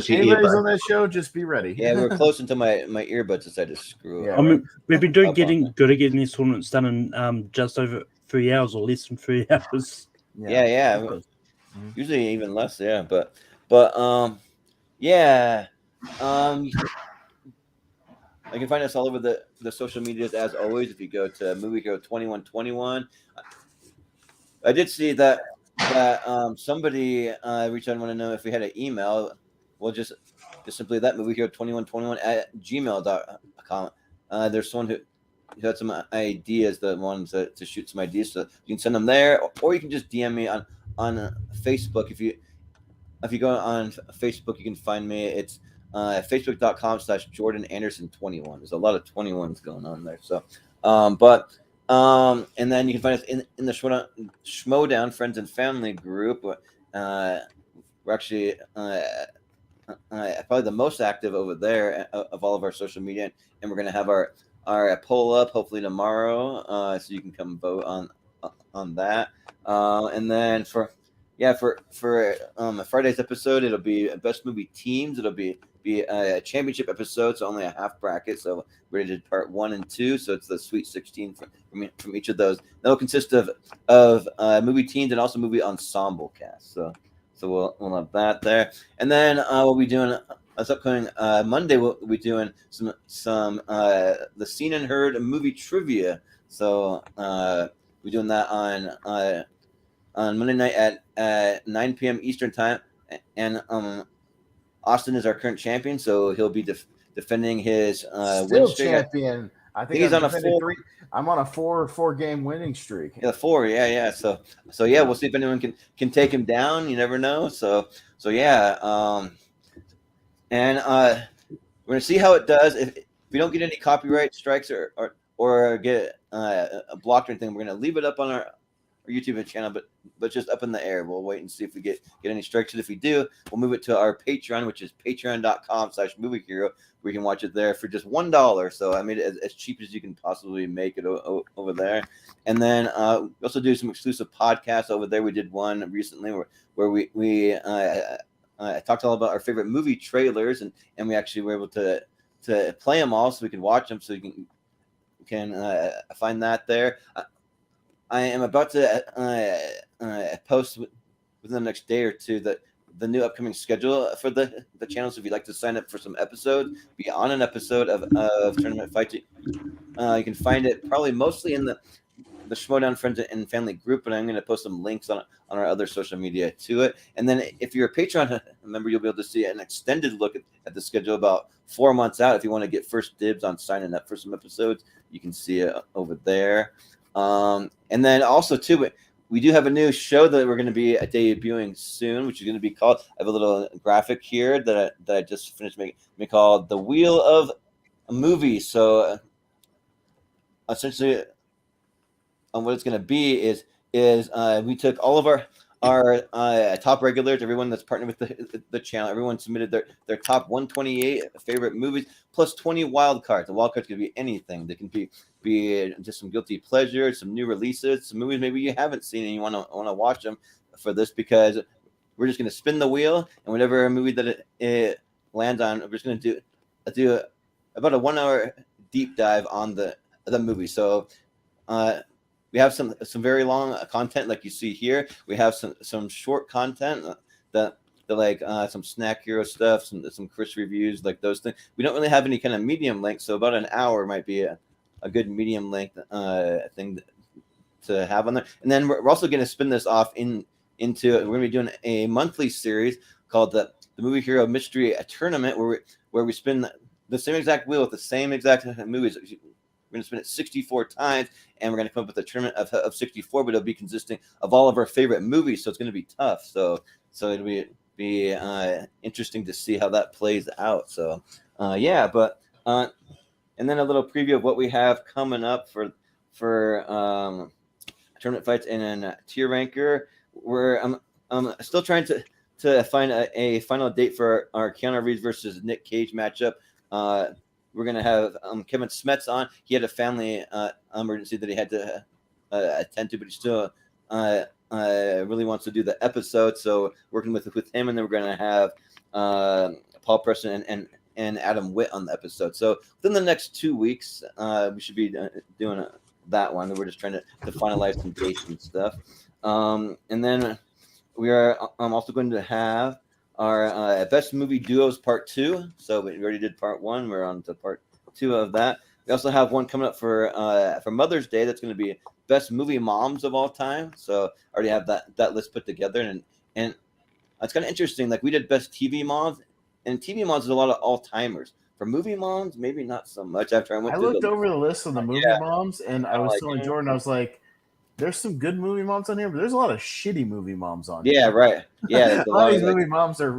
[SPEAKER 3] anybody's on that show, just be ready.
[SPEAKER 2] Yeah, we were close until my earbuds decided to screw up.
[SPEAKER 4] I mean, we've been getting good at getting these tournaments done in just over 3 hours or less than 3 hours.
[SPEAKER 2] Yeah. Usually even less. Yeah, but you can find us all over the social medias as always. If you go to Movie Hero 2121, I did see that somebody reached out and want to know if we had an email. We'll just simply that Movie Hero 2121@gmail.com. There's someone who had some ideas, that wants to shoot some ideas, so you can send them there, or you can just DM me on Facebook. If you go on Facebook, you can find me. It's Facebook.com/Jordan Anderson21. There's a lot of 21s going on there. So, and then you can find us in the Schmodown Friends and Family group. We're actually probably the most active over there of all of our social media, and we're going to have our poll up hopefully tomorrow, so you can come vote on that. And then for Friday's episode, it'll be best movie teams. It'll be a championship episode, so only a half bracket. So we did part 1 and 2, so it's the Sweet 16 from each of those. That'll consist of movie teams and also movie ensemble cast. So we'll have that there, and then we'll be doing this upcoming Monday. We'll be doing some the Seen and Heard movie trivia. So we're doing that on Monday night at 9 p.m. Eastern time, and Austin is our current champion, so he'll be defending his win streak.
[SPEAKER 3] Champion. I think
[SPEAKER 2] he's on a 4.
[SPEAKER 3] I'm on a 4 game winning streak.
[SPEAKER 2] Yeah, 4. Yeah. So yeah, we'll see if anyone can take him down. You never know. So yeah. And we're gonna see how it does. If we don't get any copyright strikes or get blocked or anything, we're gonna leave it up on our YouTube channel, but just up in the air. We'll wait and see if we get any strikes. And if we do, we'll move it to our Patreon, which is patreon.com/Movie Hero, where you can watch it there for just $1. So I made it as cheap as you can possibly make it over there. And then we also do some exclusive podcasts over there. We did one recently where we talked all about our favorite movie trailers, and we actually were able to play them all so we can watch them. So you can find that there. I am about to post within the next day or two the new upcoming schedule for the channel. So if you'd like to sign up for some episodes, be on an episode of Tournament Fight, you can find it probably mostly in the Schmodown Friends and Family group, but I'm going to post some links on our other social media to it. And then if you're a Patreon member, you'll be able to see an extended look at the schedule about 4 months out. If you want to get first dibs on signing up for some episodes, you can see it over there. And then also too, we do have a new show that we're going to be debuting soon, which is going to be called. I have a little graphic here that I just finished making called "The Wheel of Movies." So essentially, what it's going to be is we took all of our top regulars, everyone that's partnered with the channel, everyone submitted their top 128 favorite movies plus 20 wild cards. The wild cards can be anything. They can be just some guilty pleasures, some new releases, some movies maybe you haven't seen and you want to watch them for this, because we're just going to spin the wheel, and whatever movie that it lands on, we're just going to do about a 1 hour deep dive on the movie. So we have some very long content like you see here. We have some short content that like some Snack Hero stuff, some Chris reviews, like those things. We don't really have any kind of medium length, so about an hour might be a good medium length thing to have on there. And then we're also going to spin this off into we're going to be doing a monthly series called the Movie Hero Mystery Tournament, where we spin the same exact wheel with the same exact movies. We're going to spin it 64 times, and we're going to come up with a tournament of 64, but it'll be consisting of all of our favorite movies, so it's going to be tough. So it'll be interesting to see how that plays out. So, but and then a little preview of what we have coming up for tournament fights and a tier ranker. I'm still trying to find a final date for our Keanu Reeves versus Nick Cage matchup. We're going to have Kevin Smets on. He had a family emergency that he had to attend to, but he still really wants to do the episode. So working with him, and then we're going to have Paul Preston and Adam Witt on the episode. So within the next 2 weeks, we should be doing that one. We're just trying to finalize some dates and stuff. And then we are also going to have our Best Movie Duos Part 2. So we already did Part 1. We're on to Part 2 of that. We also have one coming up for Mother's Day. That's going to be Best Movie Moms of all time. So I already have that list put together. And it's kind of interesting. Like we did Best TV Moms. And TV Moms is a lot of all-timers. For movie moms, maybe not so much. After I
[SPEAKER 3] looked over the list of the movie moms, and I was telling Jordan, I was like, there's some good movie moms on here, but there's a lot of shitty movie moms on here.
[SPEAKER 2] Yeah, right. Yeah,
[SPEAKER 3] a lot of these movie moms are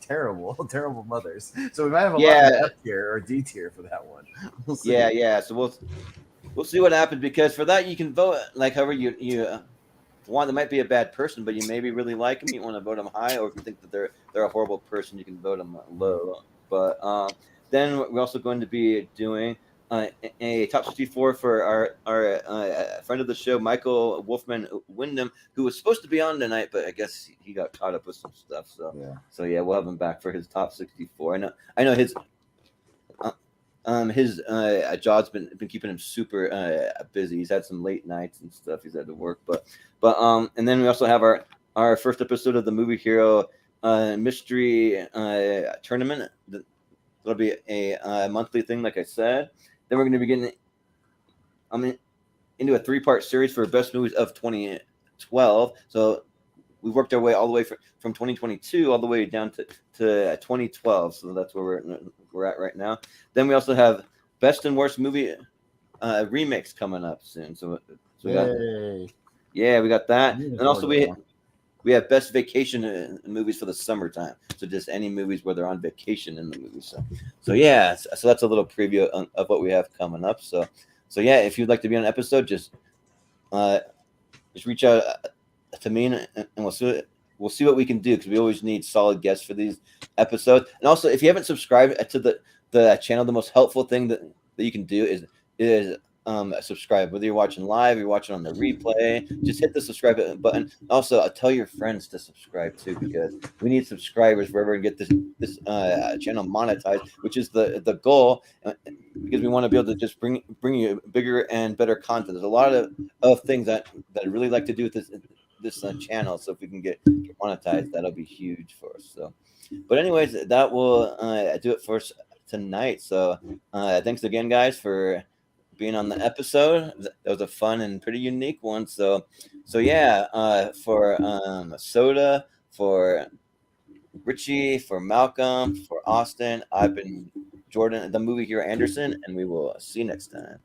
[SPEAKER 3] terrible mothers. So we might have a lot of F tier or D tier for that one.
[SPEAKER 2] We'll see. Yeah. So we'll see what happens, because for that you can vote like however you want. That might be a bad person, but you maybe really like them. You want to vote them high, or if you think that they're a horrible person, you can vote them low. But then we're also going to be doing a top 64 for our friend of the show, Michael Wolfman Wyndham, who was supposed to be on tonight, but I guess he got caught up with some stuff. So we'll have him back for his top 64. I know his job's been keeping him super busy. He's had some late nights and stuff. He's had to work, but and then we also have our first episode of the Movie Hero Mystery Tournament. That'll be a monthly thing, like I said. Then we're going to be getting into a 3-part series for Best Movies of 2012. So we've worked our way all the way from 2022 all the way down to 2012. So that's where we're at right now. Then we also have Best and Worst Movie remakes coming up soon. So we got we got that. And also we have Best Vacation movies for the summertime. So just any movies where they're on vacation in the movie. So that's a little preview of what we have coming up. So if you'd like to be on an episode, just reach out to me, and we'll see what we can do, because we always need solid guests for these episodes. And also, if you haven't subscribed to the channel, the most helpful thing that you can do is subscribe. Whether you're watching live, you're watching on the replay, just hit the subscribe button. Also, tell your friends to subscribe too, because we need subscribers wherever we get this channel monetized, which is the goal, because we want to be able to just bring you bigger and better content. There's a lot of things that I really like to do with this channel. So if we can get monetized, that'll be huge for us. So, but anyways, that will do it for us tonight. So thanks again, guys, for being on the episode. That was a fun and pretty unique one. So for Soda, for Richie, for Malcolm, for Austin, I've been Jordan, the Movie Hero Anderson, and we will see you next time.